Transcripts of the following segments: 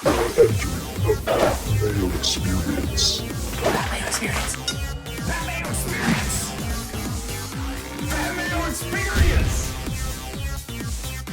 The Mayo Experience. Mayo Experience. Mayo Experience. Mayo Experience.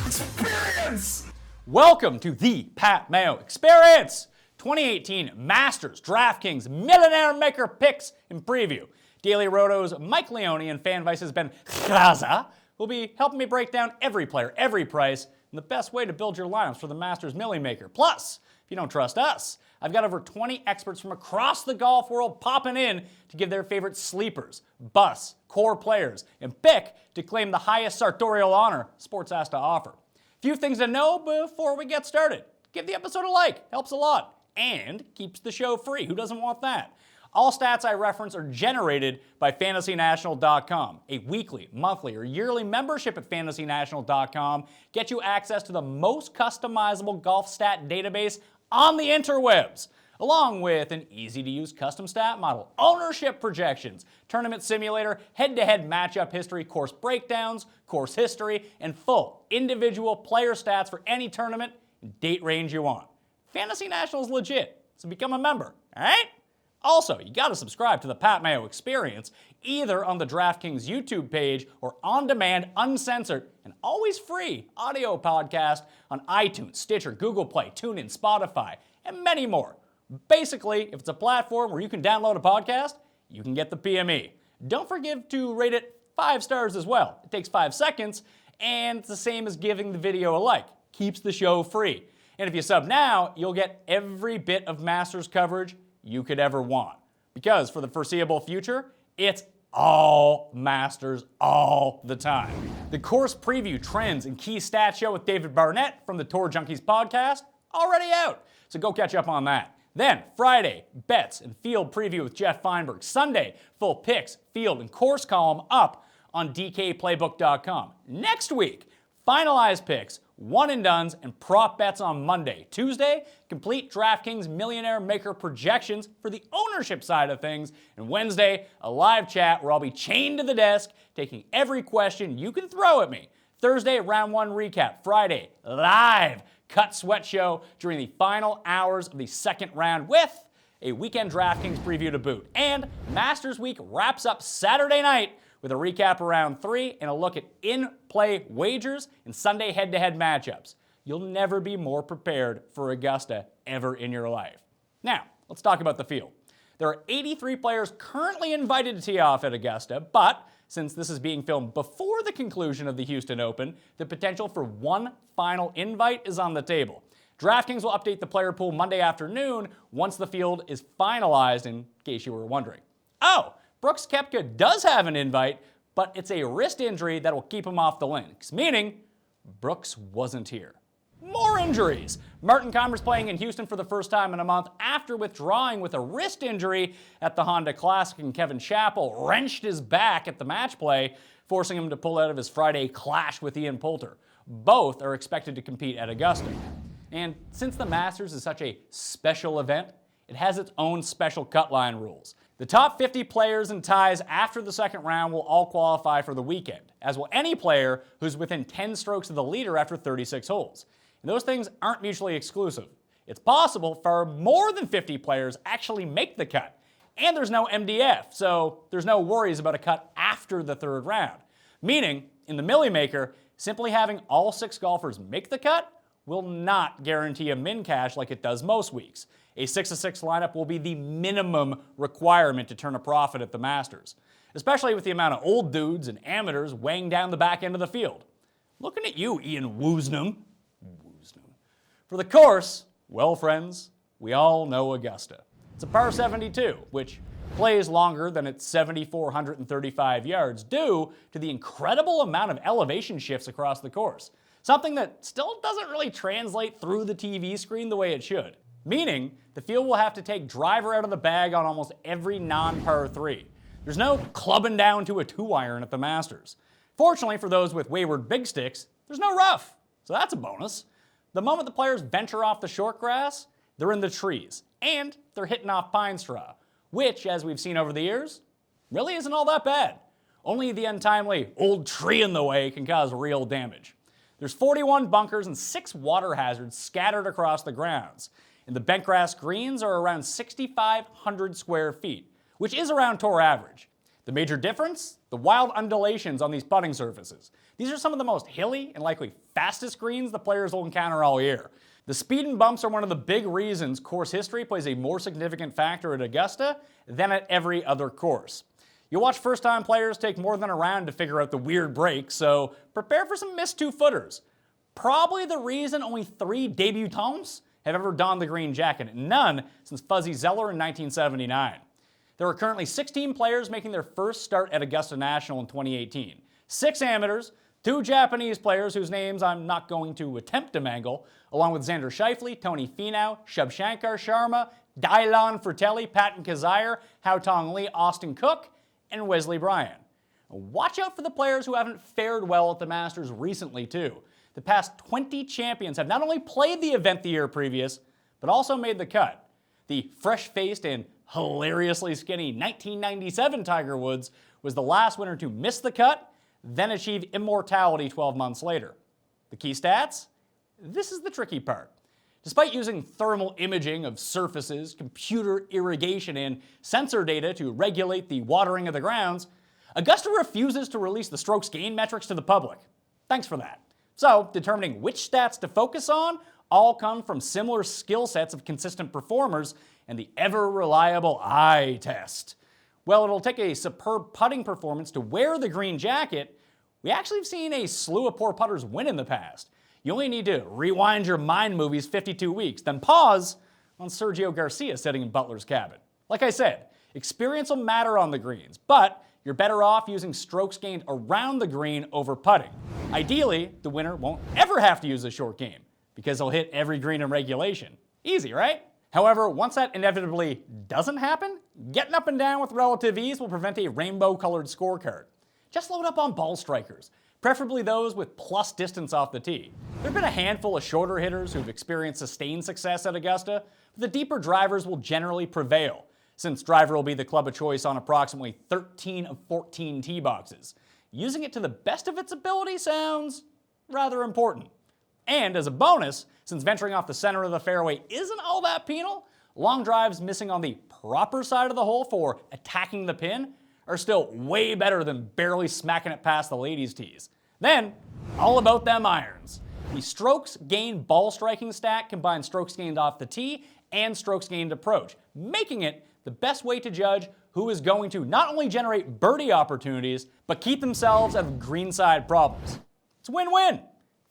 Experience. Welcome to the Pat Mayo Experience. 2018 Masters DraftKings Millionaire Maker picks and preview. Daily Roto's Mike Leone and FanVice's Ben Rasa will be helping me break down every player, every price, and the best way to build your lineups for the Masters Millionaire Maker. Plus, if you don't trust us, I've got over 20 experts from across the golf world popping in to give their favorite sleepers, busts, core players, and pick to claim the highest sartorial honor sports has to offer. Few things to know before we get started. Give the episode a like, helps a lot, and keeps the show free. Who doesn't want that? All stats I reference are generated by FantasyNational.com. A weekly, monthly, or yearly membership at FantasyNational.com gets you access to the most customizable golf stat database on the interwebs, along with an easy-to-use custom stat model, ownership projections, tournament simulator, head-to-head matchup history, course breakdowns, course history, and full individual player stats for any tournament and date range you want. Fantasy National is legit, so become a member, all right? Also, you gotta subscribe to the Pat Mayo Experience, either on the DraftKings YouTube page or on-demand, uncensored, and always free audio podcast on iTunes, Stitcher, Google Play, TuneIn, Spotify, and many more. Basically, if it's a platform where you can download a podcast, you can get the PME. Don't forget to rate it 5 stars as well. It takes 5 seconds, and it's the same as giving the video a like. Keeps the show free. And if you sub now, you'll get every bit of Masters coverage you could ever want. Because for the foreseeable future, it's all Masters all the time. The course preview, trends, and key stats show with David Barnett from the Tour Junkies podcast already out, so go catch up on that. Then Friday, bets and field preview with Jeff Feinberg. Sunday, full picks, field, and course column up on DKPlaybook.com. Next week, finalized picks, one and dones, and prop bets on Monday. Tuesday, complete DraftKings Millionaire Maker projections for the ownership side of things. And Wednesday, a live chat where I'll be chained to the desk, taking every question you can throw at me. Thursday, round 1 recap. Friday, live cut sweat show during the final hours of the second round with a weekend DraftKings preview to boot. And Masters Week wraps up Saturday night with a recap of round 3 and a look at in-play wagers and Sunday head-to-head matchups. You'll never be more prepared for Augusta ever in your life. Now, let's talk about the field. There are 83 players currently invited to tee off at Augusta, but since this is being filmed before the conclusion of the Houston Open, the potential for one final invite is on the table. DraftKings will update the player pool Monday afternoon once the field is finalized, in case you were wondering. Oh, Brooks Koepka does have an invite, but it's a wrist injury that will keep him off the links, meaning Brooks wasn't here. More injuries. Martin Kaymer's playing in Houston for the first time in a month after withdrawing with a wrist injury at the Honda Classic, and Kevin Chappell wrenched his back at the match play, forcing him to pull out of his Friday clash with Ian Poulter. Both are expected to compete at Augusta. And since the Masters is such a special event, it has its own special cut line rules. The top 50 players and ties after the second round will all qualify for the weekend, as will any player who's within 10 strokes of the leader after 36 holes. And those things aren't mutually exclusive. It's possible for more than 50 players actually make the cut. And there's no MDF, so there's no worries about a cut after the third round. Meaning, in the Millie Maker, simply having all 6 golfers make the cut will not guarantee a min cash like it does most weeks. A 6-6 lineup will be the minimum requirement to turn a profit at the Masters, especially with the amount of old dudes and amateurs weighing down the back end of the field. Looking at you, Ian Woosnam. For the course, well, friends, we all know Augusta. It's a par 72, which plays longer than its 7,435 yards due to the incredible amount of elevation shifts across the course, something that still doesn't really translate through the TV screen the way it should. Meaning, the field will have to take driver out of the bag on almost every non-par 3. There's no clubbing down to a 2-iron at the Masters. Fortunately for those with wayward big sticks, there's no rough, so that's a bonus. The moment the players venture off the short grass, they're in the trees, and they're hitting off pine straw, which, as we've seen over the years, really isn't all that bad. Only the untimely old tree in the way can cause real damage. There's 41 bunkers and 6 water hazards scattered across the grounds. and the bentgrass greens are around 6,500 square feet, which is around tour average. The major difference? The wild undulations on these putting surfaces. These are some of the most hilly and likely fastest greens the players will encounter all year. The speed and bumps are one of the big reasons course history plays a more significant factor at Augusta than at every other course. You'll watch first-time players take more than a round to figure out the weird breaks, so prepare for some missed two-footers. Probably the reason only 3 debutants have ever donned the green jacket, and none since Fuzzy Zeller in 1979. There are currently 16 players making their first start at Augusta National in 2018. 6 amateurs, 2 Japanese players whose names I'm not going to attempt to mangle, along with Xander Schauffele, Tony Finau, Shubhankar Sharma, Dylan Fratelli, Patton Kizzire, Haotong Li, Austin Cook, and Wesley Bryan. Watch out for the players who haven't fared well at the Masters recently, too. The past 20 champions have not only played the event the year previous, but also made the cut. The fresh-faced and hilariously skinny 1997 Tiger Woods was the last winner to miss the cut, then achieve immortality 12 months later. The key stats? This is the tricky part. Despite using thermal imaging of surfaces, computer irrigation, and sensor data to regulate the watering of the grounds, Augusta refuses to release the strokes gain metrics to the public. Thanks for that. So, determining which stats to focus on all come from similar skill sets of consistent performers and the ever-reliable eye test. Well, it'll take a superb putting performance to wear the green jacket. We actually have seen a slew of poor putters win in the past. You only need to rewind your mind movies 52 weeks, then pause on Sergio Garcia sitting in Butler's cabin. Like I said, experience will matter on the greens, but you're better off using strokes gained around the green over putting. Ideally, the winner won't ever have to use a short game, because he'll hit every green in regulation. Easy, right? However, once that inevitably doesn't happen, getting up and down with relative ease will prevent a rainbow-colored scorecard. Just load up on ball strikers, preferably those with plus distance off the tee. There have been a handful of shorter hitters who've experienced sustained success at Augusta, but the deeper drivers will generally prevail, since driver will be the club of choice on approximately 13 of 14 tee boxes. Using it to the best of its ability sounds rather important. And as a bonus, since venturing off the center of the fairway isn't all that penal, long drives missing on the proper side of the hole for attacking the pin are still way better than barely smacking it past the ladies' tees. Then, all about them irons. The strokes gained ball striking stat combines strokes gained off the tee and strokes gained approach, making it the best way to judge who is going to not only generate birdie opportunities, but keep themselves out of greenside problems. It's a win-win.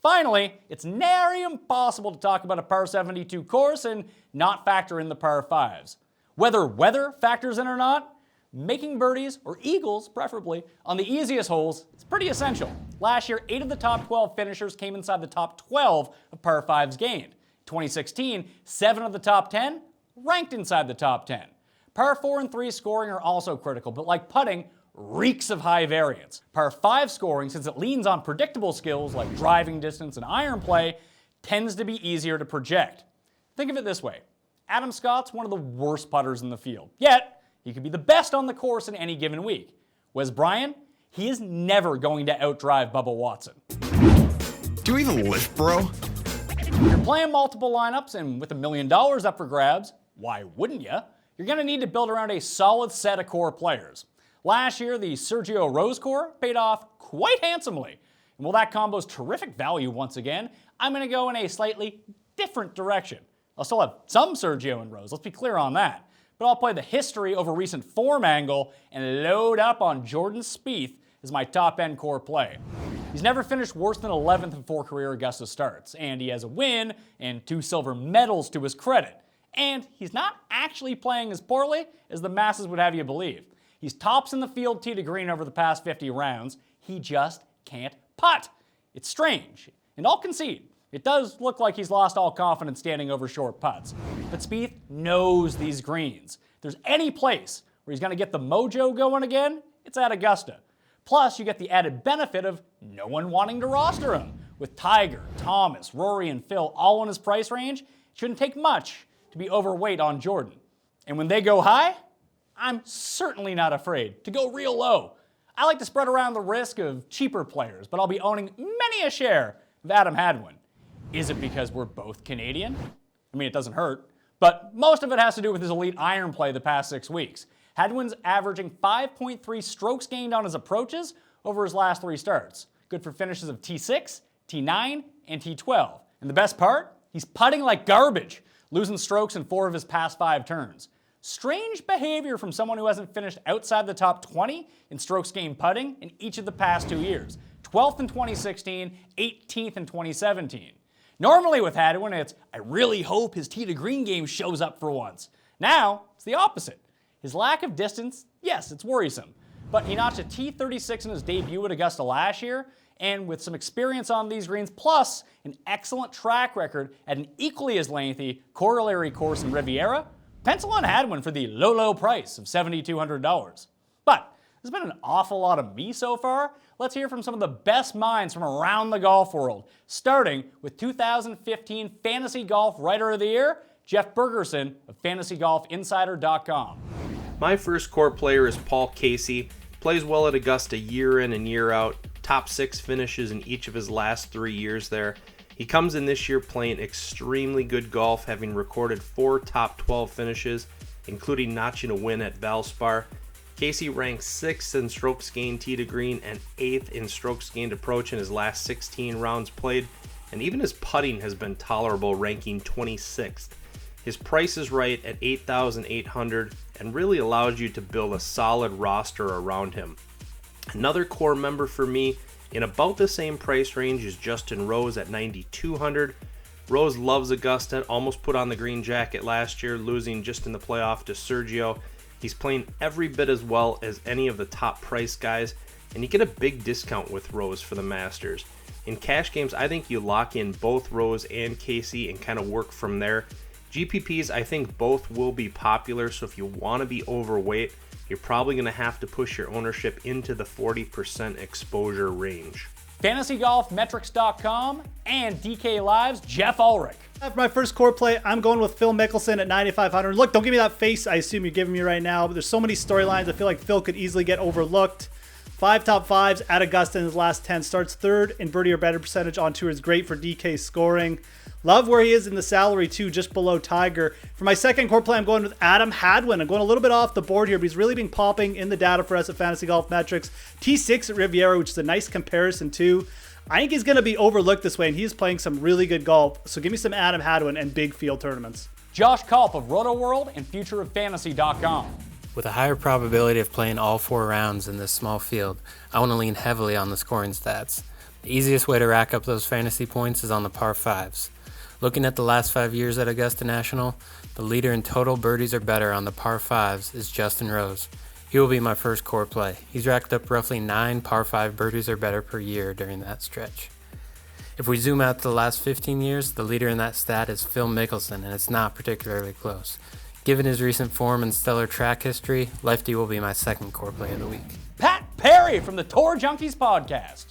Finally, it's nary impossible to talk about a par 72 course and not factor in the par 5s. Whether weather factors in or not, making birdies, or eagles preferably, on the easiest holes is pretty essential. Last year, 8 of the top 12 finishers came inside the top 12 of par 5s gained. 2016, 7 of the top 10 ranked inside the top 10. Par 4 and 3 scoring are also critical, but like putting, reeks of high variance. Par 5 scoring, since it leans on predictable skills like driving distance and iron play, tends to be easier to project. Think of it this way. Adam Scott's one of the worst putters in the field, yet he could be the best on the course in any given week. Wes Bryant, he is never going to outdrive Bubba Watson. Do you even lift, bro? If you're playing multiple lineups and with $1 million up for grabs, why wouldn't you? You're going to need to build around a solid set of core players. Last year, the Sergio Rose core paid off quite handsomely. And while that combo's terrific value once again, I'm going to go in a slightly different direction. I'll still have some Sergio and Rose, let's be clear on that. But I'll play the history over recent form angle and load up on Jordan Spieth as my top-end core play. He's never finished worse than 11th in 4 career Augusta starts, and he has a win and 2 silver medals to his credit. And he's not actually playing as poorly as the masses would have you believe. He's tops in the field tee to green over the past 50 rounds. He just can't putt. It's strange, and I'll concede. It does look like he's lost all confidence standing over short putts. But Spieth knows these greens. If there's any place where he's going to get the mojo going again, it's at Augusta. Plus, you get the added benefit of no one wanting to roster him. With Tiger, Thomas, Rory, and Phil all in his price range, it shouldn't take much to be overweight on Jordan. And when they go high, I'm certainly not afraid to go real low. I like to spread around the risk of cheaper players, but I'll be owning many a share of Adam Hadwin. Is it because we're both Canadian? I mean, it doesn't hurt. but most of it has to do with his elite iron play the past 6 weeks. Hadwin's averaging 5.3 strokes gained on his approaches over his last 3 starts. Good for finishes of T6, T9, and T12. And the best part? He's putting like garbage, losing strokes in 4 of his past 5 turns. Strange behavior from someone who hasn't finished outside the top 20 in strokes gained putting in each of the past 2 years. 12th in 2016, 18th in 2017. Normally with Hadwin, it's, I really hope his tee to green game shows up for once. Now, it's the opposite. His lack of distance, yes, it's worrisome. But he notched a T36 in his debut at Augusta last year, and with some experience on these greens, plus an excellent track record at an equally as lengthy corollary course in Riviera, pencil on Hadwin for the low price of $7,200. But there's been an awful lot of me so far. Let's hear from some of the best minds from around the golf world, starting with 2015 Fantasy Golf Writer of the Year, Jeff Bergerson of FantasyGolfInsider.com. My first core player is Paul Casey. Plays well at Augusta year in and year out. Top 6 finishes in each of his last 3 years there. He comes in this year playing extremely good golf, having recorded 4 top 12 finishes, including notching a win at Valspar. Casey ranks 6th in strokes gained tee to green and 8th in strokes gained approach in his last 16 rounds played, and even his putting has been tolerable, ranking 26th. His price is right at $8,800 and really allows you to build a solid roster around him. Another core member for me in about the same price range is Justin Rose at $9,200. Rose loves Augusta, almost put on the green jacket last year, losing just in the playoff to Sergio. He's playing every bit as well as any of the top price guys, and you get a big discount with Rose for the Masters. In cash games, I think you lock in both Rose and Casey and kind of work from there. GPPs, I think both will be popular, so if you want to be overweight, you're probably going to have to push your ownership into the 40% exposure range. FantasyGolfMetrics.com and DK Live's Jeff Ulrich. For my first core play, I'm going with Phil Mickelson at $9,500. Look, don't give me that face I assume you're giving me right now, but there's so many storylines. I feel like Phil could easily get overlooked. 5 top 5s at Augusta in his last 10 starts. 3rd in birdie or better percentage on tour is great for DK scoring. Love where he is in the salary too, just below Tiger. For my second core play, I'm going with Adam Hadwin. I'm going a little bit off the board here, but he's really been popping in the data for us at Fantasy Golf Metrics. T6 at Riviera, which is a nice comparison too. I think he's going to be overlooked this way, and he's playing some really good golf. So give me some Adam Hadwin and big field tournaments. Josh Culp of RotoWorld and FutureOfFantasy.com. With a higher probability of playing all 4 rounds in this small field, I want to lean heavily on the scoring stats. The easiest way to rack up those fantasy points is on the par 5s. Looking at the last 5 years at Augusta National, the leader in total birdies or better on the par 5s is Justin Rose. He will be my first core play. He's racked up roughly 9 par 5 birdies or better per year during that stretch. If we zoom out to the last 15 years, the leader in that stat is Phil Mickelson, and it's not particularly close. Given his recent form and stellar track history, Lefty will be my second core play of the week. Pat Perry from the Tour Junkies podcast.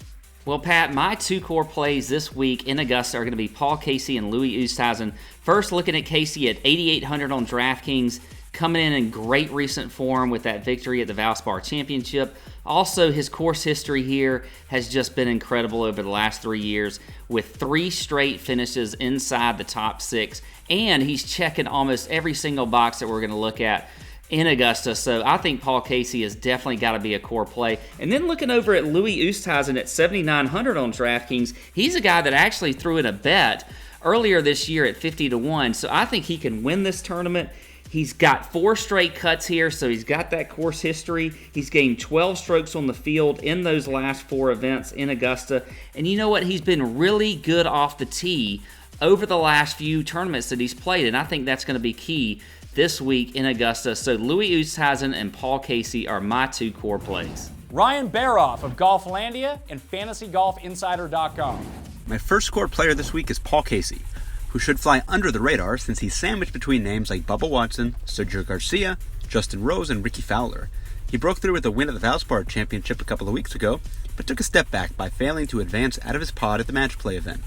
Well, Pat, my 2 core plays this week in Augusta are going to be Paul Casey and Louis Oosthuizen. First, looking at Casey at $8,800 on DraftKings, coming in great recent form with that victory at the Valspar Championship. Also, his course history here has just been incredible over the last 3 years, with 3 straight finishes inside the top 6, and he's checking almost every single box that we're going to look at in Augusta. So I think Paul Casey has definitely got to be a core play. And then looking over at Louis Oosthuizen at $7,900 on DraftKings, he's a guy that actually threw in a bet earlier this year at 50-1. So I think he can win this tournament. He's got 4 straight cuts here, so he's got that course history. He's gained 12 strokes on the field in those last 4 events in Augusta. And you know what? He's been really good off the tee over the last few tournaments that he's played, and I think that's going to be key this week in Augusta. So Louis Oosthuizen and Paul Casey are my 2 core plays. Ryan Baroff of Golflandia and FantasyGolfInsider.com. My first core player this week is Paul Casey, who should fly under the radar since he's sandwiched between names like Bubba Watson, Sergio Garcia, Justin Rose, and Ricky Fowler. He broke through with a win at the Valspar Championship a couple of weeks ago, but took a step back by failing to advance out of his pod at the match play event.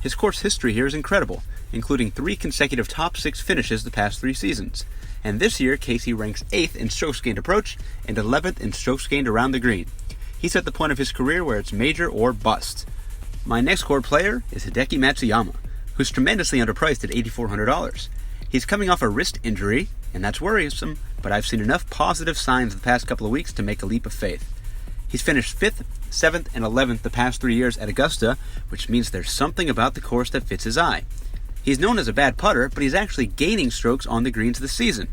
His course history here is incredible, including 3 consecutive top 6 finishes the past 3 seasons. And this year, Casey ranks 8th in strokes gained approach and 11th in strokes gained around the green. He's at the point of his career where it's major or bust. My next core player is Hideki Matsuyama, who's tremendously underpriced at $8,400. He's coming off a wrist injury, and that's worrisome, but I've seen enough positive signs the past couple of weeks to make a leap of faith. He's finished 5th, 7th, and 11th the past 3 years at Augusta, which means there's something about the course that fits his eye. He's known as a bad putter, but he's actually gaining strokes on the greens this season.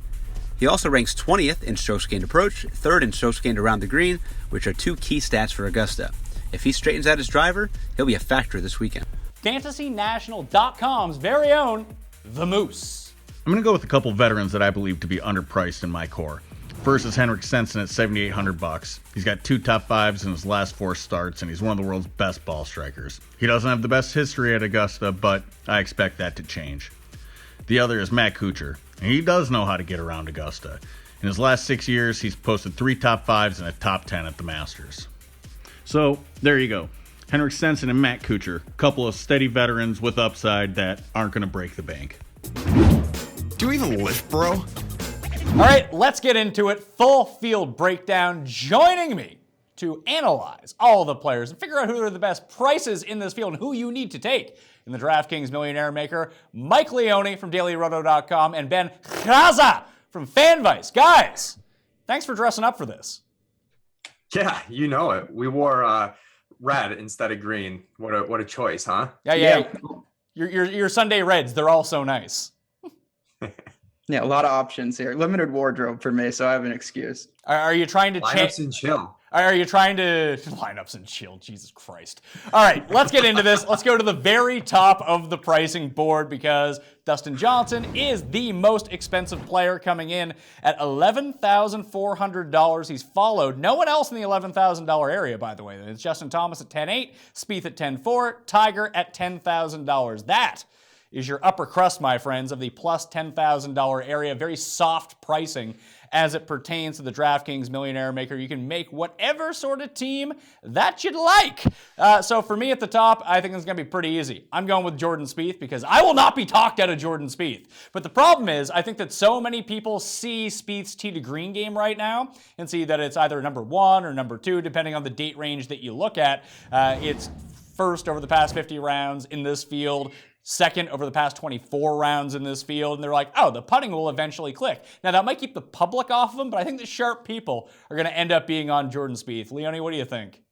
He also ranks 20th in strokes gained approach, 3rd in strokes gained around the green, which are 2 key stats for Augusta. If he straightens out his driver, he'll be a factor this weekend. FantasyNational.com's very own The Moose. I'm going to go with a couple veterans that I believe to be underpriced in my core. First is Henrik Stenson at $7,800. He's got 2 top 5s in his last 4 starts, and he's one of the world's best ball strikers. He doesn't have the best history at Augusta, but I expect that to change. The other is Matt Kuchar, and he does know how to get around Augusta. In his last 6 years, he's posted 3 top 5s and a top 10 at the Masters. So, there you go. Henrik Stenson and Matt Kuchar, a couple of steady veterans with upside that aren't going to break the bank. Do you even lift, bro? All right, let's get into it. Full field breakdown. Joining me to analyze all the players and figure out who are the best prices in this field and who you need to take in the DraftKings Millionaire Maker, Mike Leone from DailyRoto.com and Ben Rasa from FanVice. Guys, thanks for dressing up for this. Yeah, you know it. We wore red instead of green. What a choice, huh? Yeah. Your Sunday Reds, they're all so nice. Yeah, a lot of options here. Limited wardrobe for me, so I have an excuse. Are you trying to lineups and chill? Are you trying to lineups and chill? Jesus Christ! All right, let's get into this. Let's go to the very top of the pricing board because Dustin Johnson is the most expensive player coming in at $11,400. He's followed no one else in the $11,000 area, by the way. It's Justin Thomas at $10,800, Spieth at $10,400, Tiger at $10,000. That is your upper crust, my friends, of the plus $10,000 area. Very soft pricing as it pertains to the DraftKings Millionaire Maker. You can make whatever sort of team that you'd like. So for me at the top, I think it's going to be pretty easy. I'm going with Jordan Spieth because I will not be talked out of Jordan Spieth. But the problem is, I think that so many people see Spieth's tee to green game right now and see that it's either number 1 or number 2, depending on the date range that you look at. It's first over the past 50 rounds in this field, second over the past 24 rounds in this field, and they're like, oh, the putting will eventually click. Now, that might keep the public off of him, but I think the sharp people are going to end up being on Jordan Spieth. Leone, what do you think?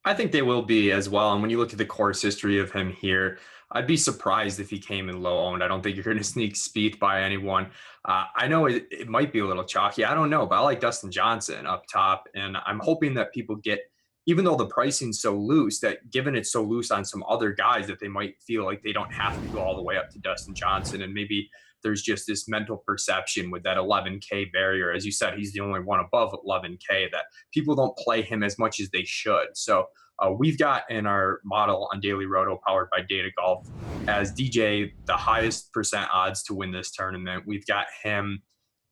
I think they will be as well. And when you look at the course history of him here, I'd be surprised if he came in low owned. I don't think you're going to sneak Spieth by anyone. I know it might be a little chalky. I don't know, but I like Dustin Johnson up top, and I'm hoping that people get, even though the pricing's so loose, that given it's so loose on some other guys that they might feel like they don't have to go all the way up to Dustin Johnson. And maybe there's just this mental perception with that 11K barrier. As you said, he's the only one above 11K that people don't play him as much as they should. So we've got in our model on Daily Roto powered by Data Golf as DJ the highest percent odds to win this tournament. We've got him,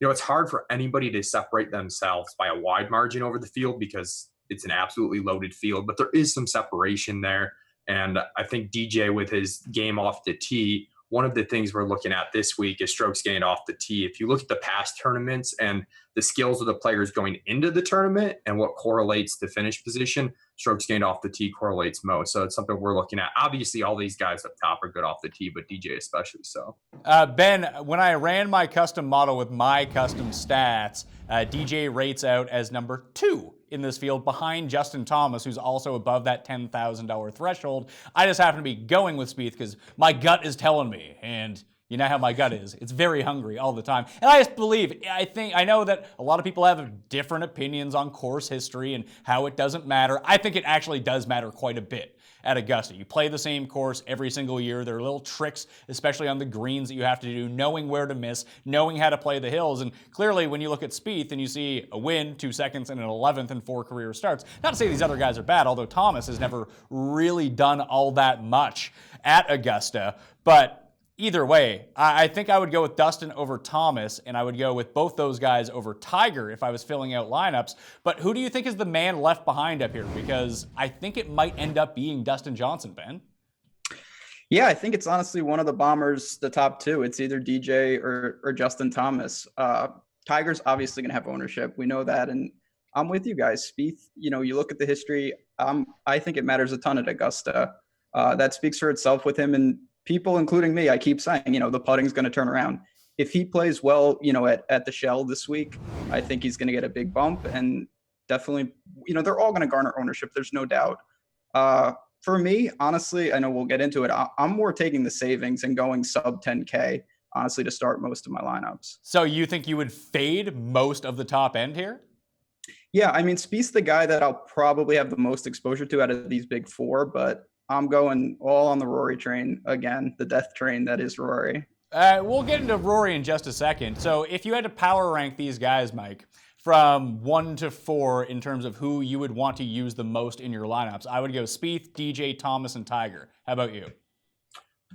it's hard for anybody to separate themselves by a wide margin over the field because it's an absolutely loaded field, but there is some separation there. And I think DJ with his game off the tee, one of the things we're looking at this week is strokes gained off the tee. If you look at the past tournaments and the skills of the players going into the tournament and what correlates to finish position, strokes gained off the tee correlates most. So it's something we're looking at. Obviously, all these guys up top are good off the tee, but DJ especially so. Ben, when I ran my custom model with my custom stats, DJ rates out as number 2 in this field behind Justin Thomas, who's also above that $10,000 threshold. I just happen to be going with Spieth because my gut is telling me, and you know how my gut is. It's very hungry all the time. And I just believe, I know that a lot of people have different opinions on course history and how it doesn't matter. I think it actually does matter quite a bit at Augusta. You play the same course every single year. There are little tricks, especially on the greens, that you have to do, knowing where to miss, knowing how to play the hills. And clearly, when you look at Spieth and you see a win, 2 seconds, and an 11th in 4 career starts, not to say these other guys are bad, although Thomas has never really done all that much at Augusta, but either way, I think I would go with Dustin over Thomas, and I would go with both those guys over Tiger if I was filling out lineups. But who do you think is the man left behind up here? Because I think it might end up being Dustin Johnson, Ben. Yeah, I think it's honestly one of the bombers, the top 2. It's either DJ or Justin Thomas. Tiger's obviously going to have ownership. We know that, and I'm with you guys. Spieth, you look at the history, I think it matters a ton at Augusta. That speaks for itself with him, and people, including me, I keep saying, the putting's going to turn around. If he plays well, at the Shell this week, I think he's going to get a big bump, and definitely, they're all going to garner ownership. There's no doubt. For me, honestly, I know we'll get into it. I'm more taking the savings and going sub 10K, honestly, to start most of my lineups. So you think you would fade most of the top end here? Yeah, I mean, Spieth's the guy that I'll probably have the most exposure to out of these big four, but I'm going all on the Rory train again, the death train that is Rory. We'll get into Rory in just a second. So if you had to power rank these guys, Mike, from 1 to 4 in terms of who you would want to use the most in your lineups, I would go Spieth, DJ, Thomas, and Tiger. How about you?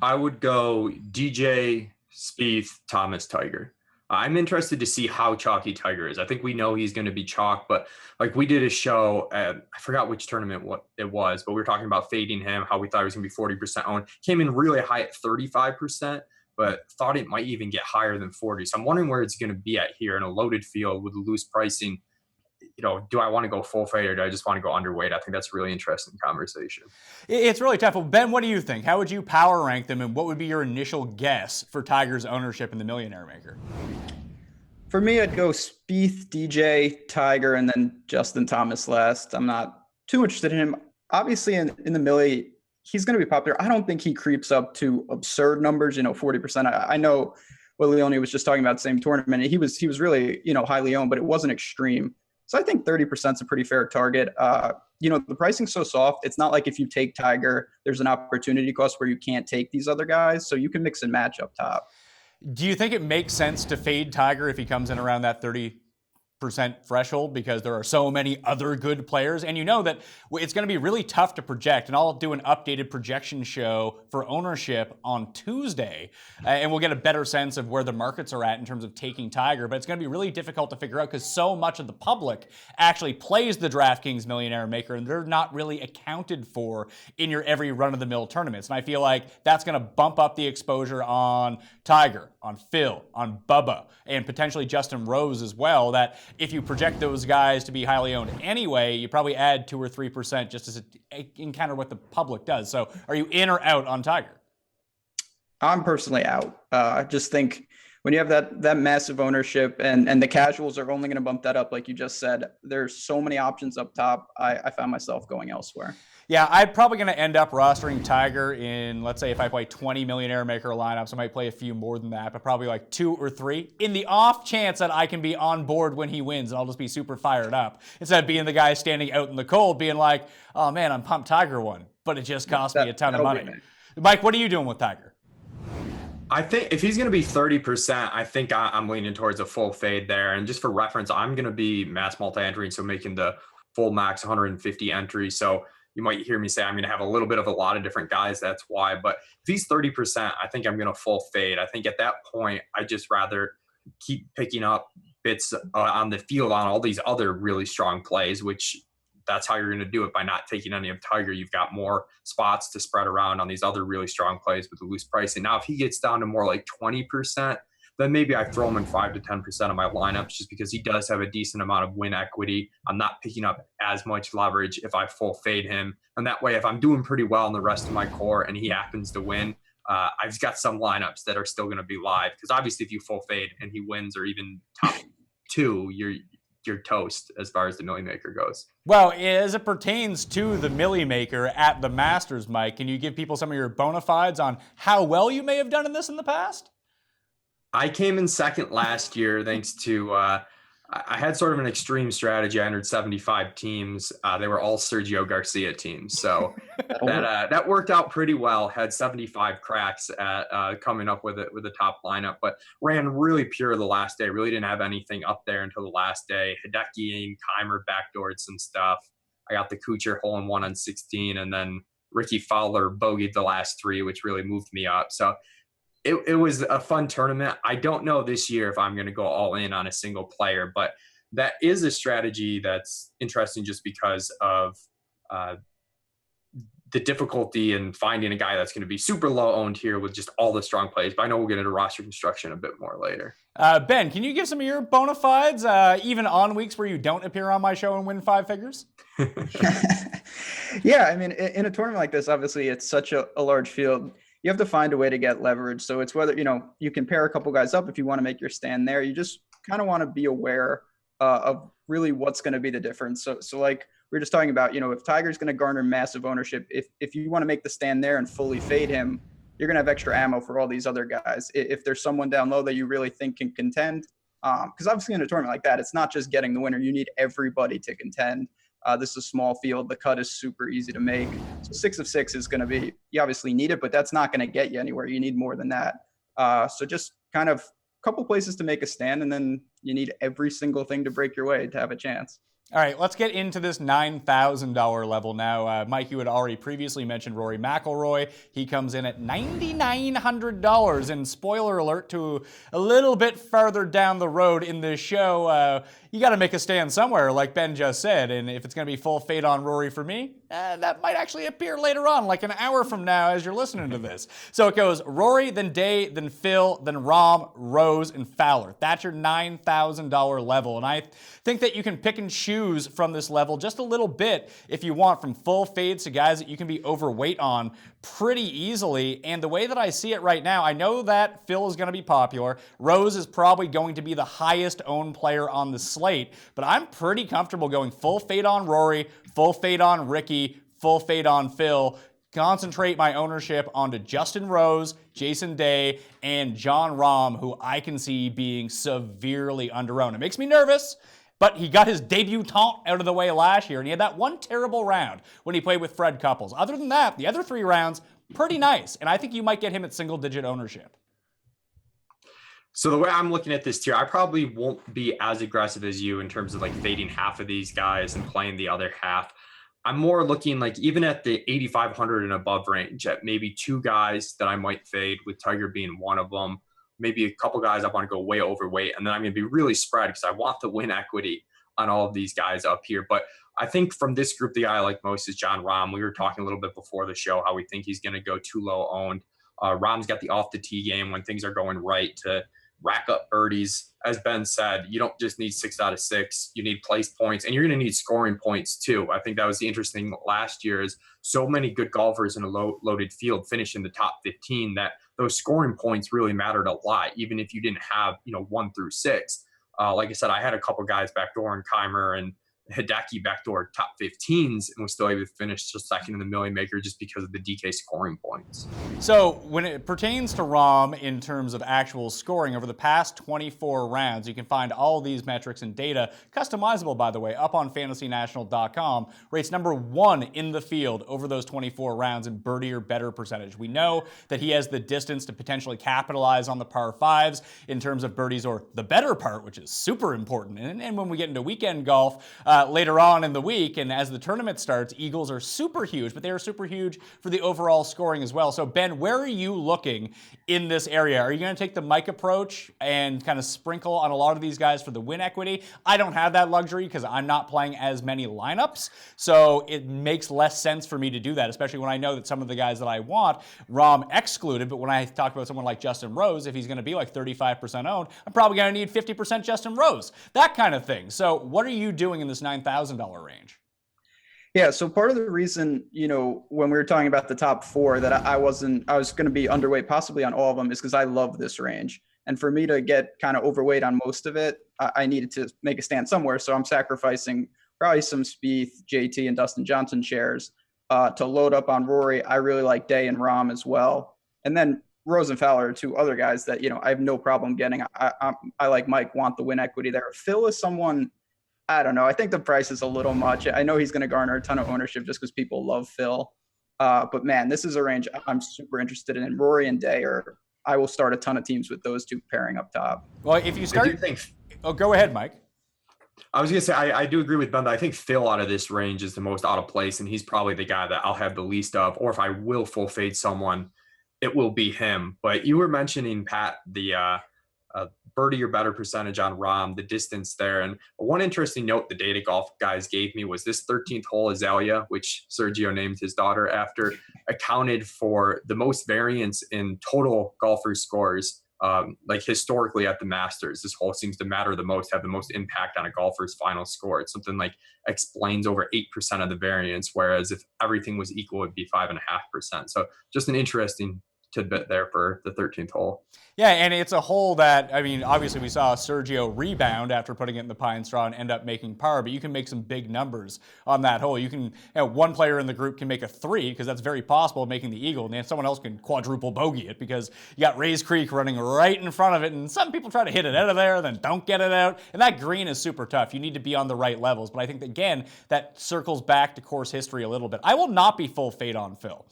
I would go DJ, Spieth, Thomas, Tiger. I'm interested to see how chalky Tiger is. I think we know he's going to be chalk, but like we did a show at, I forgot which tournament what it was, but we were talking about fading him, how we thought he was going to be 40% owned. Came in really high at 35%, but thought it might even get higher than 40. So I'm wondering where it's going to be at here in a loaded field with loose pricing. Do I want to go full fade or do I just want to go underweight? I think that's a really interesting conversation. It's really tough. Well, Ben, what do you think? How would you power rank them, and what would be your initial guess for Tiger's ownership in the Millionaire Maker? For me, I'd go Spieth, DJ, Tiger, and then Justin Thomas last. I'm not too interested in him. Obviously, in the Millie, he's going to be popular. I don't think he creeps up to absurd numbers, 40%. I know what Leone was just talking about, same tournament. He was really, highly owned, but it wasn't extreme. So I think 30% is a pretty fair target. The pricing's so soft. It's not like if you take Tiger, there's an opportunity cost where you can't take these other guys. So you can mix and match up top. Do you think it makes sense to fade Tiger if he comes in around that 30% threshold, because there are so many other good players, and you know that it's going to be really tough to project, and I'll do an updated projection show for ownership on Tuesday, and we'll get a better sense of where the markets are at in terms of taking Tiger, but it's going to be really difficult to figure out because so much of the public actually plays the DraftKings Millionaire Maker, and they're not really accounted for in your every run-of-the-mill tournaments, and I feel like that's going to bump up the exposure on Tiger, on Phil, on Bubba, and potentially Justin Rose as well, that if you project those guys to be highly owned anyway, you probably add 2 or 3% just as a encounter what the public does. So are you in or out on Tiger? I'm personally out. I just think when you have that massive ownership and the casuals are only going to bump that up, like you just said, there's so many options up top. I found myself going elsewhere. Yeah, I'm probably going to end up rostering Tiger in, let's say, if I play 20 Millionaire Maker lineups, I might play a few more than that, but probably like 2 or 3, in the off chance that I can be on board when he wins, and I'll just be super fired up, instead of being the guy standing out in the cold, being like, oh man, I'm pumped Tiger won, but it just cost me a ton of money. Mike, what are you doing with Tiger? I think if he's going to be 30%, I think I'm leaning towards a full fade there. And just for reference, I'm going to be mass multi-entering, so making the full max 150 entries. So you might hear me say I'm going to have a little bit of a lot of different guys. That's why. But if he's 30%, I think I'm going to full fade. I think at that point, I just rather keep picking up bits on the field on all these other really strong plays, which that's how you're going to do it by not taking any of Tiger. You've got more spots to spread around on these other really strong plays with the loose pricing. Now, if he gets down to more like 20%, then maybe I throw him in 5 to 10% of my lineups just because he does have a decent amount of win equity. I'm not picking up as much leverage if I full fade him. And that way, if I'm doing pretty well in the rest of my core and he happens to win, I've got some lineups that are still going to be live. Because obviously, if you full fade and he wins or even top 2, you're toast as far as the Millie Maker goes. Well, as it pertains to the Millie Maker at the Masters, Mike, can you give people some of your bona fides on how well you may have done in this in the past? I came in second last year thanks to I had sort of an extreme strategy. I entered 75 teams. They were all Sergio Garcia teams. So that worked out pretty well. Had 75 cracks at coming up with a top lineup, but ran really pure the last day. Really didn't have anything up there until the last day. Hideki and Keimer backdoored some stuff. I got the Kuchar hole-in-one on 16, and then Ricky Fowler bogeyed the last 3, which really moved me up. So it was a fun tournament. I don't know this year if I'm going to go all in on a single player, but that is a strategy that's interesting just because of the difficulty in finding a guy that's going to be super low owned here with just all the strong plays. But I know we'll get into roster construction a bit more later. Ben, can you give some of your bona fides, even on weeks where you don't appear on my show and win 5 figures? Yeah, I mean, in a tournament like this, obviously it's such a large field. you have to find a way to get leverage. So it's whether, you can pair a couple guys up if you want to make your stand there. You just kind of want to be aware of really what's going to be the difference. So like we were just talking about, if Tiger's going to garner massive ownership, if you want to make the stand there and fully fade him, you're going to have extra ammo for all these other guys. If there's someone down low that you really think can contend, because obviously in a tournament like that, it's not just getting the winner. You need everybody to contend. This is a small field. The cut is super easy to make. So 6 of 6 is going to be, you obviously need it, but that's not going to get you anywhere. You need more than that. So just kind of a couple places to make a stand, and then you need every single thing to break your way to have a chance. All right, let's get into this $9,000 level now. Mike, you had already previously mentioned Rory McIlroy. He comes in at $9,900. And spoiler alert to a little bit further down the road in this show, you got to make a stand somewhere, like Ben just said. And if it's going to be full fade on Rory for me, that might actually appear later on, like an hour from now as you're listening to this. So it goes Rory, then Day, then Phil, then Rahm, Rose, and Fowler. That's your $9,000 level. And I think that you can pick and choose from this level just a little bit if you want, from full fades to guys that you can be overweight on pretty easily. And the way that I see it right now, I know that Phil is going to be popular. Rose is probably going to be the highest owned player on the slate, but I'm pretty comfortable going full fade on Rory, full fade on Ricky, full fade on Phil. Concentrate my ownership onto Justin Rose, Jason Day, and Jon Rahm, who I can see being severely underowned. It makes me nervous, but he got his debutant out of the way last year, and he had that one terrible round when he played with Fred Couples. Other than that, the other 3 rounds, pretty nice, and I think you might get him at single-digit ownership. So the way I'm looking at this tier, I probably won't be as aggressive as you in terms of like fading half of these guys and playing the other half. I'm more looking like even at the 8,500 and above range at maybe 2 guys that I might fade, with Tiger being one of them. Maybe a couple guys I want to go way overweight, and then I'm going to be really spread because I want the win equity on all of these guys up here. But I think from this group, the guy I like most is Jon Rahm. We were talking a little bit before the show how we think he's going to go too low owned. Rahm's got the off the tee game when things are going right to rack up birdies. As Ben said, you don't just need 6 out of 6. You need place points, and you're going to need scoring points too. I think that was the interesting thing last year is so many good golfers in a loaded field finish in the top 15 that those scoring points really mattered a lot, even if you didn't have, 1 through 6. Like I said, I had a couple guys backdoor in Keimer and Hideki backdoor top 15s and was still able to finish just second in the Million Maker just because of the DK scoring points. So when it pertains to Rahm in terms of actual scoring over the past 24 rounds, you can find all of these metrics and data, customizable by the way, up on fantasynational.com, rates number 1 in the field over those 24 rounds in birdie or better percentage. We know that he has the distance to potentially capitalize on the par 5s in terms of birdies or the better part, which is super important. And when we get into weekend golf, later on in the week, and as the tournament starts, eagles are super huge, but they are super huge for the overall scoring as well. So Ben, where are you looking in this area? Are you going to take the Mike approach and kind of sprinkle on a lot of these guys for the win equity? I don't have that luxury because I'm not playing as many lineups, so it makes less sense for me to do that, especially when I know that some of the guys that I want, Rahm excluded, but when I talk about someone like Justin Rose, if he's going to be like 35% owned, I'm probably going to need 50% Justin Rose, that kind of thing. So what are you doing in this $9,000 range? Yeah, so part of the reason, when we were talking about the top 4 that I was going to be underweight possibly on all of them is because I love this range. And for me to get kind of overweight on most of it, I needed to make a stand somewhere. So I'm sacrificing probably some Spieth, JT, and Dustin Johnson shares to load up on Rory. I really like Day and Rahm as well. And then Rose and Fowler are 2 other guys that, I have no problem getting. I like Mike, want the win equity there. Phil is someone, I don't know. I think the price is a little much. I know he's going to garner a ton of ownership just because people love Phil. But man, this is a range I'm super interested in. Rory and Day, I will start a ton of teams with those 2 pairing up top. Well, if you start, go ahead, Mike. I was going to say, I do agree with Ben that I think Phil out of this range is the most out of place, and he's probably the guy that I'll have the least of, or if I will full fade someone, it will be him. But you were mentioning, Pat, the birdie or better percentage on Rahm, the distance there. And one interesting note the data golf guys gave me was this 13th hole Azalea, which Sergio named his daughter after, accounted for the most variance in total golfer scores. Like historically at the Masters, this hole seems to matter the most, have the most impact on a golfer's final score. It's something like explains over 8% of the variance, whereas if everything was equal, it'd be 5.5%. So just an interesting tidbit there for the 13th hole. Yeah, and it's a hole that, I mean, obviously we saw Sergio rebound after putting it in the pine straw and end up making par, but you can make some big numbers on that hole. You can, one player in the group can make a 3, because that's very possible, making the eagle, and then someone else can quadruple bogey it, because you got Rays Creek running right in front of it, and some people try to hit it out of there, then don't get it out, and that green is super tough. You need to be on the right levels, but I think, again, that circles back to course history a little bit. I will not be full fade on Phil.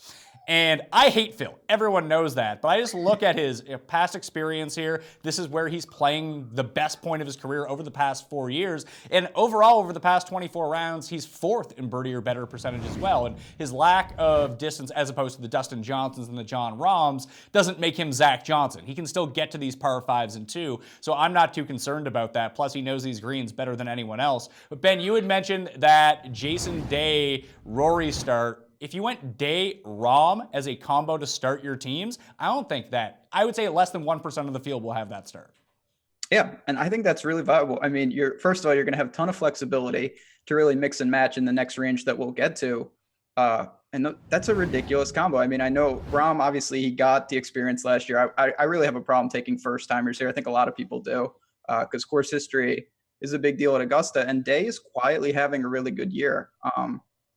And I hate Phil. Everyone knows that. But I just look at his past experience here. This is where he's playing the best point of his career over the past 4 years. And overall, over the past 24 rounds, he's 4th in birdie or better percentage as well. And his lack of distance, as opposed to the Dustin Johnsons and the John Rahms, doesn't make him Zach Johnson. He can still get to these par 5s and 2. So I'm not too concerned about that. Plus, he knows these greens better than anyone else. But Ben, you had mentioned that Jason Day, Rory start. If you went Day Rahm as a combo to start your teams, I don't think that. I would say less than 1% of the field will have that start. Yeah, and I think that's really valuable. I mean, first of all, you're going to have a ton of flexibility to really mix and match in the next range that we'll get to. And that's a ridiculous combo. I mean, I know Rahm, obviously, he got the experience last year. I really have a problem taking first-timers here. I think a lot of people do, because course history is a big deal at Augusta, and Day is quietly having a really good year.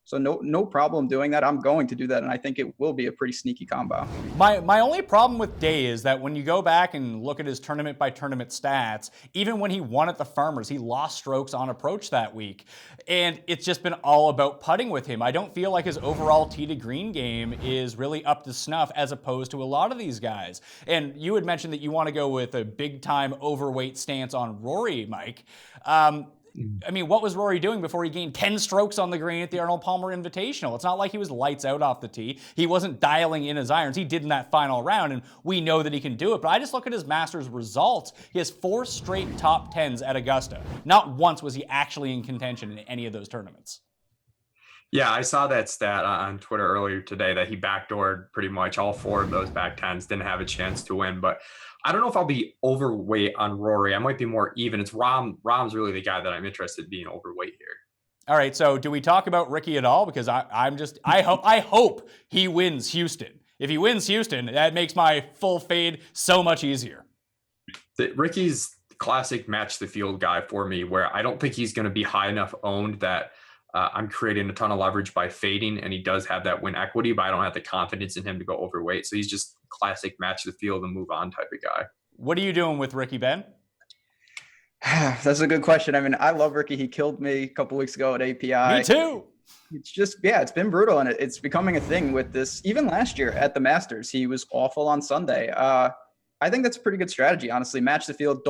So no problem doing that. I'm going to do that, and I think it will be a pretty sneaky combo. My only problem with Day is that when you go back and look at his tournament-by-tournament stats, even when he won at the Farmers, he lost strokes on approach that week. And it's just been all about putting with him. I don't feel like his overall tee to green game is really up to snuff as opposed to a lot of these guys. And you had mentioned that you want to go with a big-time overweight stance on Rory, Mike. I mean, what was Rory doing before he gained 10 strokes on the green at the Arnold Palmer Invitational? It's not like he was lights out off the tee. He wasn't dialing in his irons. He did in that final round, and we know that he can do it. But I just look at his Masters results. He has 4 straight top 10s at Augusta. Not once was he actually in contention in any of those tournaments. Yeah, I saw that stat on Twitter earlier today that he backdoored pretty much all 4 of those back 10s, didn't have a chance to win. But I don't know if I'll be overweight on Rory. I might be more even. It's Rahm's really the guy that I'm interested in being overweight here. All right, so do we talk about Ricky at all? Because I hope he wins Houston. If he wins Houston, that makes my full fade so much easier. Ricky's classic match the field guy for me, where I don't think he's going to be high enough owned that I'm creating a ton of leverage by fading, and he does have that win equity, but I don't have the confidence in him to go overweight. So he's just classic match the field and move on type of guy. What are you doing with Ricky, Ben? That's a good question. I mean, I love Ricky. He killed me a couple weeks ago at API. Me too. It's just, it's been brutal, and it's becoming a thing with this. Even last year at the Masters, he was awful on Sunday. I think that's a pretty good strategy, honestly. Match the field.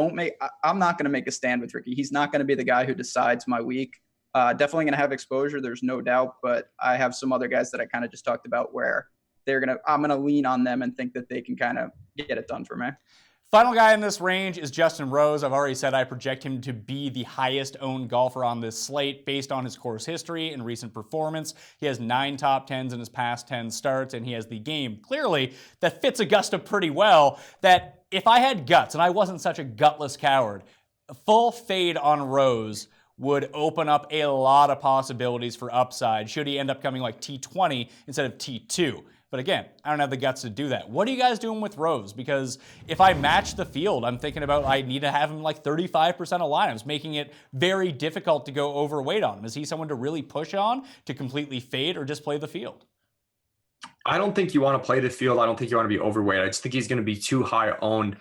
I'm not going to make a stand with Ricky. He's not going to be the guy who decides my week. Definitely going to have exposure. There's no doubt, but I have some other guys that I kind of just talked about where I'm going to lean on them and think that they can kind of get it done for me. Final guy in this range is Justin Rose. I've already said I project him to be the highest owned golfer on this slate based on his course history and recent performance. He has 9 top 10s in his past 10 starts, and he has the game, clearly, that fits Augusta pretty well, that if I had guts and I wasn't such a gutless coward, a full fade on Rose would open up a lot of possibilities for upside should he end up coming like T20 instead of T2. But again, I don't have the guts to do that. What are you guys doing with Rose? Because if I match the field, I'm thinking about I need to have him like 35% of lineups, making it very difficult to go overweight on him. Is he someone to really push on, to completely fade, or just play the field? I don't think you want to play the field. I don't think you want to be overweight. I just think he's going to be too high owned.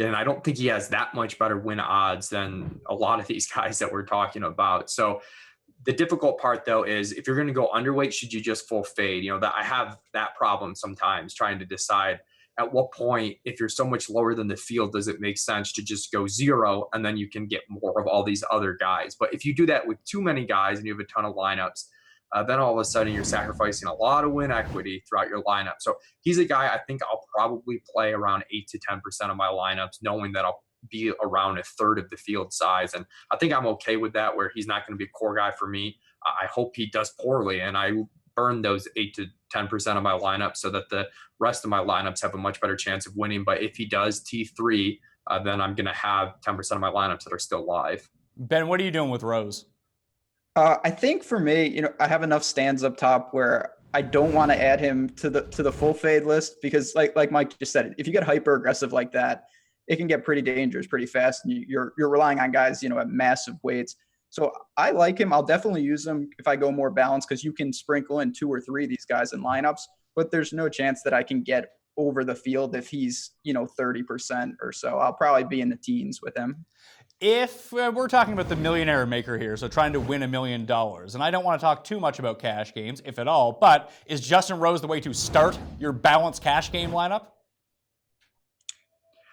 And I don't think he has that much better win odds than a lot of these guys that we're talking about. So the difficult part, though, is if you're going to go underweight, should you just full fade? You know, that I have that problem sometimes trying to decide at what point, if you're so much lower than the field, does it make sense to just go 0 and then you can get more of all these other guys? But if you do that with too many guys and you have a ton of lineups, then all of a sudden you're sacrificing a lot of win equity throughout your lineup. So he's a guy I think I'll probably play around 8 to 10% of my lineups, knowing that I'll be around a third of the field size. And I think I'm okay with that, where he's not going to be a core guy for me. I hope he does poorly and I burn those 8 to 10% of my lineup so that the rest of my lineups have a much better chance of winning. But if he does T3, then I'm going to have 10% of my lineups that are still live. Ben, what are you doing with Rose? I think for me, I have enough stands up top where I don't want to add him to the full fade list because like Mike just said, if you get hyper aggressive like that, it can get pretty dangerous pretty fast. And you're relying on guys, at massive weights. So I like him. I'll definitely use him if I go more balanced because you can sprinkle in 2 or 3 of these guys in lineups, but there's no chance that I can get over the field if he's, 30% or so. I'll probably be in the teens with him. If we're talking about the Millionaire Maker here, so trying to win $1 million, and I don't want to talk too much about cash games, if at all, but is Justin Rose the way to start your balanced cash game lineup?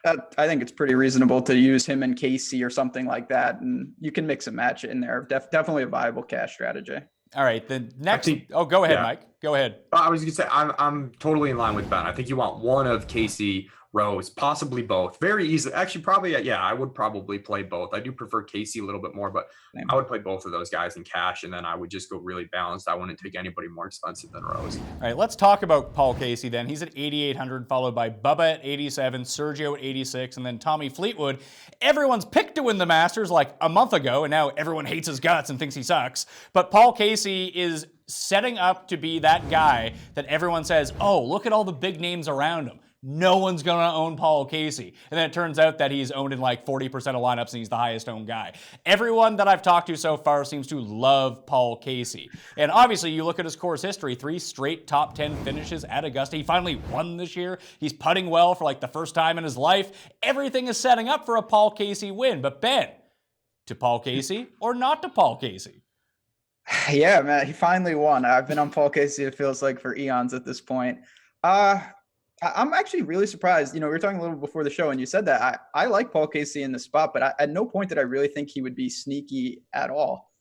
I think it's pretty reasonable to use him and Casey or something like that, and you can mix and match it in there. Definitely a viable cash strategy. All right, the next. Go ahead, Mike. Go ahead. I was going to say I'm totally in line with Ben. I think you want one of Casey, Rose, possibly both. Very easily. Actually, probably, I would probably play both. I do prefer Casey a little bit more, but I would play both of those guys in cash, and then I would just go really balanced. I wouldn't take anybody more expensive than Rose. All right, let's talk about Paul Casey then. He's at 8,800, followed by Bubba at 87, Sergio at 86, and then Tommy Fleetwood. Everyone's picked to win the Masters like a month ago, and now everyone hates his guts and thinks he sucks. But Paul Casey is setting up to be that guy that everyone says, oh, look at all the big names around him. No one's going to own Paul Casey. And then it turns out that he's owned in like 40% of lineups and he's the highest owned guy. Everyone that I've talked to so far seems to love Paul Casey. And obviously you look at his course history, 3 straight top 10 finishes at Augusta. He finally won this year. He's putting well for like the first time in his life. Everything is setting up for a Paul Casey win. But Ben, to Paul Casey or not to Paul Casey? Yeah, man, he finally won. I've been on Paul Casey, it feels like, for eons at this point. I'm actually really surprised. We were talking a little before the show, and you said that. I like Paul Casey in the spot, but at no point did I really think he would be sneaky at all.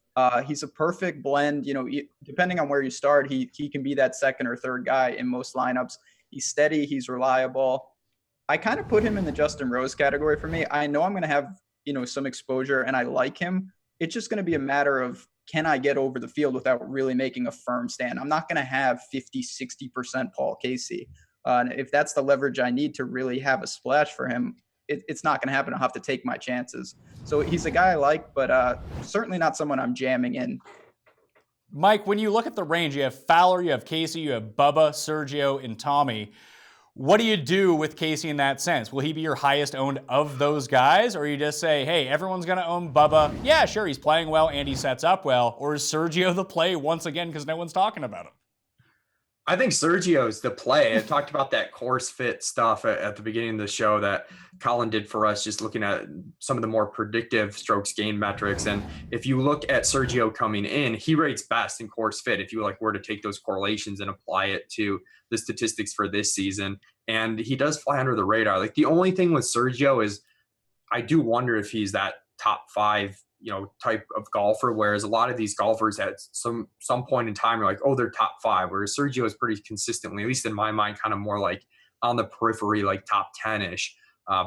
He's a perfect blend. Depending on where you start, he can be that second or third guy in most lineups. He's steady. He's reliable. I kind of put him in the Justin Rose category for me. I know I'm going to have, some exposure, and I like him. It's just going to be a matter of, can I get over the field without really making a firm stand? I'm not going to have 50, 60% Paul Casey. And if that's the leverage I need to really have a splash for him, it's not going to happen. I'll have to take my chances. So he's a guy I like, but certainly not someone I'm jamming in. Mike, when you look at the range, you have Fowler, you have Casey, you have Bubba, Sergio, and Tommy. What do you do with Casey in that sense? Will he be your highest owned of those guys? Or you just say, hey, everyone's going to own Bubba. Yeah, sure, he's playing well and he sets up well. Or is Sergio the play once again because no one's talking about him? I think Sergio's the play. I talked about that course fit stuff at the beginning of the show that Colin did for us, just looking at some of the more predictive strokes gain metrics. And if you look at Sergio coming in, he rates best in course fit if you were to take those correlations and apply it to the statistics for this season. And he does fly under the radar. Like, the only thing with Sergio is I do wonder if he's that top 5 type of golfer, whereas a lot of these golfers at some point in time are like, oh, they're top 5, whereas Sergio is pretty consistently, at least in my mind, kind of more like on the periphery, like top 10-ish.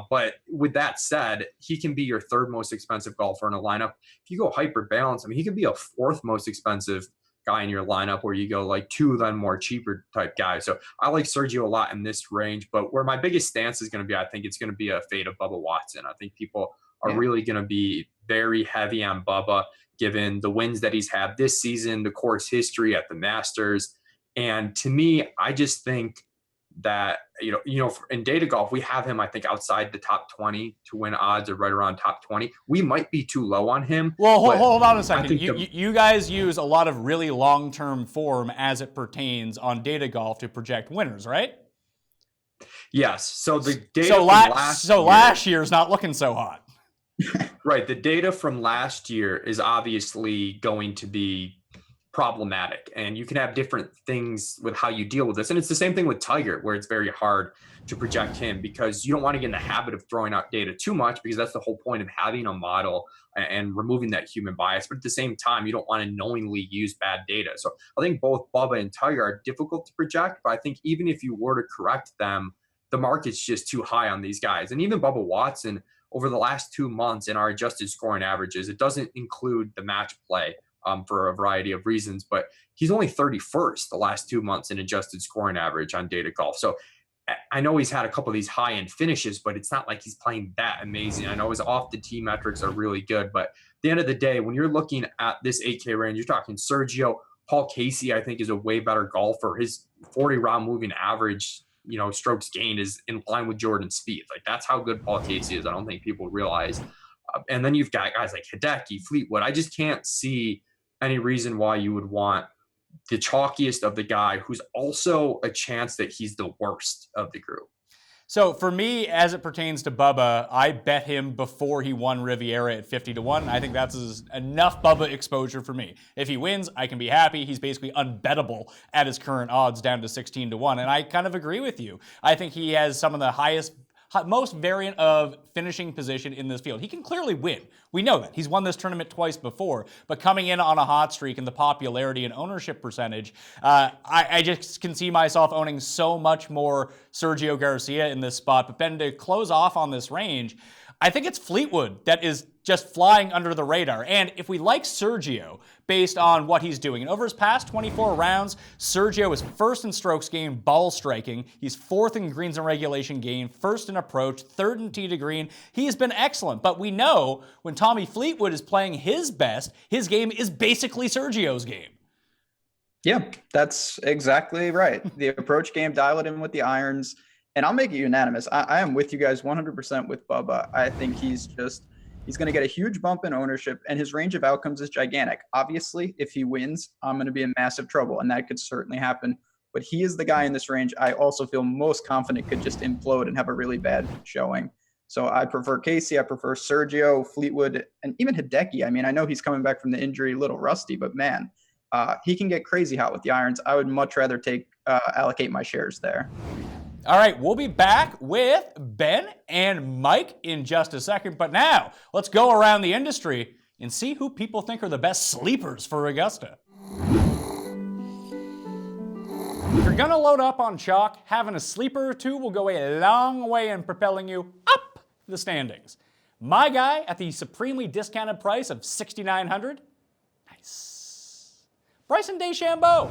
But with that said, he can be your 3rd most expensive golfer in a lineup. If you go hyper balance, he can be a 4th most expensive guy in your lineup, where you go like 2 then more cheaper type guy. So I like Sergio a lot in this range, but where my biggest stance is going to be, I think it's going to be a fade of Bubba Watson. I think people are really going to be very heavy on Bubba, given the wins that he's had this season, the course history at the Masters. And to me, I just think that, in data golf, we have him, I think, outside the top 20 to win odds, or right around top 20. We might be too low on him. Well, hold on a second. You guys use a lot of really long-term form as it pertains on data golf to project winners, right? Yes. So the data last year's not looking so hot. Right. The data from last year is obviously going to be problematic, and you can have different things with how you deal with this. And it's the same thing with Tiger, where it's very hard to project him because you don't want to get in the habit of throwing out data too much, because that's the whole point of having a model and removing that human bias. But at the same time, you don't want to knowingly use bad data. So I think both Bubba and Tiger are difficult to project, but I think even if you were to correct them, the market's just too high on these guys. And even Bubba Watson, over the last 2 months in our adjusted scoring averages, it doesn't include the match play for a variety of reasons, but he's only 31st the last 2 months in adjusted scoring average on data golf. So I know he's had a couple of these high-end finishes, but it's not like he's playing that amazing. I know his off-the-tee metrics are really good, but at the end of the day, when you're looking at this 8K range, you're talking Sergio Paul Casey, I think, is a way better golfer. His 40-round moving average, strokes gained is in line with Jordan Spieth. Like, that's how good Paul Casey is. I don't think people realize. And then you've got guys like Hideki, Fleetwood. I just can't see any reason why you would want the chalkiest of the guy who's also a chance that he's the worst of the group. So for me, as it pertains to Bubba, I bet him before he won Riviera at 50-1. I think that's enough Bubba exposure for me. If he wins, I can be happy. He's basically unbettable at his current odds down to 16-1. And I kind of agree with you. I think he has some of the most variant of finishing position in this field. He can clearly win. We know that. He's won this tournament twice before, but coming in on a hot streak and the popularity and ownership percentage, I just can see myself owning so much more Sergio Garcia in this spot. But Ben, to close off on this range, I think it's Fleetwood that is just flying under the radar. And if we like Sergio based on what he's doing, and over his past 24 rounds, Sergio is first in strokes gained, ball striking. He's fourth in greens and regulation gained, first in approach, third in tee to green. He has been excellent. But we know when Tommy Fleetwood is playing his best, his game is basically Sergio's game. Yeah, that's exactly right. The approach game, dial it in with the irons. And I'll make it unanimous. I am with you guys 100% with Bubba. I think he's going to get a huge bump in ownership, and his range of outcomes is gigantic. Obviously, if he wins, I'm going to be in massive trouble, and that could certainly happen. But he is the guy in this range I also feel most confident could just implode and have a really bad showing. So I prefer Casey. I prefer Sergio, Fleetwood, and even Hideki. I mean, I know he's coming back from the injury a little rusty, but man, he can get crazy hot with the irons. I would much rather allocate my shares there. All right, we'll be back with Ben and Mike in just a second. But now, let's go around the industry and see who people think are the best sleepers for Augusta. If you're going to load up on chalk, having a sleeper or two will go a long way in propelling you up the standings. My guy at the supremely discounted price of $6,900. Nice. Bryson DeChambeau.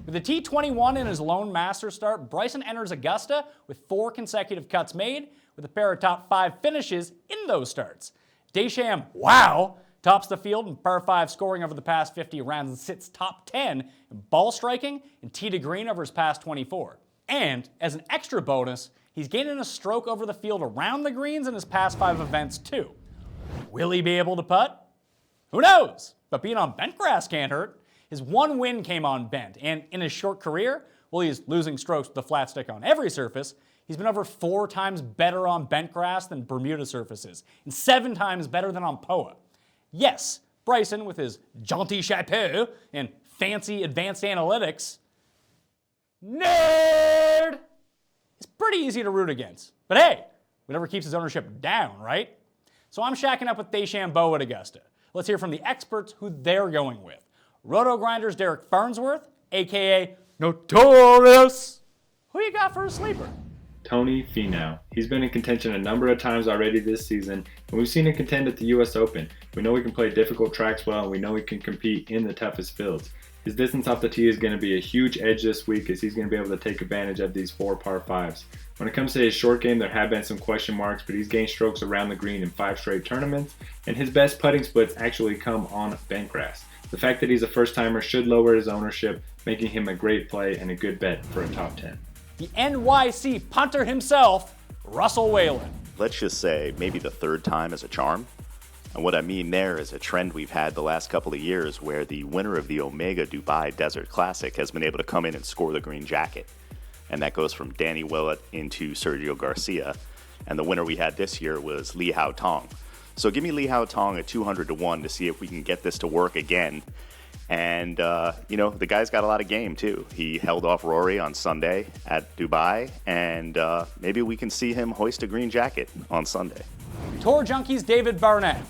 With a T21 in his lone Masters start, Bryson enters Augusta with 4 consecutive cuts made, with a pair of top 5 finishes in those starts. DeChambeau tops the field in par 5 scoring over the past 50 rounds and sits top 10 in ball striking and tee to green over his past 24. And as an extra bonus, he's gaining a stroke over the field around the greens in his past 5 events too. Will he be able to putt? Who knows? But being on bent grass can't hurt. His one win came on bent, and in his short career, while he's losing strokes with the flat stick on every surface, he's been over 4 times better on bent grass than Bermuda surfaces, and 7 times better than on POA. Yes, Bryson, with his jaunty chapeau and fancy advanced analytics, nerd, is pretty easy to root against. But hey, whatever keeps his ownership down, right? So I'm shacking up with DeChambeau at Augusta. Let's hear from the experts who they're going with. Roto Grinders Derek Farnsworth, a.k.a. Notorious. Who you got for a sleeper? Tony Finau. He's been in contention a number of times already this season, and we've seen him contend at the U.S. Open. We know he can play difficult tracks well, and we know he can compete in the toughest fields. His distance off the tee is going to be a huge edge this week, as he's going to be able to take advantage of these 4 par 5s. When it comes to his short game, there have been some question marks, but he's gained strokes around the green in 5 straight tournaments, and his best putting splits actually come on bent grass. The fact that he's a first-timer should lower his ownership, making him a great play and a good bet for a top 10. The NYC punter himself, Russell Whalen. Let's just say maybe the 3rd time is a charm. And what I mean there is a trend we've had the last couple of years where the winner of the Omega Dubai Desert Classic has been able to come in and score the green jacket. And that goes from Danny Willett into Sergio Garcia. And the winner we had this year was Lee Hao Tong. So give me Lee Hao Tong at 200-1 to see if we can get this to work again. And, the guy's got a lot of game, too. He held off Rory on Sunday at Dubai, and maybe we can see him hoist a green jacket on Sunday. Tour Junkie's David Barnett.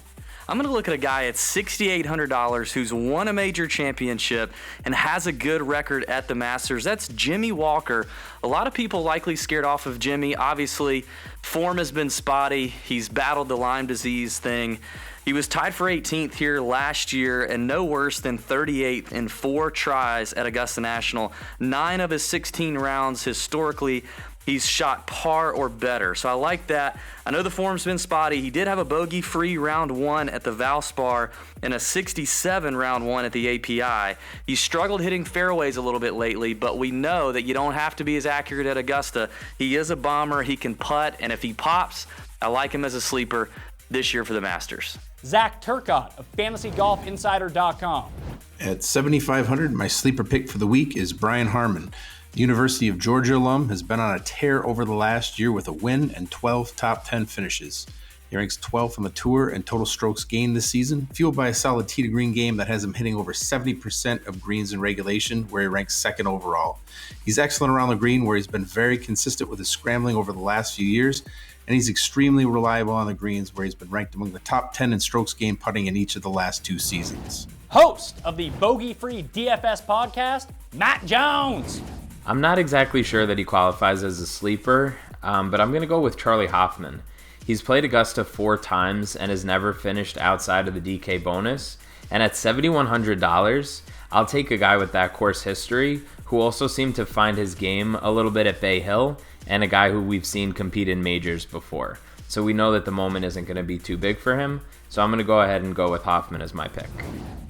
I'm going to look at a guy at $6,800 who's won a major championship and has a good record at the Masters. That's Jimmy Walker. A lot of people likely scared off of Jimmy. Obviously, form has been spotty. He's battled the Lyme disease thing. He was tied for 18th here last year and no worse than 38th in 4 tries at Augusta National. 9 of his 16 rounds historically he's shot par or better. So I like that. I know the form's been spotty. He did have a bogey-free round 1 at the Valspar and a 67 round 1 at the API. He struggled hitting fairways a little bit lately, but we know that you don't have to be as accurate at Augusta. He is a bomber. He can putt, and if he pops, I like him as a sleeper this year for the Masters. Zach Turcotte of FantasyGolfInsider.com. At 7,500, my sleeper pick for the week is Brian Harmon. The University of Georgia alum has been on a tear over the last year with a win and 12 top 10 finishes. He ranks 12th on the tour in total strokes gained this season, fueled by a solid tee to green game that has him hitting over 70% of greens in regulation, where he ranks second overall. He's excellent around the green, where he's been very consistent with his scrambling over the last few years, and he's extremely reliable on the greens, where he's been ranked among the top 10 in strokes gained putting in each of the last 2 seasons. Host of the bogey-free DFS podcast, Matt Jones. I'm not exactly sure that he qualifies as a sleeper, but I'm going to go with Charlie Hoffman. He's played Augusta 4 times and has never finished outside of the DK bonus. And at $7,100, I'll take a guy with that course history who also seemed to find his game a little bit at Bay Hill, and a guy who we've seen compete in majors before. So we know that the moment isn't going to be too big for him. So I'm going to go ahead and go with Hoffman as my pick.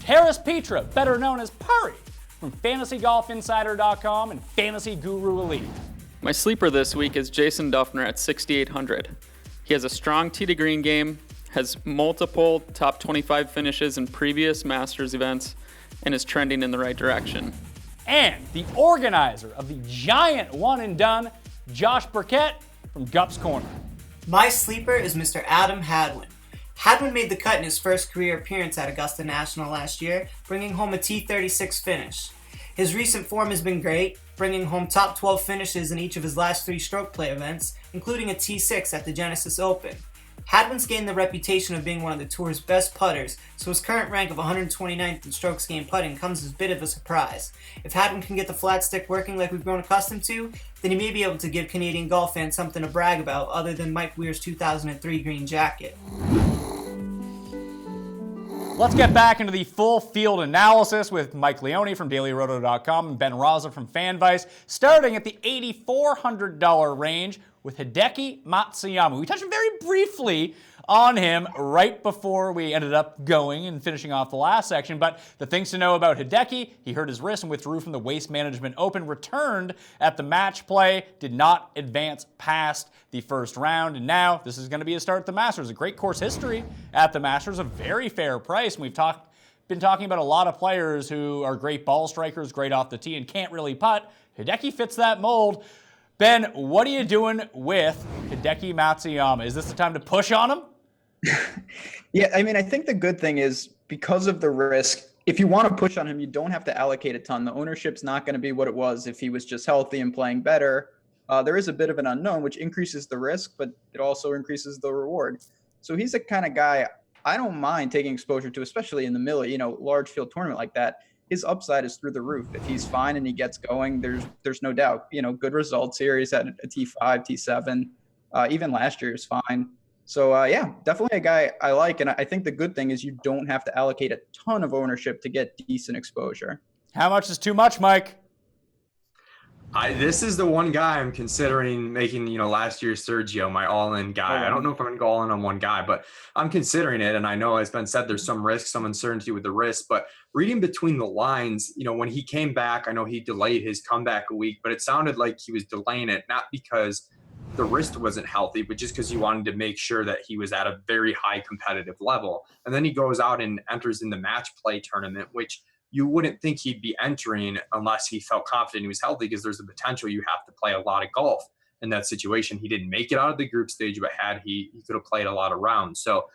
Harris Petra, better known as Purry, from FantasyGolfInsider.com and Fantasy Guru Elite. My sleeper this week is Jason Duffner at 6,800. He has a strong tee to green game, has multiple top 25 finishes in previous Masters events, and is trending in the right direction. And the organizer of the giant one and done, Josh Burkett from Gup's Corner. My sleeper is Mr. Adam Hadwin. Hadwin made the cut in his first career appearance at Augusta National last year, bringing home a T36 finish. His recent form has been great, bringing home top 12 finishes in each of his last 3 stroke play events, including a T6 at the Genesis Open. Hadwin's gained the reputation of being one of the tour's best putters, so his current rank of 129th in strokes gained putting comes as a bit of a surprise. If Hadwin can get the flat stick working like we've grown accustomed to, then he may be able to give Canadian golf fans something to brag about other than Mike Weir's 2003 green jacket. Let's get back into the full field analysis with Mike Leone from DailyRoto.com and Ben Rasa from FanVice, starting at the $8,400 range with Hideki Matsuyama. We touched very briefly on him right before we ended up going and finishing off the last section, but the things to know about Hideki: he hurt his wrist and withdrew from the Waste Management Open, returned at the match play, did not advance past the first round, and now this is going to be a start at the Masters. A great course history at the Masters, a very fair price, and we've been talking about a lot of players who are great ball strikers, great off the tee, and can't really putt. Hideki fits that mold. Ben, what are you doing with Hideki Matsuyama? Is this the time to push on him? Yeah, I mean, I think the good thing is because of the risk, if you want to push on him, you don't have to allocate a ton. The ownership's not going to be what it was if he was just healthy and playing better. There is a bit of an unknown, which increases the risk, but it also increases the reward. So he's the kind of guy I don't mind taking exposure to, especially in the middle, large field tournament like that. His upside is through the roof. If he's fine and he gets going, there's no doubt. Good results here. He's at a T5, T7. Even last year is fine. So, yeah, definitely a guy I like. And I think the good thing is you don't have to allocate a ton of ownership to get decent exposure. How much is too much, Mike? This is the one guy I'm considering making, last year's Sergio, my all-in guy. I don't know if I'm going to go all in on one guy, but I'm considering it. And I know, as Ben said, there's some risk, some uncertainty with the risk. But reading between the lines, when he came back, I know he delayed his comeback a week, but it sounded like he was delaying it, not because the wrist wasn't healthy, but just because he wanted to make sure that he was at a very high competitive level. And then he goes out and enters in the match play tournament, which you wouldn't think he'd be entering unless he felt confident he was healthy, because there's a potential you have to play a lot of golf in that situation. He didn't make it out of the group stage, but had he could have played a lot of rounds. So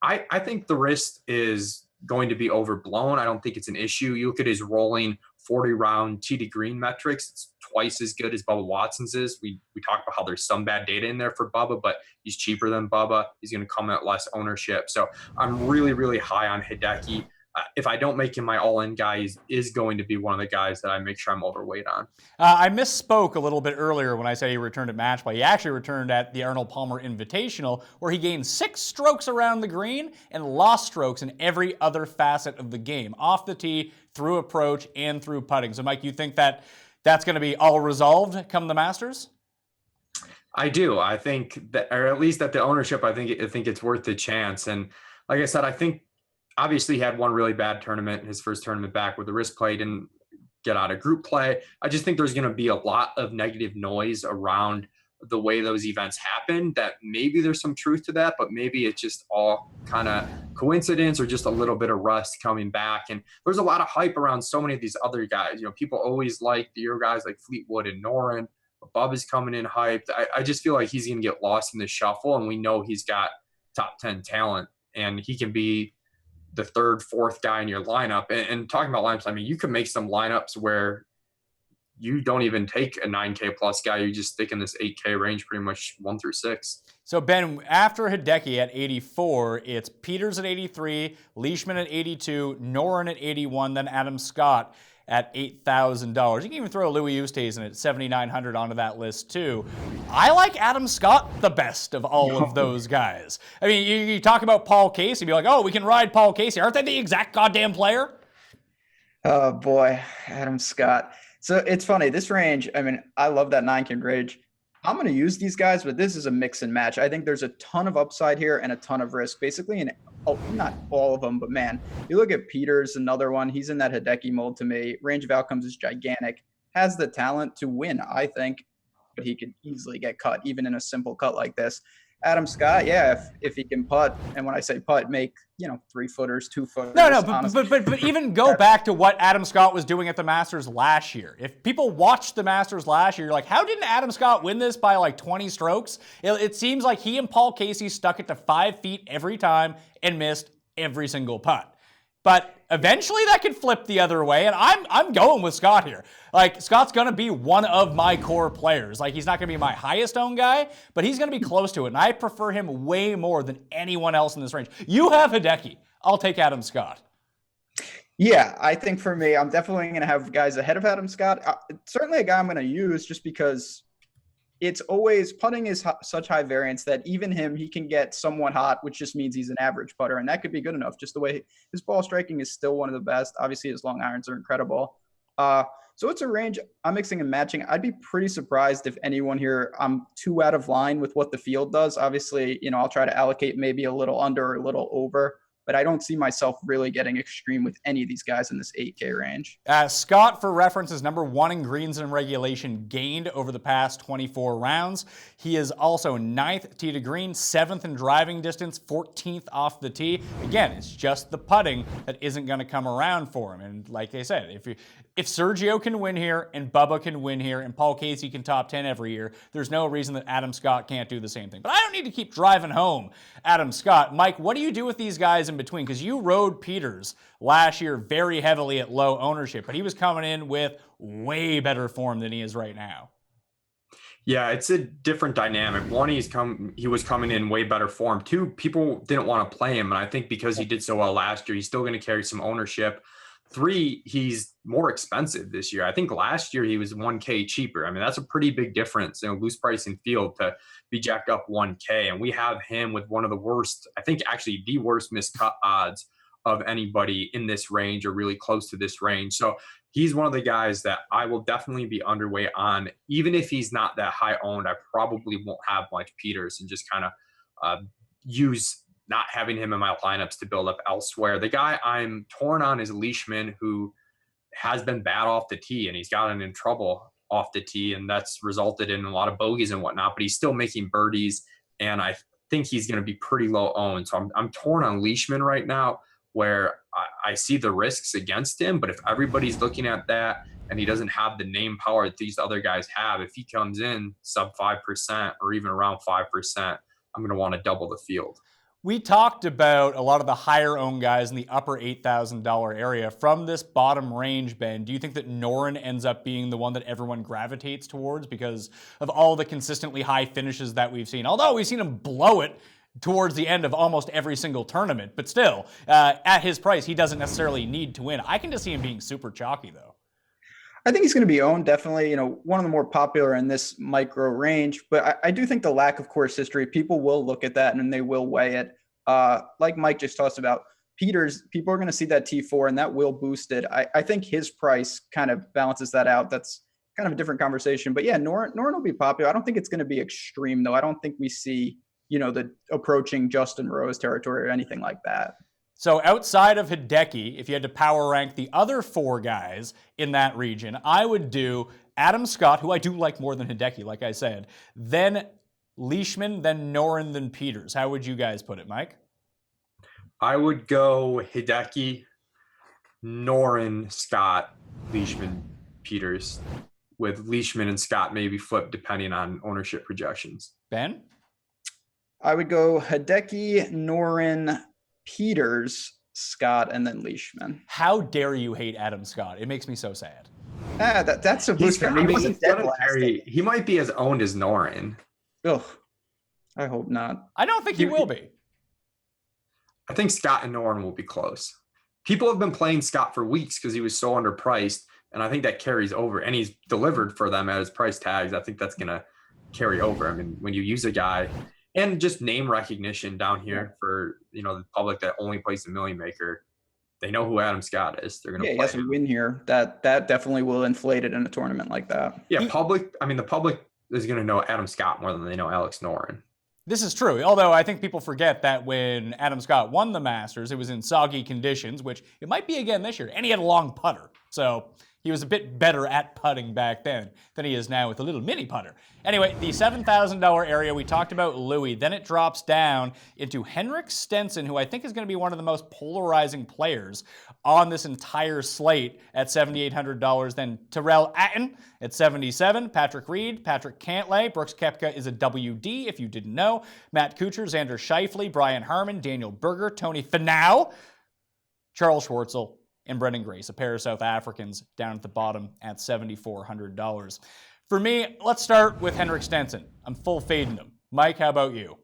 I think the wrist is going to be overblown. I don't think it's an issue. You look at his rolling 40-round tee to green metrics, it's twice as good as Bubba Watson's is. We talked about how there's some bad data in there for Bubba, but he's cheaper than Bubba. He's going to come at less ownership. So I'm really, really high on Hideki. If I don't make him my all-in guy, he is going to be one of the guys that I make sure I'm overweight on. I misspoke a little bit earlier when I said he returned at match play. He actually returned at the Arnold Palmer Invitational, where he gained 6 strokes around the green and lost strokes in every other facet of the game, off the tee, through approach, and through putting. So, Mike, you think that that's going to be all resolved come the Masters? I do. I think that, or at least at the ownership, I think it's worth the chance. And like I said, I think obviously he had one really bad tournament, his first tournament back with the wrist play, didn't get out of group play. I just think there's going to be a lot of negative noise around the way those events happen, that maybe there's some truth to that, but maybe it's just all kind of coincidence or just a little bit of rust coming back. And there's a lot of hype around so many of these other guys. You know, people always like the Euro guys like Fleetwood and Noren. Bub is coming in hyped. I just feel like he's going to get lost in the shuffle, and we know he's got top 10 talent, and he can be the third, fourth guy in your lineup. And talking about lineups, I mean, you can make some lineups where you don't even take a 9K plus guy. You just stick in this 8K range, pretty much 1 through 6. So, Ben, after Hideki at 84, it's Peters at 83, Leishman at 82, Noren at 81, then Adam Scott at $8,000. You can even throw Louis Oosthuizen at $7,900 onto that list too. I like Adam Scott the best of all of those guys. I mean, you talk about Paul Casey, be like, oh, we can ride Paul Casey. Aren't they the exact goddamn player? Oh boy, Adam Scott. So it's funny, this range, I mean, I love that 9K range. I'm going to use these guys, but this is a mix and match. I think there's a ton of upside here and a ton of risk, basically in not all of them, but man, you look at Peters, another one. He's in that Hideki mold to me. Range of outcomes is gigantic. Has the talent to win, I think, but he could easily get cut, even in a simple cut like this. Adam Scott, yeah, if he can putt, and when I say putt, make 3-footers, 2-footers. No, but even go back to what Adam Scott was doing at the Masters last year. If people watched the Masters last year, you're like, how didn't Adam Scott win this by like 20 strokes? It seems like he and Paul Casey stuck it to 5 feet every time and missed every single putt. But eventually that could flip the other way, and I'm going with Scott here. Like, Scott's going to be one of my core players. Like, he's not going to be my highest owned guy, but he's going to be close to it, and I prefer him way more than anyone else in this range. You have Hideki. I'll take Adam Scott. Yeah, I think for me, I'm definitely going to have guys ahead of Adam Scott. Certainly a guy I'm going to use just because it's always, putting is such high variance that even him, he can get somewhat hot, which just means he's an average putter, and that could be good enough. Just the way his ball striking is still one of the best. Obviously, his long irons are incredible. So it's a range I'm mixing and matching. I'd be pretty surprised if anyone here, I'm too out of line with what the field does. Obviously, I'll try to allocate maybe a little under or a little over, but I don't see myself really getting extreme with any of these guys in this 8K range. Scott, for reference, is number 1 in greens and regulation gained over the past 24 rounds. He is also 9th tee to green, 7th in driving distance, 14th off the tee. Again, it's just the putting that isn't going to come around for him. And like I said, if Sergio can win here and Bubba can win here and Paul Casey can top 10 every year, there's no reason that Adam Scott can't do the same thing. But I don't need to keep driving home Adam Scott. Mike, what do you do with these guys in between? Because you rode Peters last year very heavily at low ownership, but he was coming in with way better form than he is right now. Yeah, it's a different dynamic. One, he was coming in way better form. 2, people didn't want to play him, and I think because he did so well last year, he's still going to carry some ownership. 3, he's more expensive this year. I think last year he was 1K cheaper. I mean, that's a pretty big difference, loose price in field to be jacked up 1K. And we have him with one of the worst, I think actually the worst miscut odds of anybody in this range or really close to this range. So he's one of the guys that I will definitely be underweight on. Even if he's not that high owned, I probably won't have like Peters and just kind of use not having him in my lineups to build up elsewhere. The guy I'm torn on is Leishman, who has been bad off the tee, and he's gotten in trouble off the tee, and that's resulted in a lot of bogeys and whatnot, but he's still making birdies, and I think he's going to be pretty low owned. So I'm torn on Leishman right now, where I see the risks against him, but if everybody's looking at that and he doesn't have the name power that these other guys have, if he comes in sub 5% or even around 5%, I'm going to want to double the field. We talked about a lot of the higher owned guys in the upper $8,000 area. From this bottom range, Ben, do you think that Noren ends up being the one that everyone gravitates towards because of all the consistently high finishes that we've seen? Although we've seen him blow it towards the end of almost every single tournament, but still, at his price, he doesn't necessarily need to win. I can just see him being super chalky, though. I think he's going to be owned, definitely, one of the more popular in this micro range. But I do think the lack of course history, people will look at that and they will weigh it. Like Mike just talked about, Peters, people are going to see that T4 and that will boost it. I think his price kind of balances that out. That's kind of a different conversation. But yeah, Noren will be popular. I don't think it's going to be extreme, though. I don't think we see, the approaching Justin Rose territory or anything like that. So outside of Hideki, if you had to power rank the other 4 guys in that region, I would do Adam Scott, who I do like more than Hideki, like I said, then Leishman, then Noren, then Peters. How would you guys put it, Mike? I would go Hideki, Noren, Scott, Leishman, Peters, with Leishman and Scott maybe flipped depending on ownership projections. Ben? I would go Hideki, Noren, Peters, Scott, and then Leishman. How dare you hate Adam Scott? It makes me so sad. That's a boost. He might be as owned as Noren. Ugh. I hope not. I don't think he will be. I think Scott and Noren will be close. People have been playing Scott for weeks because he was so underpriced, and I think that carries over. And he's delivered for them at his price tags. I think that's going to carry over. I mean, when you use a guy, and just name recognition down here for the public that only plays the Million Maker, they know who Adam Scott is. They're going to play. He has a win here. That definitely will inflate it in a tournament like that. Yeah, the public is going to know Adam Scott more than they know Alex Noren. This is true, although I think people forget that when Adam Scott won the Masters, it was in soggy conditions, which it might be again this year, and he had a long putter. So he was a bit better at putting back then than he is now with a little mini putter. Anyway, the $7,000 area, we talked about Louis. Then it drops down into Henrik Stenson, who I think is going to be one of the most polarizing players on this entire slate at $7,800. Then Tyrrell Hatton at $77,000. Patrick Reed, Patrick Cantlay, Brooks Koepka is a WD, if you didn't know. Matt Kuchar, Xander Schauffele, Brian Harman, Daniel Berger, Tony Finau, Charles Schwartzel, and Brendan Grace, a pair of South Africans down at the bottom at $7,400. For me, let's start with Henrik Stenson. I'm full fading him. Mike, how about you?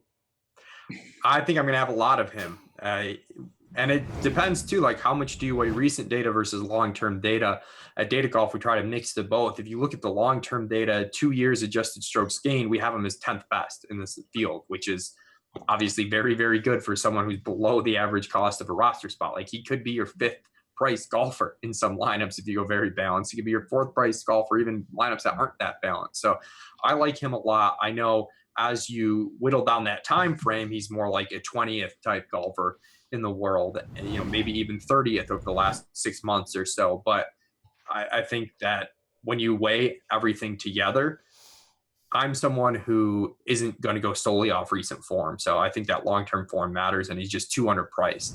I think I'm going to have a lot of him. And it depends too, like how much do you weigh recent data versus long-term data? At Data Golf, we try to mix the both. If you look at the long-term data, 2 years adjusted strokes gained, we have him as 10th best in this field, which is obviously very, very good for someone who's below the average cost of a roster spot. Like he could be your 5th price golfer in some lineups if you go very balanced. He could be your 4th price golfer, even lineups that aren't that balanced. So I like him a lot. I know as you whittle down that time frame, he's more like a 20th type golfer in the world, and maybe even 30th over the last 6 months or so. But I think that when you weigh everything together, I'm someone who isn't going to go solely off recent form. So I think that long-term form matters, and he's just too underpriced.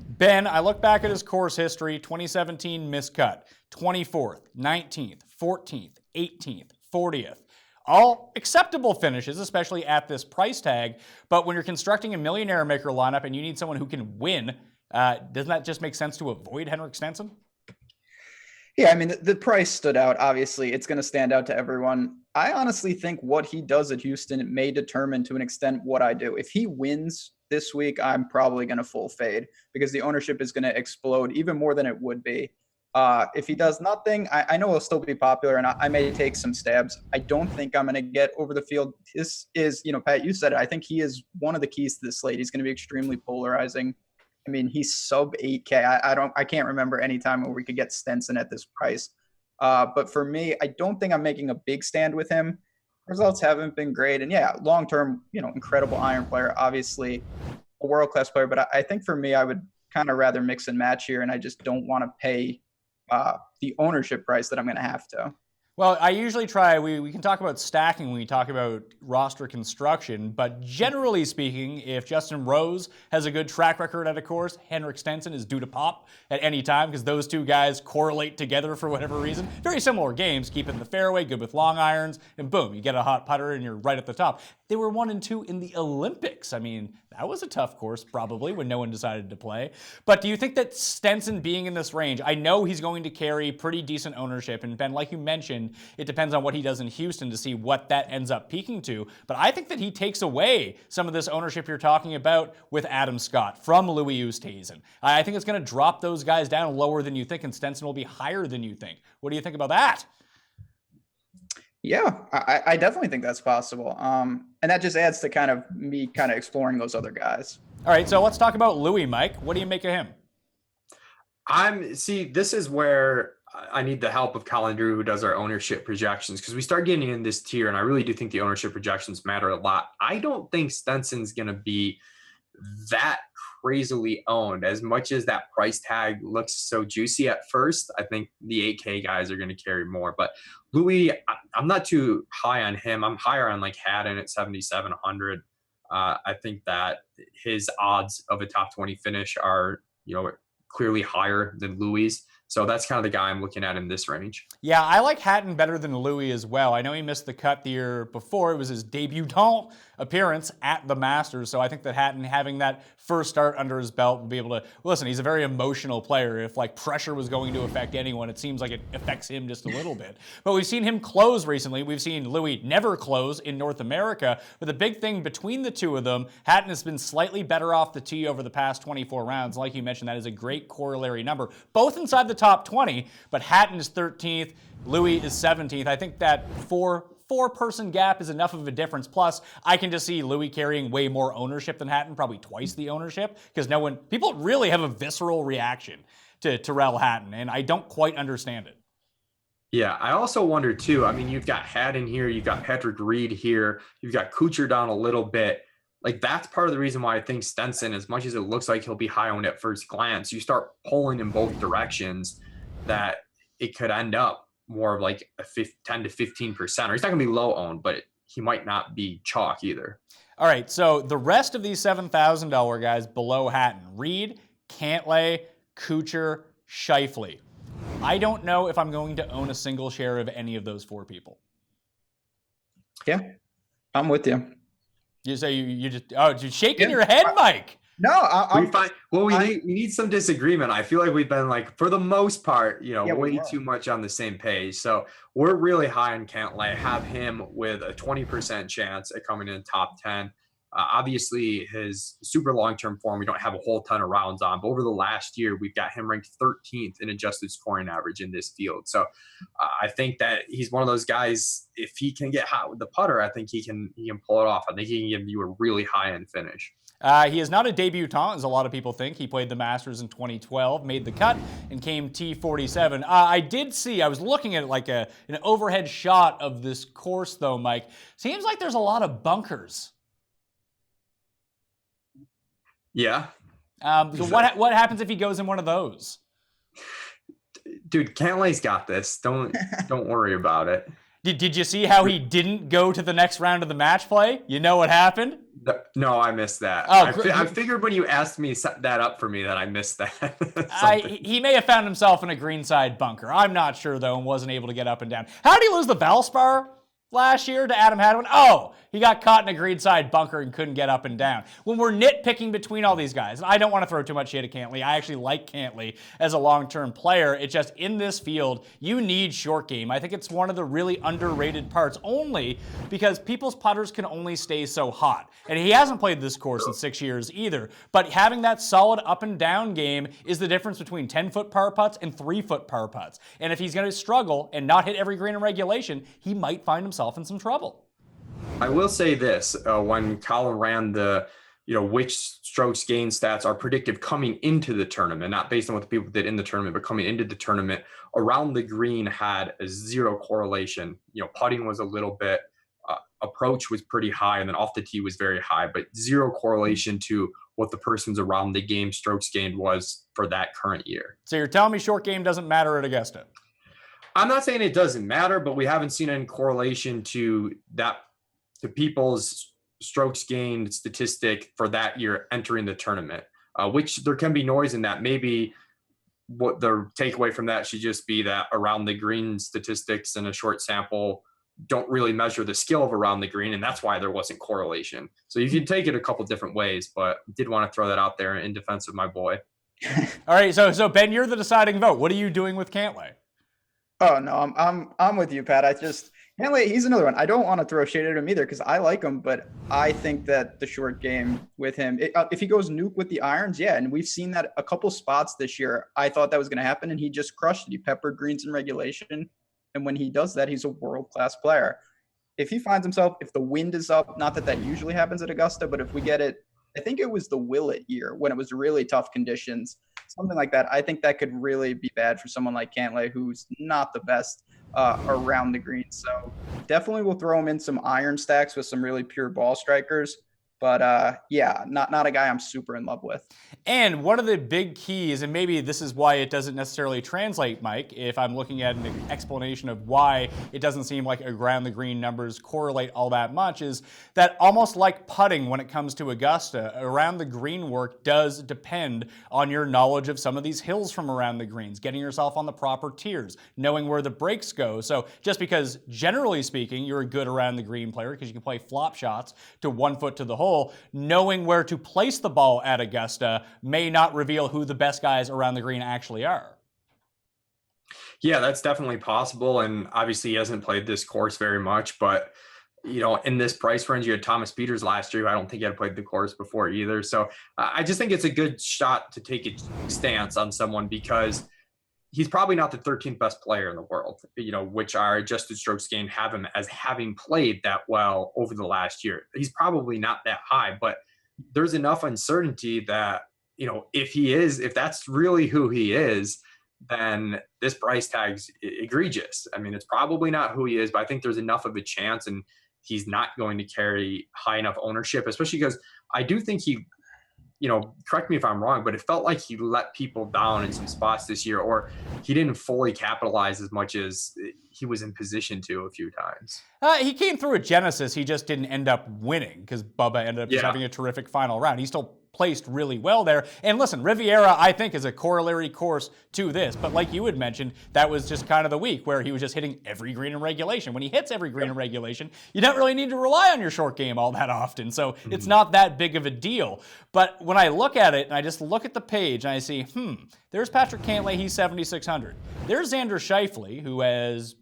Ben, I look back at his course history, 2017 miscut, 24th, 19th, 14th, 18th, 40th. All acceptable finishes, especially at this price tag. But when you're constructing a Millionaire Maker lineup and you need someone who can win, doesn't that just make sense to avoid Henrik Stenson? Yeah, I mean, the price stood out. Obviously, it's going to stand out to everyone. I honestly think what he does at Houston may determine to an extent what I do. If he wins this week, I'm probably going to full fade because the ownership is going to explode even more than it would be. If he does nothing, I know he'll still be popular, and I may take some stabs. I don't think I'm going to get over the field. This is, Pat, you said it. I think he is one of the keys to this slate. He's going to be extremely polarizing. I mean, he's sub 8K. I can't remember any time where we could get Stenson at this price. But for me, I don't think I'm making a big stand with him. Results haven't been great. And yeah, long-term, incredible iron player, obviously a world-class player. But I think for me, I would kind of rather mix and match here. And I just don't want to pay the ownership price that I'm going to have to. Well, I usually try, we can talk about stacking when we talk about roster construction, but generally speaking, if Justin Rose has a good track record at a course, Henrik Stenson is due to pop at any time because those two guys correlate together for whatever reason. Very similar games, keep it in the fairway, good with long irons, and boom, you get a hot putter and you're right at the top. They were 1 and 2 in the Olympics. I mean, that was a tough course probably when no one decided to play. But do you think that Stenson being in this range, I know he's going to carry pretty decent ownership, and Ben, like you mentioned, it depends on what he does in Houston to see what that ends up peaking to. But I think that he takes away some of this ownership you're talking about with Adam Scott from Louis Oosthuizen. I think it's going to drop those guys down lower than you think, and Stenson will be higher than you think. What do you think about that? Yeah, I definitely think that's possible. And that just adds to kind of me exploring those other guys. All right, so let's talk about Louis, Mike. What do you make of him? This is where I need the help of Colin Drew, who does our ownership projections, because we start getting in this tier, and I really do think the ownership projections matter a lot. I don't think Stenson's going to be that crazily owned. As much as that price tag looks so juicy at first, I think the 8K guys are going to carry more. But Louis, I'm not too high on him. I'm higher on like Haddon at 7,700. I think that his odds of a top 20 finish are, clearly higher than Louis. So that's kind of the guy I'm looking at in this range. Yeah, I like Hatton better than Louis as well. I know he missed the cut the year before. It was his debutant appearance at the Masters. So I think that Hatton, having that first start under his belt, will be able to, listen, he's a very emotional player. If like pressure was going to affect anyone, it seems like it affects him just a little bit. But we've seen him close recently. We've seen Louis never close in North America. But the big thing between the two of them, Hatton has been slightly better off the tee over the past 24 rounds. Like you mentioned, that is a great corollary number, both inside the top 20, but Hatton is 13th, Louis is 17th. I think that four-person gap is enough of a difference. Plus, I can just see Louis carrying way more ownership than Hatton, probably twice the ownership, because people really have a visceral reaction to Tyrrell Hatton, and I don't quite understand it. Yeah, I also wonder too, you've got Hatton here, you've got Patrick Reed here, you've got Kuchar down a little bit. Like, that's part of the reason why I think Stenson, as much as it looks like he'll be high owned at first glance, you start pulling in both directions, that it could end up more of like a 10 to 15%. Or he's not going to be low owned, but he might not be chalk either. All right, so the rest of these $7,000 guys below Hatton: Reed, Cantlay, Kuchar, Scheifele. I don't know if I'm going to own a single share of any of those four people. Yeah, I'm with you. You say you're shaking your head, Mike. No, we need some disagreement. I feel like we've been like, for the most part, way too much on the same page. So we're really high on Cantlay. Have him with a 20% chance at coming in top 10. Obviously, his super long-term form, we don't have a whole ton of rounds on, but over the last year, we've got him ranked 13th in adjusted scoring average in this field. So I think that he's one of those guys, if he can get hot with the putter, I think he can pull it off. I think he can give you a really high-end finish. He is not a debutant, as a lot of people think. He played the Masters in 2012, made the cut, and came T47. I was looking at like an overhead shot of this course, though, Mike. Seems like there's a lot of bunkers. Yeah. So what happens if he goes in one of those? Dude, Cantlay's got this. Don't worry about it. Did you see how he didn't go to the next round of the match play? You know what happened? No, I missed that. I figured when you asked me that up for me that I missed that. He may have found himself in a greenside bunker. I'm not sure, though, and wasn't able to get up and down. How did he lose the Valspar last year to Adam Hadwin? Oh, he got caught in a greenside bunker and couldn't get up and down. When we're nitpicking between all these guys, and I don't want to throw too much shade at Cantlay. I actually like Cantlay as a long-term player. It's just in this field, you need short game. I think it's one of the really underrated parts, only because people's putters can only stay so hot. And he hasn't played this course in 6 years either. But having that solid up and down game is the difference between 10-foot par putts and 3-foot par putts. And if he's going to struggle and not hit every green in regulation, he might find himself in some trouble. I will say this, when Colin ran the, which strokes gained stats are predictive coming into the tournament, not based on what the people did in the tournament, but coming into the tournament, around the green had a zero correlation. Putting was a little bit, approach was pretty high, and then off the tee was very high, but zero correlation to what the person's around the game strokes gained was for that current year. So you're telling me short game doesn't matter at Augusta? I'm not saying it doesn't matter, but we haven't seen any correlation to people's strokes gained statistic for that year entering the tournament, which there can be noise in that. Maybe what the takeaway from that should just be that around the green statistics in a short sample don't really measure the skill of around the green, and that's why there wasn't correlation. So you can take it a couple different ways, but did want to throw that out there in defense of my boy. All right, so Ben, you're the deciding vote. What are you doing with Cantlay? Oh no, I'm with you, Pat. Cantlay, he's another one. I don't want to throw shade at him either because I like him, but I think that the short game with him, if he goes nuke with the irons, yeah, and we've seen that a couple spots this year. I thought that was going to happen, and he just crushed it. He peppered greens in regulation, and when he does that, he's a world-class player. If he finds himself, if the wind is up, not that usually happens at Augusta, but if we get it, I think it was the Willett year when it was really tough conditions. something like that. I think that could really be bad for someone like Cantlay, who's not the best around the green. So definitely we'll throw him in some iron stacks with some really pure ball strikers. But yeah, not a guy I'm super in love with. And one of the big keys, and maybe this is why it doesn't necessarily translate, Mike, if I'm looking at an explanation of why it doesn't seem like around the green numbers correlate all that much, is that almost like putting when it comes to Augusta, around the green work does depend on your knowledge of some of these hills from around the greens, getting yourself on the proper tiers, knowing where the breaks go. So just because generally speaking you're a good around the green player because you can play flop shots to 1 foot to the hole, knowing where to place the ball at Augusta may not reveal who the best guys around the green actually are. Yeah, that's definitely possible. And obviously he hasn't played this course very much, but in this price range, you had Thomas Pieters last year. I don't think he had played the course before either. So I just think it's a good shot to take a stance on someone because he's probably not the 13th best player in the world, which our adjusted strokes gained have him as having played that well over the last year. He's probably not that high, but there's enough uncertainty that, if that's really who he is, then this price tag's egregious. I mean, it's probably not who he is, but I think there's enough of a chance and he's not going to carry high enough ownership, especially because I do think he, correct me if I'm wrong, but it felt like he let people down in some spots this year, or he didn't fully capitalize as much as he was in position to a few times. He came through at Genesis. He just didn't end up winning because Bubba ended up just having a terrific final round. He still placed really well there. And listen, Riviera, I think, is a corollary course to this. But like you had mentioned, that was just kind of the week where he was just hitting every green in regulation. When he hits every green in regulation, you don't really need to rely on your short game all that often. So it's not that big of a deal. But when I look at it and I just look at the page and I see, there's Patrick Cantlay, he's 7,600. There's Xander Schauffele, who has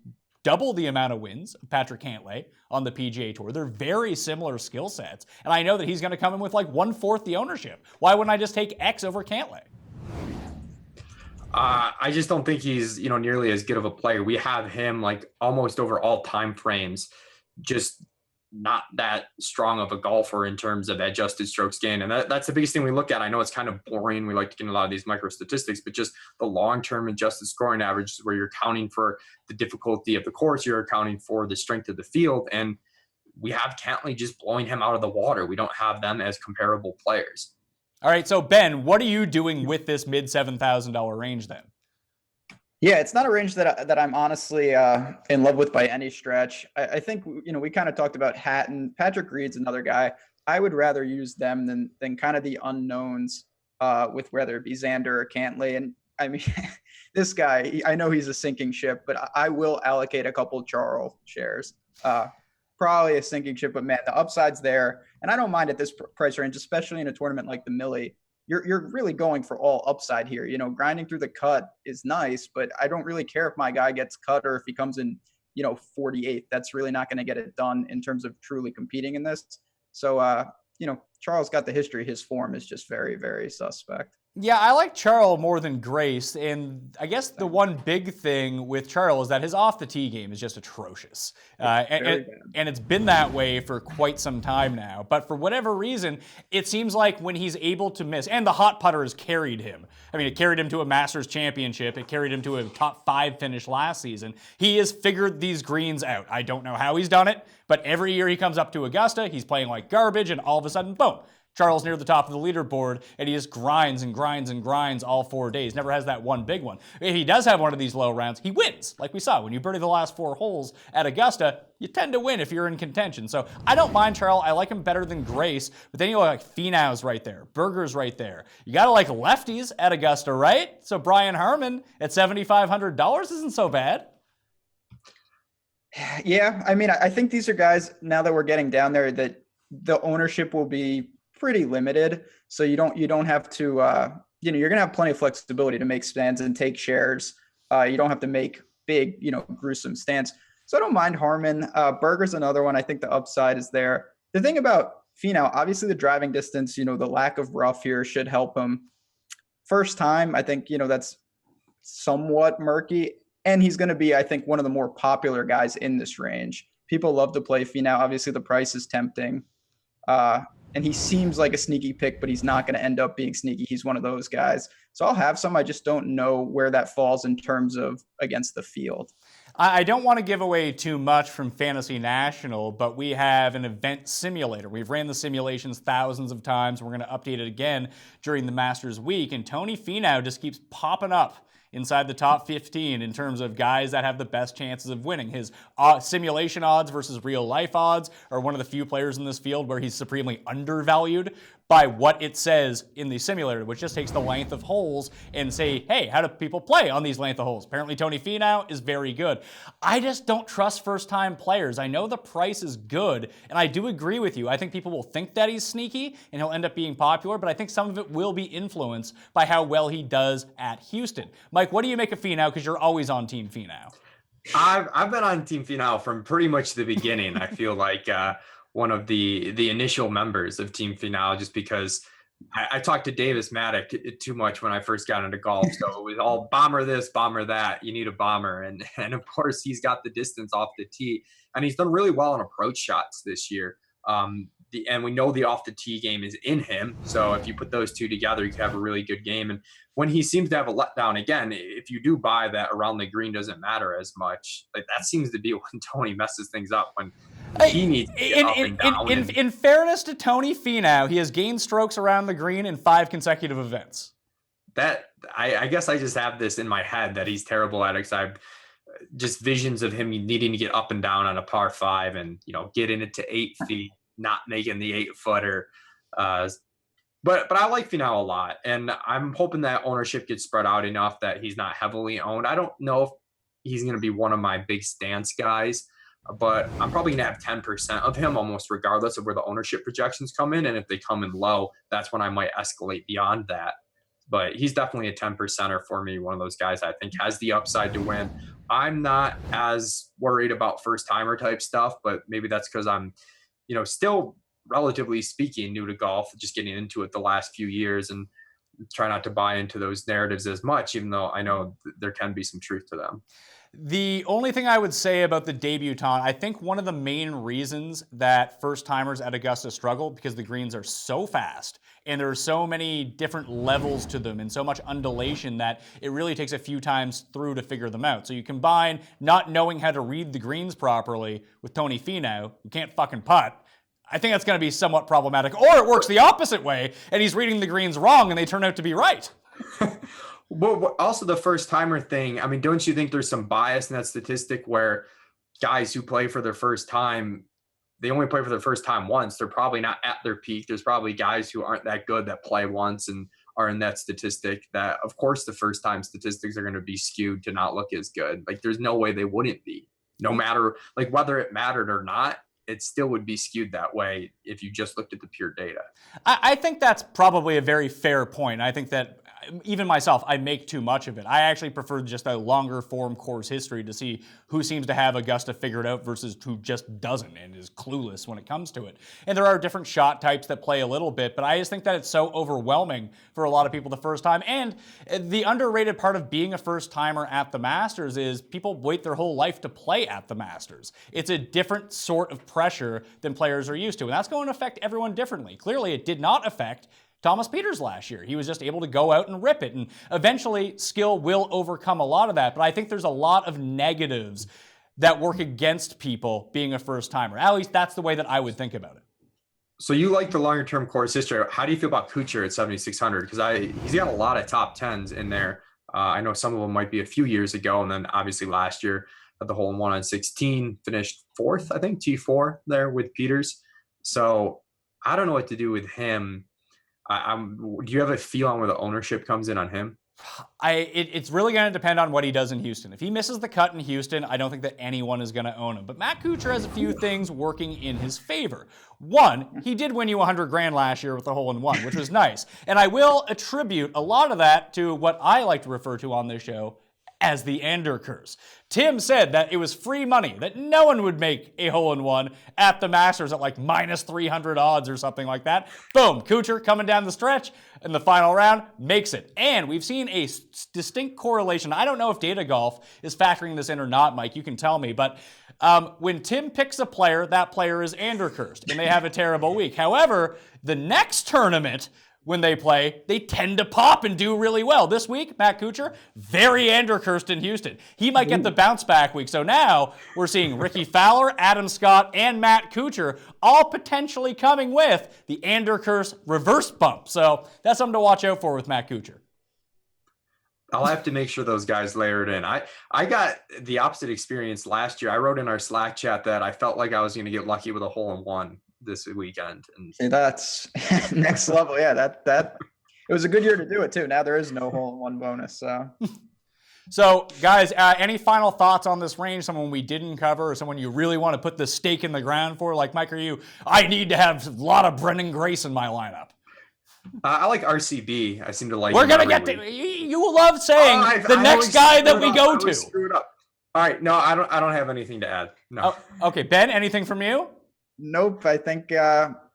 double the amount of wins of Patrick Cantlay on the PGA Tour. They're very similar skill sets. And I know that he's going to come in with like 1/4 the ownership. Why wouldn't I just take X over Cantlay? I just don't think he's, nearly as good of a player. We have him like almost over all time frames, just not that strong of a golfer in terms of adjusted strokes gained. And that's the biggest thing we look at. I know it's kind of boring. We like to get a lot of these micro statistics, but just the long-term adjusted scoring averages where you're accounting for the difficulty of the course, you're accounting for the strength of the field. And we have Cantlay just blowing him out of the water. We don't have them as comparable players. All right, so Ben, what are you doing with this mid $7,000 range then? Yeah, it's not a range that I'm honestly in love with by any stretch. I think, we kind of talked about Hatton. Patrick Reed's another guy. I would rather use them than kind of the unknowns with whether it be Xander or Cantlay. And I mean, this guy, I know he's a sinking ship, but I will allocate a couple Charles shares. Probably a sinking ship, but man, the upside's there. And I don't mind at this price range, especially in a tournament like the Millie. You're really going for all upside here. Grinding through the cut is nice, but I don't really care if my guy gets cut or if he comes in, 48th. That's really not going to get it done in terms of truly competing in this. So, Charles got the history. His form is just very, very suspect. Yeah, I like Charles more than Grace, and I guess the one big thing with Charles is that his off-the-tee game is just atrocious. And it's been that way for quite some time now. But for whatever reason, it seems like when he's able to miss, and the hot putter has carried him. I mean, it carried him to a Masters championship. It carried him to a top 5 finish last season. He has figured these greens out. I don't know how he's done it, but every year he comes up to Augusta, he's playing like garbage, and all of a sudden, boom. Charles near the top of the leaderboard, and he just grinds and grinds and grinds all 4 days. Never has that one big one. If he does have one of these low rounds, he wins. Like we saw, when you birdie the last 4 holes at Augusta, you tend to win if you're in contention. So I don't mind Charles. I like him better than Grace. But then you like Finau's right there. Berger's right there. You got to like lefties at Augusta, right? So Brian Harman at $7,500 isn't so bad. Yeah, I mean, I think these are guys, now that we're getting down there, that the ownership will be pretty limited, so you don't have to you're gonna have plenty of flexibility to make stands and take shares. You don't have to make big gruesome stands, so I don't mind Harman. Berger's another one. I think the upside is there. The thing about Finau, obviously the driving distance, the lack of rough here should help him. First time, I think that's somewhat murky, and he's going to be, I think, one of the more popular guys in this range. People love to play Finau. Obviously the price is tempting. and he seems like a sneaky pick, but he's not going to end up being sneaky. He's one of those guys. So I'll have some. I just don't know where that falls in terms of against the field. I don't want to give away too much from Fantasy National, but we have an event simulator. We've ran the simulations thousands of times. We're going to update it again during the Masters week, and Tony Finau just keeps popping up inside the top 15 in terms of guys that have the best chances of winning. His simulation odds versus real life odds are one of the few players in this field where he's supremely undervalued by what it says in the simulator, which just takes the length of holes and say, hey, how do people play on these length of holes? Apparently Tony Finau is very good. I just don't trust first-time players. I know the price is good, and I do agree with you. I think people will think that he's sneaky and he'll end up being popular, but I think some of it will be influenced by how well he does at Houston. Mike, what do you make of Finau? Because you're always on Team Finau. I've been on Team Finau from pretty much the beginning. I feel like one of the initial members of Team Finau, just because I talked to Davis Maddock too much when I first got into golf. So it was all bomber this, bomber that. You need a bomber. And of course, he's got the distance off the tee. And he's done really well on approach shots this year. And we know the off the tee game is in him. So if you put those two together, you can have a really good game. And when he seems to have a letdown, again, if you do buy that around the green doesn't matter as much, like that seems to be when Tony messes things up, when he needs to get up and down. In fairness to Tony Finau, he has gained strokes around the green in 5 consecutive events. That I guess I just have this in my head that he's terrible at it, because I've just visions of him needing to get up and down on a par 5 and, get in it to 8 feet, not making the 8-footer. But I like Finau a lot, and I'm hoping that ownership gets spread out enough that he's not heavily owned. I don't know if he's going to be one of my big stance guys, but I'm probably going to have 10% of him almost regardless of where the ownership projections come in. And if they come in low, that's when I might escalate beyond that. But he's definitely a 10%er for me, one of those guys I think has the upside to win. I'm not as worried about first-timer type stuff, but maybe that's because I'm, still relatively speaking new to golf, just getting into it the last few years, and try not to buy into those narratives as much, even though I know there can be some truth to them. The only thing I would say about the debutant, I think one of the main reasons that first-timers at Augusta struggle, because the greens are so fast and there are so many different levels to them and so much undulation that it really takes a few times through to figure them out. So you combine not knowing how to read the greens properly with Tony Finau, who can't fucking putt, I think that's going to be somewhat problematic. Or it works the opposite way, and he's reading the greens wrong, and they turn out to be right. But also the first-timer thing, I mean, don't you think there's some bias in that statistic where guys who play for their first time, they only play for their first time once. They're probably not at their peak. There's probably guys who aren't that good that play once and are in that statistic that, of course, the first-time statistics are going to be skewed to not look as good. Like, there's no way they wouldn't be. No matter, like, whether it mattered or not, it still would be skewed that way if you just looked at the pure data. I think that's probably a very fair point. I think that even myself, I make too much of it. I actually prefer just a longer form course history to see who seems to have Augusta figured out versus who just doesn't and is clueless when it comes to it. And there are different shot types that play a little bit, but I just think that it's so overwhelming for a lot of people the first time. And the underrated part of being a first timer at the Masters is people wait their whole life to play at the Masters. It's a different sort of pressure than players are used to, and that's going to affect everyone differently. Clearly, it did not affect Thomas Pieters last year. He was just able to go out and rip it, and eventually skill will overcome a lot of that, but I think there's a lot of negatives that work against people being a first-timer. At least that's the way that I would think about it. So you like the longer-term course history. How do you feel about Kuchar at 7,600? Because he's got a lot of top 10s in there. I know some of them might be a few years ago, and then obviously last year at the hole-in-one on 16, finished 4th, I think, T4 there with Pieters. So I don't know what to do with him. Do you have a feel on where the ownership comes in on him? It's really going to depend on what he does in Houston. If he misses the cut in Houston, I don't think that anyone is going to own him. But Matt Kuchar has a few things working in his favor. One, he did win you $100,000 last year with a hole-in-one, which was nice. And I will attribute a lot of that to what I like to refer to on this show as the Ander curse. Tim said that it was free money, that no one would make a hole-in-one at the Masters at like minus 300 odds or something like that. Boom, Kuchar coming down the stretch in the final round makes it. And we've seen a distinct correlation. I don't know if Data Golf is factoring this in or not, Mike, you can tell me, but When Tim picks a player, that player is Andercursed, and they have a terrible week. However, the next tournament, when they play, they tend to pop and do really well. This week, Matt Kuchar, very Andercursed in Houston. He might get the bounce back week. So now we're seeing Ricky Fowler, Adam Scott, and Matt Kuchar all potentially coming with the Andercurse reverse bump. So that's something to watch out for with Matt Kuchar. I'll have to make sure those guys layer it in. I got the opposite experience last year. I wrote in our Slack chat that I felt like I was going to get lucky with a hole-in-one this weekend. And See, that's next level. Yeah, that it was a good year to do it too. Now there is no hole-in-one bonus. So, guys, any final thoughts on this range? Someone we didn't cover, or someone you really want to put the stake in the ground for? Like Mike or you, I need to have a lot of Brendan Grace in my lineup. I like RCB. I seem to like. We're gonna get to. You love saying the next guy that we go to. Screw it up. All right, no, I don't have anything to add. No. Oh, okay, Ben, anything from you? Nope. I think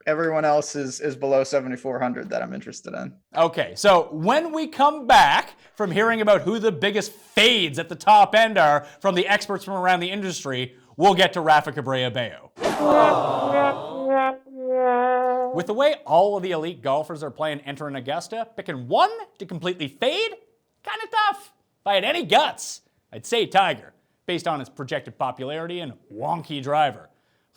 everyone else is below 7,400 that I'm interested in. Okay, so when we come back from hearing about who the biggest fades at the top end are from the experts from around the industry, we'll get to Rafa Cabrera-Bello. With the way all of the elite golfers are playing Enter in Augusta, picking one to completely fade, kind of tough. If I had any guts, I'd say Tiger, based on his projected popularity and wonky driver.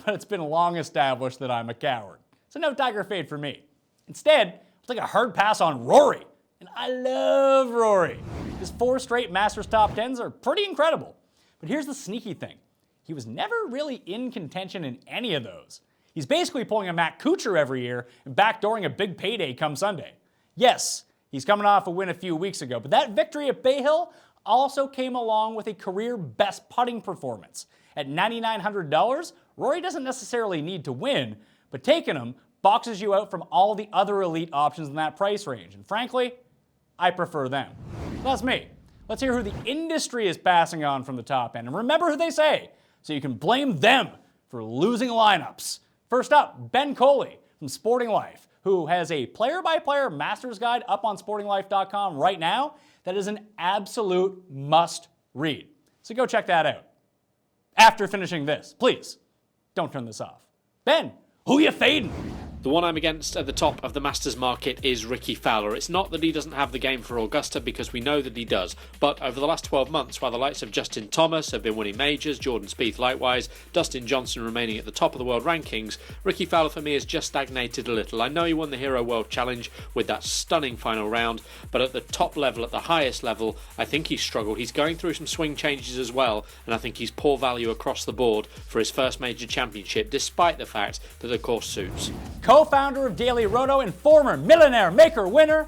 But it's been long established that I'm a coward. So no Tiger fade for me. Instead, I'll take a hard pass on Rory. And I love Rory. His 4 straight Masters top 10s are pretty incredible. But here's the sneaky thing. He was never really in contention in any of those. He's basically pulling a Matt Kuchar every year and backdooring a big payday come Sunday. Yes, he's coming off a win a few weeks ago, but that victory at Bay Hill also came along with a career best putting performance. At $9,900, Rory doesn't necessarily need to win, but taking him boxes you out from all the other elite options in that price range. And frankly, I prefer them. That's me. Let's hear who the industry is passing on from the top end. And remember who they say, so you can blame them for losing lineups. First up, Ben Coley from Sporting Life, who has a player-by-player Masters guide up on sportinglife.com right now that is an absolute must-read. So go check that out. After finishing this, please, don't turn this off. Ben, who you fading? The one I'm against at the top of the Masters market is Ricky Fowler. It's not that he doesn't have the game for Augusta, because we know that he does. But over the last 12 months, while the likes of Justin Thomas have been winning majors, Jordan Spieth likewise, Dustin Johnson remaining at the top of the world rankings, Ricky Fowler for me has just stagnated a little. I know he won the Hero World Challenge with that stunning final round, but at the top level, at the highest level, I think he's struggled. He's going through some swing changes as well, and I think he's poor value across the board for his first major championship, despite the fact that the course suits. Co-founder of Daily Roto and former Millionaire Maker winner,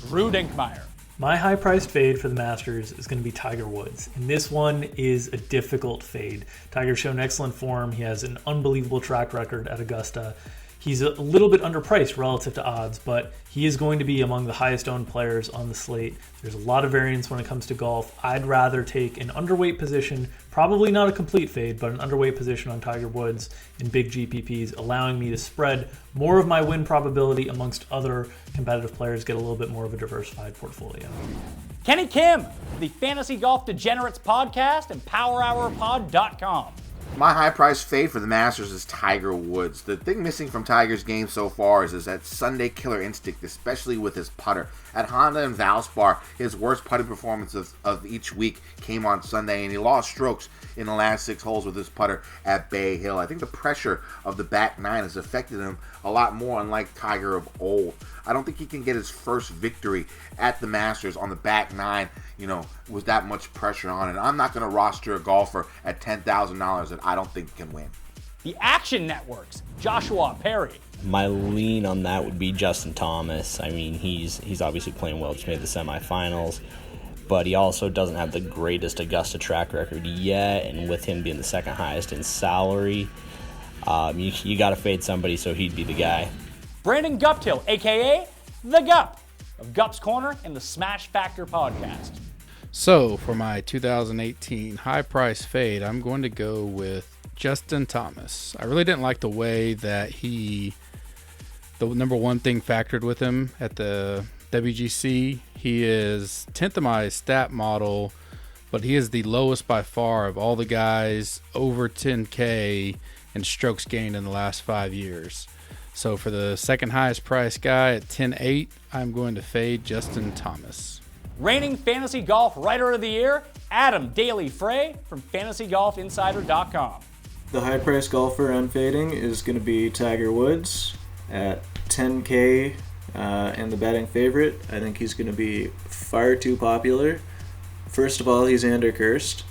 Drew Dinkmeyer. My high-priced fade for the Masters is going to be Tiger Woods, and this one is a difficult fade. Tiger's shown excellent form. He has an unbelievable track record at Augusta. He's a little bit underpriced relative to odds, but he is going to be among the highest owned players on the slate. There's a lot of variance when it comes to golf. I'd rather take an underweight position, probably not a complete fade, but an underweight position on Tiger Woods in big GPPs, allowing me to spread more of my win probability amongst other competitive players, get a little bit more of a diversified portfolio. Kenny Kim, the Fantasy Golf Degenerates podcast and PowerHourPod.com. My high price fade for the Masters is Tiger Woods. The thing missing from Tiger's game so far is that Sunday killer instinct, especially with his putter. At Honda and Valspar, his worst putting performance of each week came on Sunday, and he lost strokes in the last 6 holes with his putter at Bay Hill. I think the pressure of the back nine has affected him a lot more, unlike Tiger of old. I don't think he can get his first victory at the Masters on the back nine, with that much pressure on it. I'm not going to roster a golfer at $10,000 that I don't think can win. The Action Network's Joshua Perry. My lean on that would be Justin Thomas. I mean, he's obviously playing well, just made the semifinals, but he also doesn't have the greatest Augusta track record yet, and with him being the second highest in salary, you got to fade somebody, so he'd be the guy. Branden Guptill, a.k.a. The Gup, of Gup's Corner and the Smash Factor podcast. So, for my 2018 high price fade, I'm going to go with Justin Thomas. I really didn't like the way that the number one thing factored with him at the WGC. He is 10th of my stat model but he is the lowest by far of all the guys over 10K in strokes gained in the last 5 years. So for the second highest price guy at 10.8, I'm going to fade Justin Thomas. Reigning Fantasy Golf Writer of the Year, Adam Daly Frey from FantasyGolfInsider.com. The high price golfer I'm fading is going to be Tiger Woods at 10K and the betting favorite. I think he's going to be far too popular. First of all, he's under-cursed.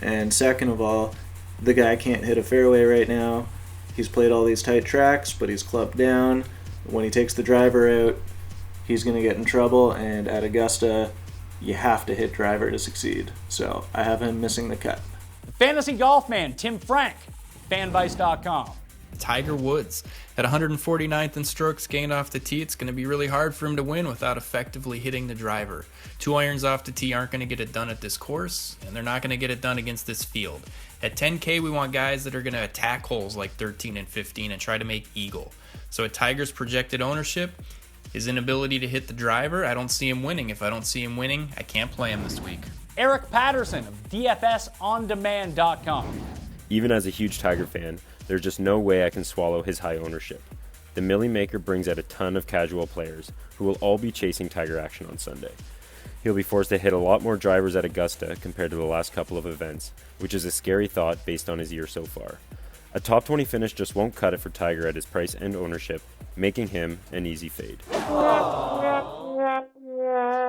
And second of all, the guy can't hit a fairway right now. He's played all these tight tracks, but he's clubbed down. When he takes the driver out, he's going to get in trouble. And at Augusta, you have to hit driver to succeed. So I have him missing the cut. Fantasy Golf Man, Tim Frank, FanVice.com. Tiger Woods at 149th in strokes gained off the tee. It's going to be really hard for him to win without effectively hitting the driver. 2 irons off the tee aren't going to get it done at this course, and they're not going to get it done against this field. At 10K, we want guys that are going to attack holes like 13 and 15 and try to make eagle. So at Tiger's projected ownership, his inability to hit the driver, I don't see him winning. If I don't see him winning, I can't play him this week. Eric Patterson of DFSOnDemand.com. Even as a huge Tiger fan, there's just no way I can swallow his high ownership. The Millie Maker brings out a ton of casual players who will all be chasing Tiger action on Sunday. He'll be forced to hit a lot more drivers at Augusta compared to the last couple of events, which is a scary thought based on his year so far. A top 20 finish just won't cut it for Tiger at his price and ownership, making him an easy fade.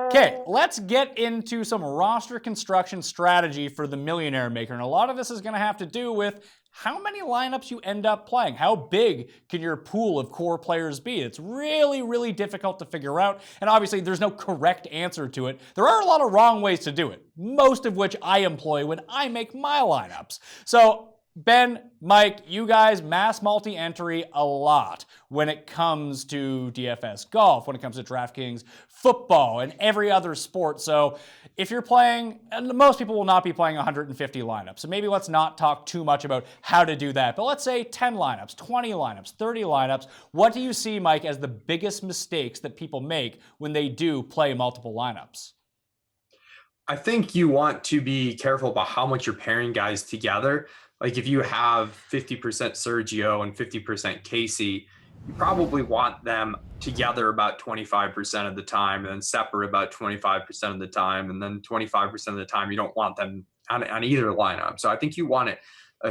Okay, let's get into some roster construction strategy for the Millionaire Maker. And a lot of this is going to have to do with how many lineups you end up playing. How big can your pool of core players be? It's really, really difficult to figure out. And obviously, there's no correct answer to it. There are a lot of wrong ways to do it, most of which I employ when I make my lineups. So Ben, Mike, you guys mass multi-entry a lot when it comes to DFS golf, when it comes to DraftKings football, and every other sport. So if you're playing, and most people will not be playing 150 lineups, so maybe let's not talk too much about how to do that. But let's say 10 lineups, 20 lineups, 30 lineups. What do you see, Mike, as the biggest mistakes that people make when they do play multiple lineups? I think you want to be careful about how much you're pairing guys together. Like if you have 50% Sergio and 50% Casey, you probably want them together about 25% of the time, and then separate about 25% of the time, and then 25% of the time you don't want them on either lineup. So I think you want it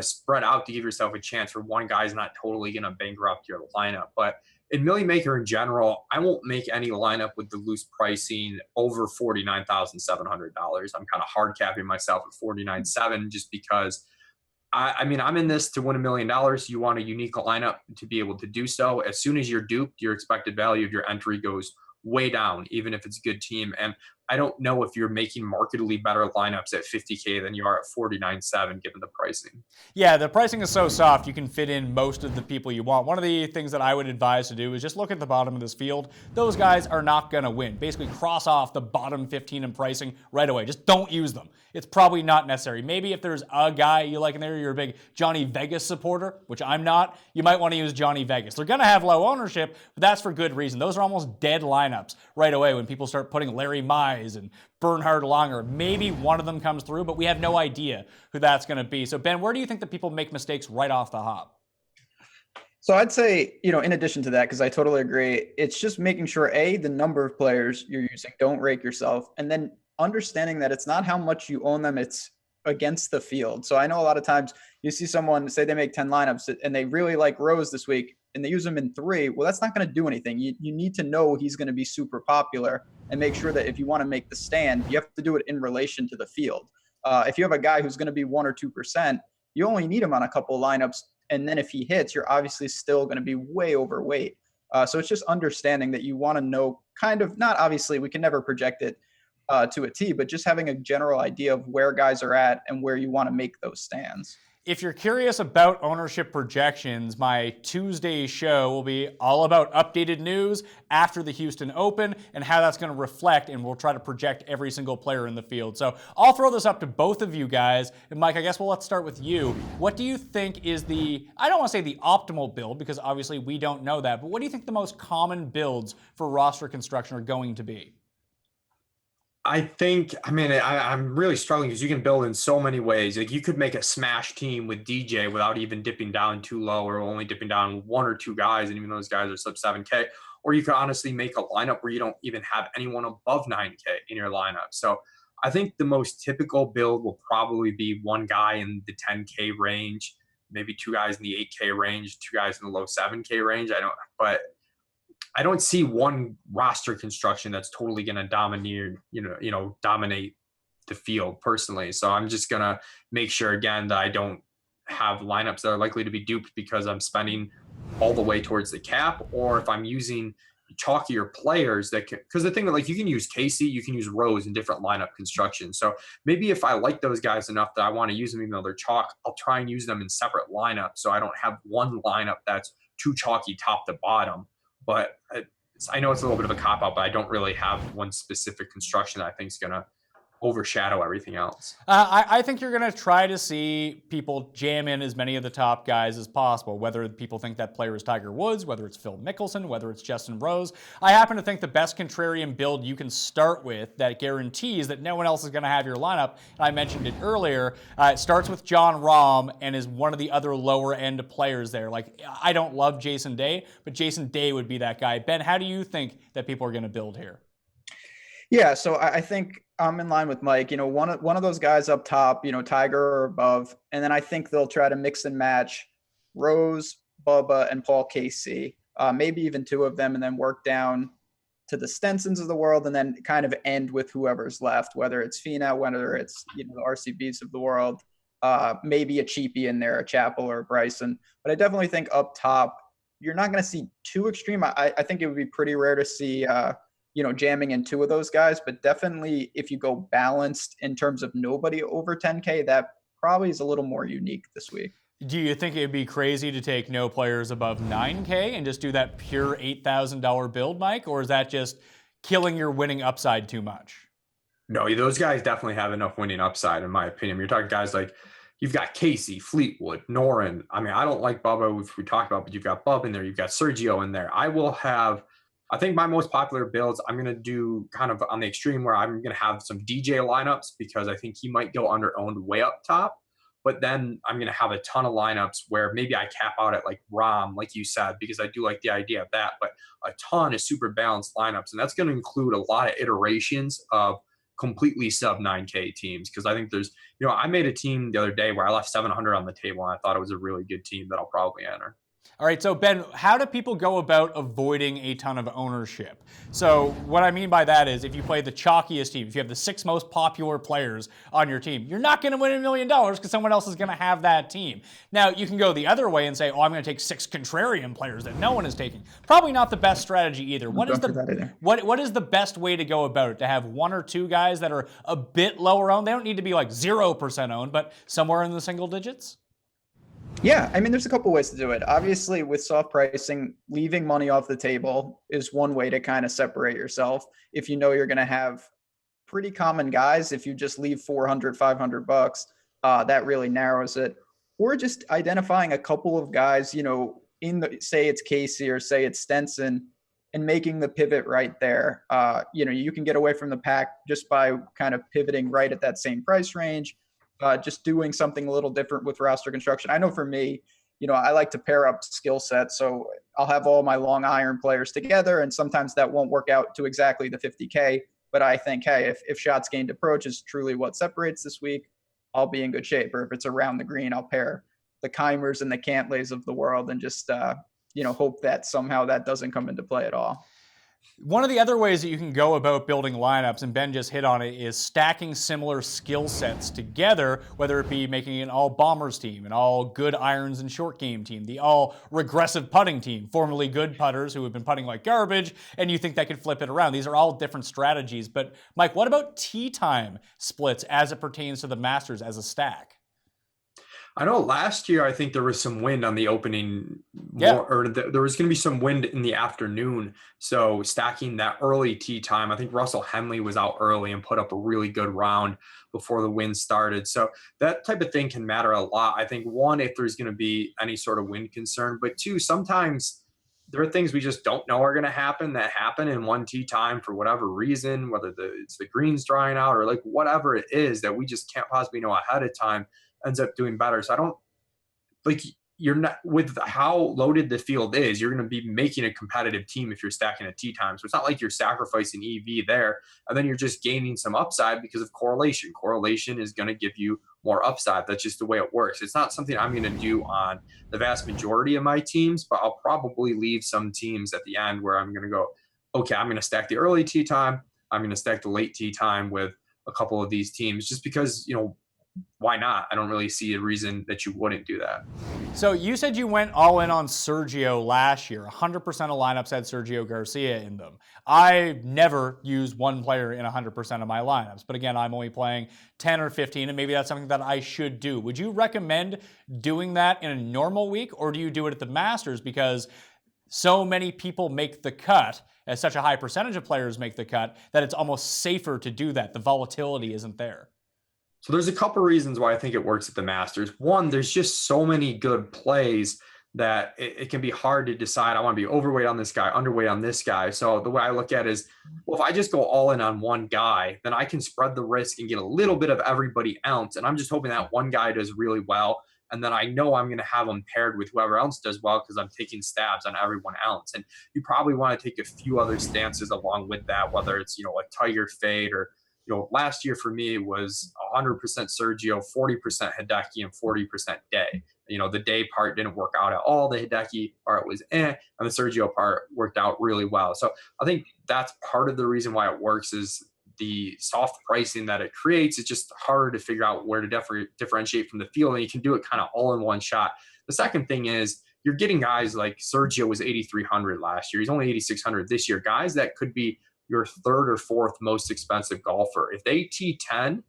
spread out to give yourself a chance where one guy's not totally going to bankrupt your lineup. But in Millie Maker in general, I won't make any lineup with the loose pricing over $49,700. I'm kind of hard capping myself at $49,700 just because I mean, I'm in this to win $1 million. You want a unique lineup to be able to do so. As soon as you're duped, your expected value of your entry goes way down, even if it's a good team. And I don't know if you're making markedly better lineups at 50K than you are at 49.7 given the pricing. Yeah, the pricing is so soft, you can fit in most of the people you want. One of the things that I would advise to do is just look at the bottom of this field. Those guys are not going to win. Basically, cross off the bottom 15 in pricing right away. Just don't use them. It's probably not necessary. Maybe if there's a guy you like in there, you're a big Johnny Vegas supporter, which I'm not, you might want to use Johnny Vegas. They're going to have low ownership, but that's for good reason. Those are almost dead lineups right away when people start putting Larry Mize and Bernhard Langer. Maybe one of them comes through, but we have no idea who that's going to be. So Ben, where do you think that people make mistakes right off the hop? So I'd say, in addition to that, because I totally agree, it's just making sure, A, the number of players you're using, don't rake yourself, and then understanding that it's not how much you own them, it's against the field. So I know a lot of times you see someone say they make 10 lineups and they really like Rose this week and they use him in 3. Well, that's not going to do anything. You need to know he's going to be super popular and make sure that if you want to make the stand, you have to do it in relation to the field. If you have a guy who's going to be 1 or 2%, you only need him on a couple of lineups. And then if he hits, you're obviously still going to be way overweight. So it's just understanding that you want to know kind of, not obviously, we can never project it to a T, but just having a general idea of where guys are at and where you want to make those stands. If you're curious about ownership projections, my Tuesday show will be all about updated news after the Houston Open and how that's going to reflect, and we'll try to project every single player in the field. So I'll throw this up to both of you guys. And Mike, I guess let's start with you. What do you think is I don't want to say the optimal build, because obviously we don't know that, but what do you think the most common builds for roster construction are going to be? I'm really struggling because you can build in so many ways. Like you could make a smash team with DJ without even dipping down too low or only dipping down one or two guys, and even those guys are sub 7K. Or you could honestly make a lineup where you don't even have anyone above 9K in your lineup. So I think the most typical build will probably be one guy in the 10K range, maybe two guys in the 8K range, two guys in the low 7K range. I don't see one roster construction that's totally going to dominate the field personally. So I'm just going to make sure again that I don't have lineups that are likely to be duped because I'm spending all the way towards the cap, or if I'm using chalkier players that can, because the thing that like you can use Casey, you can use Rose in different lineup construction. So maybe if I like those guys enough that I want to use them even though they're chalk, I'll try and use them in separate lineups so I don't have one lineup that's too chalky top to bottom. But I know it's a little bit of a cop-out, but I don't really have one specific construction that I think is going to overshadow everything else. I think you're going to try to see people jam in as many of the top guys as possible, whether people think that player is Tiger Woods, whether it's Phil Mickelson, whether it's Justin Rose. I happen to think the best contrarian build you can start with that guarantees that no one else is going to have your lineup, and I mentioned it earlier, it starts with Jon Rahm and is one of the other lower end players there. Like, I don't love Jason Day, but Jason Day would be that guy. Ben, how do you think that people are going to build here? Yeah, so I think I'm in line with Mike. One of those guys up top, Tiger or above, and then I think they'll try to mix and match Rose, Bubba, and Paul Casey, maybe even two of them, and then work down to the Stensons of the world, and then kind of end with whoever's left, whether it's Fina, whether it's the RCBs of the world, maybe a cheapie in there, a Chappell or a Bryson. But I definitely think up top, you're not going to see too extreme. I think it would be pretty rare to see jamming in two of those guys, but definitely if you go balanced in terms of nobody over 10K, that probably is a little more unique this week. Do you think it'd be crazy to take no players above 9K and just do that pure $8,000 build, Mike? Or is that just killing your winning upside too much? No, those guys definitely have enough winning upside, in my opinion. You're talking guys like, you've got Casey, Fleetwood, Noren. I mean, I don't like Bubba, which we talked about, but you've got Bub in there. You've got Sergio in there. I think my most popular builds, I'm going to do kind of on the extreme where I'm going to have some DJ lineups because I think he might go under-owned way up top. But then I'm going to have a ton of lineups where maybe I cap out at like Rahm, like you said, because I do like the idea of that. But a ton of super balanced lineups. And that's going to include a lot of iterations of completely sub 9K teams. Because I think there's, I made a team the other day where I left 700 on the table and I thought it was a really good team that I'll probably enter. All right, so Ben, how do people go about avoiding a ton of ownership? So what I mean by that is if you play the chalkiest team, if you have the 6 most popular players on your team, you're not going to win $1 million because someone else is going to have that team. Now, you can go the other way and say, I'm going to take 6 contrarian players that no one is taking. Probably not the best strategy either. What is the best way to go about it? To have 1 or 2 guys that are a bit lower owned? They don't need to be like 0% owned, but somewhere in the single digits? Yeah, I mean, there's a couple ways to do it. Obviously, with soft pricing, leaving money off the table is one way to kind of separate yourself. If you know you're going to have pretty common guys, if you just leave $400, $500, that really narrows it. Or just identifying a couple of guys, say it's Casey or say it's Stenson, and making the pivot right there. You can get away from the pack just by kind of pivoting right at that same price range. Just doing something a little different with roster construction. I know for me, I like to pair up skill sets. So I'll have all my long iron players together, and sometimes that won't work out to exactly the 50K. But I think, hey, if shots gained approach is truly what separates this week, I'll be in good shape. Or if it's around the green, I'll pair the Keimers and the Cantlays of the world and just, hope that somehow that doesn't come into play at all. One of the other ways that you can go about building lineups, and Ben just hit on it, is stacking similar skill sets together, whether it be making an all bombers team, an all good irons and short game team, the all regressive putting team, formerly good putters who have been putting like garbage, and you think that could flip it around. These are all different strategies. But Mike, what about tee time splits as it pertains to the Masters as a stack? I know last year, I think there was some wind on the opening, there was going to be some wind in the afternoon. So stacking that early tee time, I think Russell Henley was out early and put up a really good round before the wind started. So that type of thing can matter a lot. I think 1, if there's going to be any sort of wind concern, but 2, sometimes there are things we just don't know are going to happen that happen in one tee time for whatever reason, whether it's the greens drying out or like whatever it is that we just can't possibly know ahead of time, ends up doing better. So I don't like, you're not, with how loaded the field is, you're going to be making a competitive team if you're stacking a tee time. So it's not like you're sacrificing EV there and then you're just gaining some upside because of correlation. Correlation is going to give you more upside. That's just the way it works. It's not something I'm going to do on the vast majority of my teams, but I'll probably leave some teams at the end where I'm going to go, okay, I'm going to stack the early tee time. I'm going to stack the late tee time with a couple of these teams just because, you know, why not? I don't really see a reason that you wouldn't do that. So you said you went all in on Sergio last year. 100% of lineups had Sergio Garcia in them. I never use one player in 100% of my lineups. But again, I'm only playing 10 or 15, and maybe that's something that I should do. Would you recommend doing that in a normal week, or do you do it at the Masters because so many people make the cut, as such a high percentage of players make the cut, that it's almost safer to do that? The volatility isn't there. So there's a couple reasons why I think it works at the Masters. One, there's just so many good plays that it can be hard to decide, I want to be overweight on this guy, underweight on this guy. So the way I look at it is, well, if I just go all in on one guy, then I can spread the risk and get a little bit of everybody else. And I'm just hoping that one guy does really well. And then I know I'm going to have them paired with whoever else does well because I'm taking stabs on everyone else. And you probably want to take a few other stances along with that, whether it's, you know, like Tiger fade or, you know, last year for me was 100% Sergio, 40% Hideki, and 40% Day. You know, the Day part didn't work out at all. The Hideki part was and the Sergio part worked out really well. So I think that's part of the reason why it works is the soft pricing that it creates. It's just harder to figure out where to differentiate from the field, and you can do it kind of all in one shot. The second thing is you're getting guys like Sergio was 8,300 last year. He's only 8,600 this year. Guys that could be your third or fourth most expensive golfer. If they T10,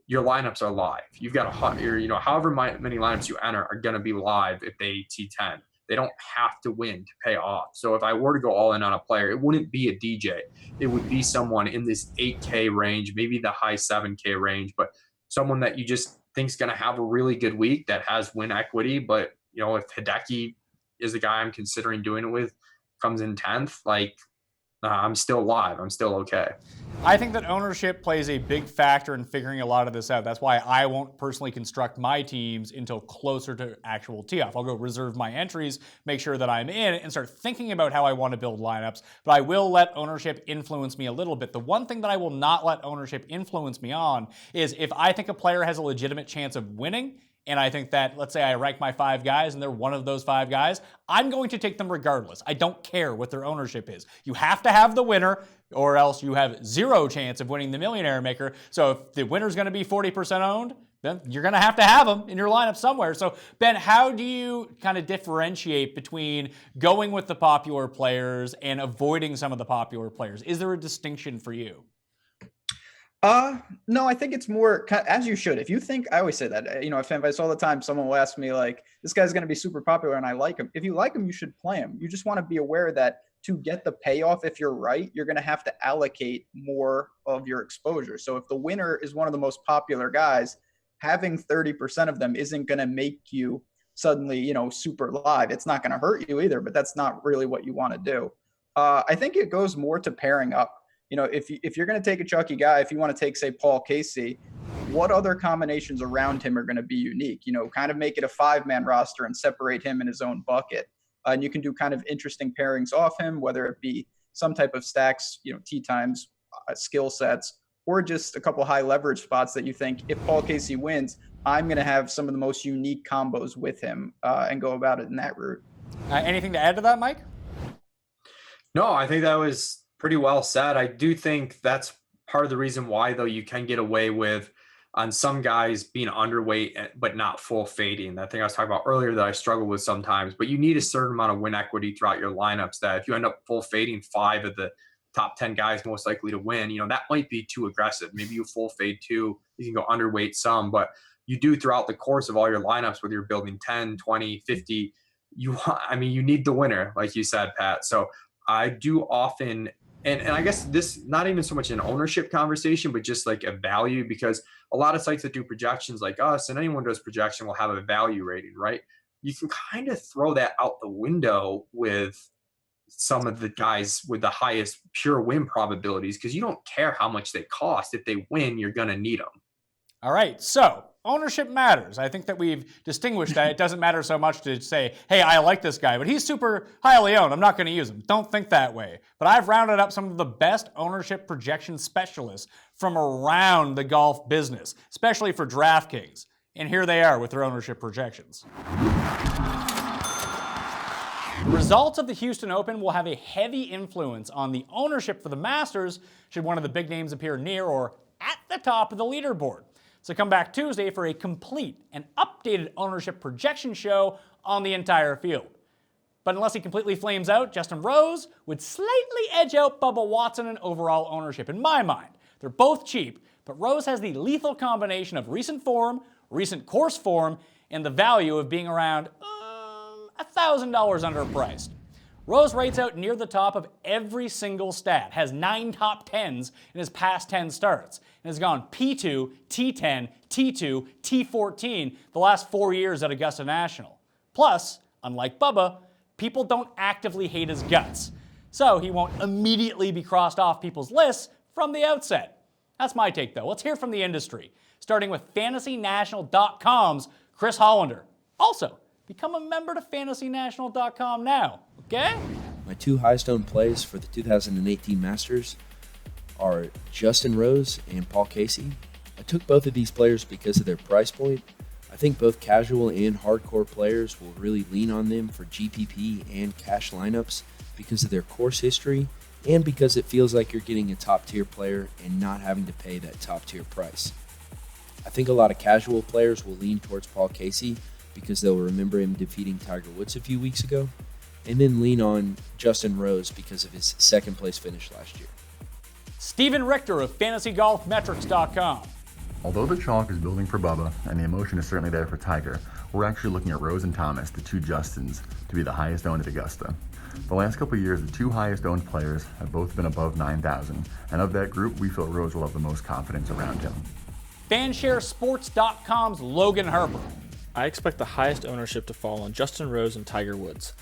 your lineups are live. You've got however many lineups you enter are going to be live if they T10. They don't have to win to pay off. So if I were to go all in on a player, it wouldn't be a DJ. It would be someone in this 8K range, maybe the high 7K range, but someone that you just think is going to have a really good week that has win equity. But, you know, if Hideki is the guy I'm considering doing it with, comes in 10th, like, I'm still live. I'm still okay. I think that ownership plays a big factor in figuring a lot of this out. That's why I won't personally construct my teams until closer to actual tee-off. I'll go reserve my entries, make sure that I'm in, and start thinking about how I want to build lineups. But I will let ownership influence me a little bit. The one thing that I will not let ownership influence me on is if I think a player has a legitimate chance of winning, and I think that, let's say I rank my 5 guys and they're one of those 5 guys, I'm going to take them regardless. I don't care what their ownership is. You have to have the winner or else you have 0 chance of winning the Millionaire Maker. So if the winner's going to be 40% owned, then you're going to have them in your lineup somewhere. So Ben, how do you kind of differentiate between going with the popular players and avoiding some of the popular players? Is there a distinction for you? No, I think it's more as you should. If you think, I always say that, you know, if advice all the time, someone will ask me like, this guy's going to be super popular and I like him. If you like him, you should play him. You just want to be aware that to get the payoff, if you're right, you're going to have to allocate more of your exposure. So if the winner is one of the most popular guys, having 30% of them isn't going to make you suddenly, you know, super live. It's not going to hurt you either, but that's not really what you want to do. I think it goes more to pairing up. You know, if you're going to take a chalky guy, if you want to take, say, Paul Casey, what other combinations around him are going to be unique? You know, kind of make it a 5-man roster and separate him in his own bucket. And you can do kind of interesting pairings off him, whether it be some type of stacks, you know, tee times, skill sets, or just a couple high leverage spots that you think if Paul Casey wins, I'm going to have some of the most unique combos with him and go about it in that route. Anything to add to that, Mike? No, I think that was pretty well said. I do think that's part of the reason why, though, you can get away with on some guys being underweight but not full fading. That thing I was talking about earlier that I struggle with sometimes, but you need a certain amount of win equity throughout your lineups that if you end up full fading 5 of the top 10 guys most likely to win, you know, that might be too aggressive. Maybe you full fade 2, you can go underweight some, but you do throughout the course of all your lineups, whether you're building 10, 20, 50, you need the winner, like you said, Pat. So I do often, and I guess this, not even so much an ownership conversation, but just like a value, because a lot of sites that do projections like us and anyone who does projection will have a value rating, right? You can kind of throw that out the window with some of the guys with the highest pure win probabilities, because you don't care how much they cost. If they win, you're going to need them. All right, so ownership matters. I think that we've distinguished that. It doesn't matter so much to say, hey, I like this guy, but he's super highly owned. I'm not going to use him. Don't think that way. But I've rounded up some of the best ownership projection specialists from around the golf business, especially for DraftKings. And here they are with their ownership projections. The results of the Houston Open will have a heavy influence on the ownership for the Masters should one of the big names appear near or at the top of the leaderboard. So come back Tuesday for a complete and updated ownership projection show on the entire field. But unless he completely flames out, Justin Rose would slightly edge out Bubba Watson in overall ownership. In my mind, they're both cheap, but Rose has the lethal combination of recent form, recent course form, and the value of being around $1,000 underpriced. Rose rates out near the top of every single stat, has 9 top 10s in his past 10 starts, and has gone P2, T10, T2, T14 the last 4 years at Augusta National. Plus, unlike Bubba, people don't actively hate his guts, so he won't immediately be crossed off people's lists from the outset. That's my take, though. Let's hear from the industry, starting with FantasyNational.com's Chris Hollander. Also, become a member to FantasyNational.com now, okay? My 2 highest owned plays for the 2018 Masters are Justin Rose and Paul Casey. I took both of these players because of their price point. I think both casual and hardcore players will really lean on them for GPP and cash lineups because of their course history and because it feels like you're getting a top-tier player and not having to pay that top-tier price. I think a lot of casual players will lean towards Paul Casey because they'll remember him defeating Tiger Woods a few weeks ago, and then lean on Justin Rose because of his second-place finish last year. Steven Richter of FantasyGolfMetrics.com. Although the chalk is building for Bubba, and the emotion is certainly there for Tiger, we're actually looking at Rose and Thomas, the 2 Justins, to be the highest owned at Augusta. The last couple of years, the 2 highest owned players have both been above 9,000, and of that group, we feel Rose will have the most confidence around him. FanshareSports.com's Logan Harper. I expect the highest ownership to fall on Justin Rose and Tiger Woods.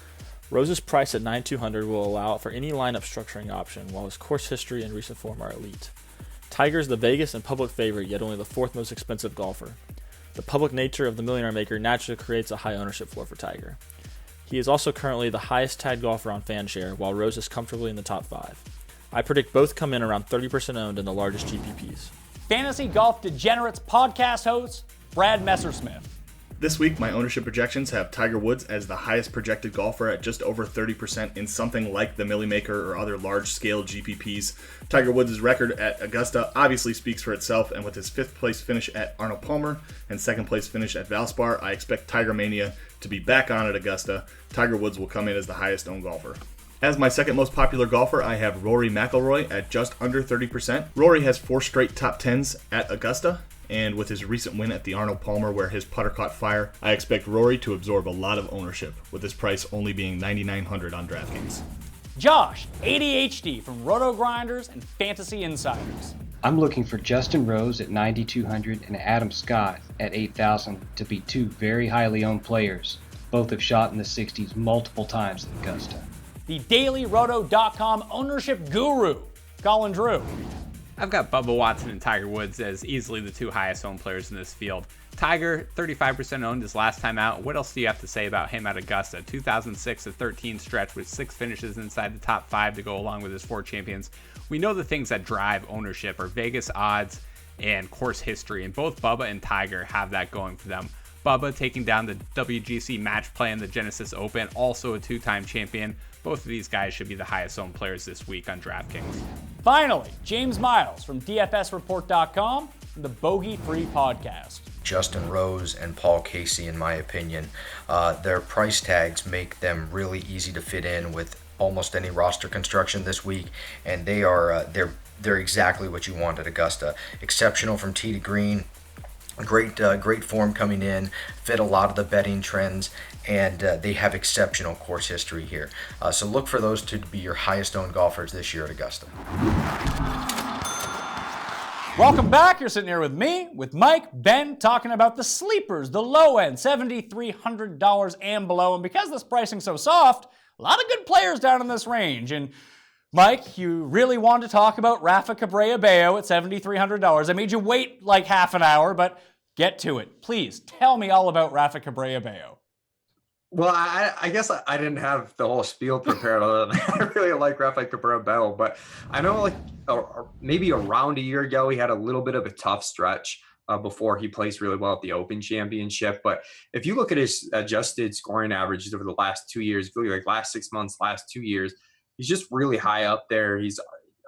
Rose's price at 9,200 will allow for any lineup structuring option, while his course history and recent form are elite. Tiger's the Vegas and public favorite, yet only the 4th most expensive golfer. The public nature of the Millionaire Maker naturally creates a high ownership floor for Tiger. He is also currently the highest tagged golfer on Fanshare, while Rose is comfortably in the top 5. I predict both come in around 30% owned in the largest GPPs. Fantasy Golf Degenerates podcast host, Brad Messersmith. This week, my ownership projections have Tiger Woods as the highest projected golfer at just over 30% in something like the Millie Maker or other large-scale GPPs. Tiger Woods' record at Augusta obviously speaks for itself, and with his 5th place finish at Arnold Palmer and 2nd place finish at Valspar, I expect Tiger Mania to be back on at Augusta. Tiger Woods will come in as the highest owned golfer. As my second most popular golfer, I have Rory McIlroy at just under 30%. Rory has 4 straight top 10s at Augusta, and with his recent win at the Arnold Palmer where his putter caught fire, I expect Rory to absorb a lot of ownership, with his price only being $9,900 on DraftKings. Josh, ADHD from Roto Grinders and Fantasy Insiders. I'm looking for Justin Rose at 9,200 and Adam Scott at 8,000 to be 2 very highly owned players. Both have shot in the 60s multiple times at Augusta. The DailyRoto.com ownership guru, Colin Drew. I've got Bubba Watson and Tiger Woods as easily the 2 highest owned players in this field. Tiger, 35% owned his last time out. What else do you have to say about him at Augusta? 2006-13 stretch with 6 finishes inside the top 5 to go along with his 4 champions. We know the things that drive ownership are Vegas odds and course history, and both Bubba and Tiger have that going for them. Bubba taking down the WGC match play in the Genesis Open, also a 2-time champion. Both of these guys should be the highest owned players this week on DraftKings. Finally, James Miles from DFSReport.com and the Bogey Free Podcast. Justin Rose and Paul Casey, in my opinion, their price tags make them really easy to fit in with almost any roster construction this week, and they are they're exactly what you want at Augusta. Exceptional from tee to green. Great form coming in, fit a lot of the betting trends, and they have exceptional course history here. So look for those to be your highest owned golfers this year at Augusta. Welcome back. You're sitting here with me, with Mike, Ben, talking about the sleepers, the low end, $7,300 and below. And because this pricing's so soft, a lot of good players down in this range. And Mike, you really wanted to talk about Rafa Cabrera-Bello at $7,300. I made you wait like half an hour, but get to it. Please tell me all about Rafa Cabrera-Bello. Well, I guess I didn't have the whole spiel prepared. Other than I really like Rafa Cabrera-Bello, but I know like maybe around a year ago he had a little bit of a tough stretch before he placed really well at the Open Championship. But if you look at his adjusted scoring averages over the last 2 years, really like last 6 months, last 2 years, he's just really high up there. He's,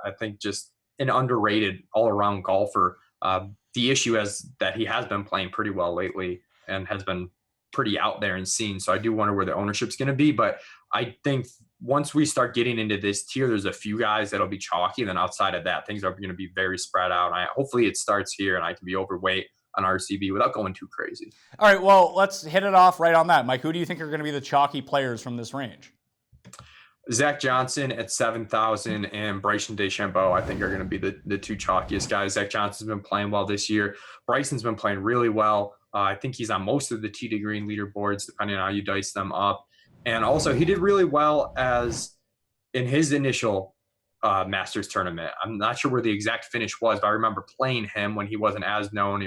I think, just an underrated all-around golfer. The issue is that he has been playing pretty well lately and has been pretty out there and seen. So I do wonder where the ownership's going to be. But I think once we start getting into this tier, there's a few guys that'll be chalky. Then outside of that, things are going to be very spread out. Hopefully it starts here and I can be overweight on RCB without going too crazy. All right, well, let's hit it off right on that. Mike, who do you think are going to be the chalky players from this range? Zach Johnson at 7,000 and Bryson DeChambeau, I think, are going to be the two chalkiest guys. Zach Johnson's been playing well this year. Bryson's been playing really well. I think he's on most of the tee to green leaderboards, depending on how you dice them up. And also, he did really well as in his initial Masters tournament. I'm not sure where the exact finish was, but I remember playing him when he wasn't as known.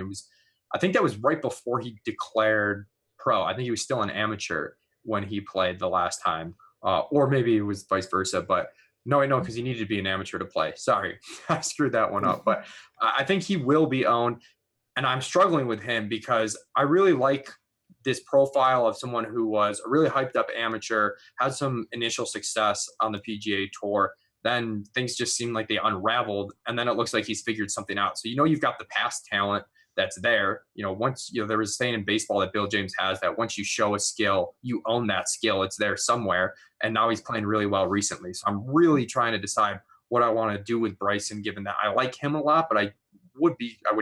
I think that was right before he declared pro. I think he was still an amateur when he played the last time. Or maybe it was vice versa, but no, because he needed to be an amateur to play. Sorry, I screwed that one up. But I think he will be owned, and I'm struggling with him because I really like this profile of someone who was a really hyped up amateur, had some initial success on the PGA Tour. Then things just seemed like they unraveled, and then it looks like he's figured something out. So you've got the past talent that's there. Once there was a saying in baseball that Bill James has that once you show a skill, you own that skill. It's there somewhere. And now he's playing really well recently. So I'm really trying to decide what I want to do with Bryson, given that I like him a lot, but I would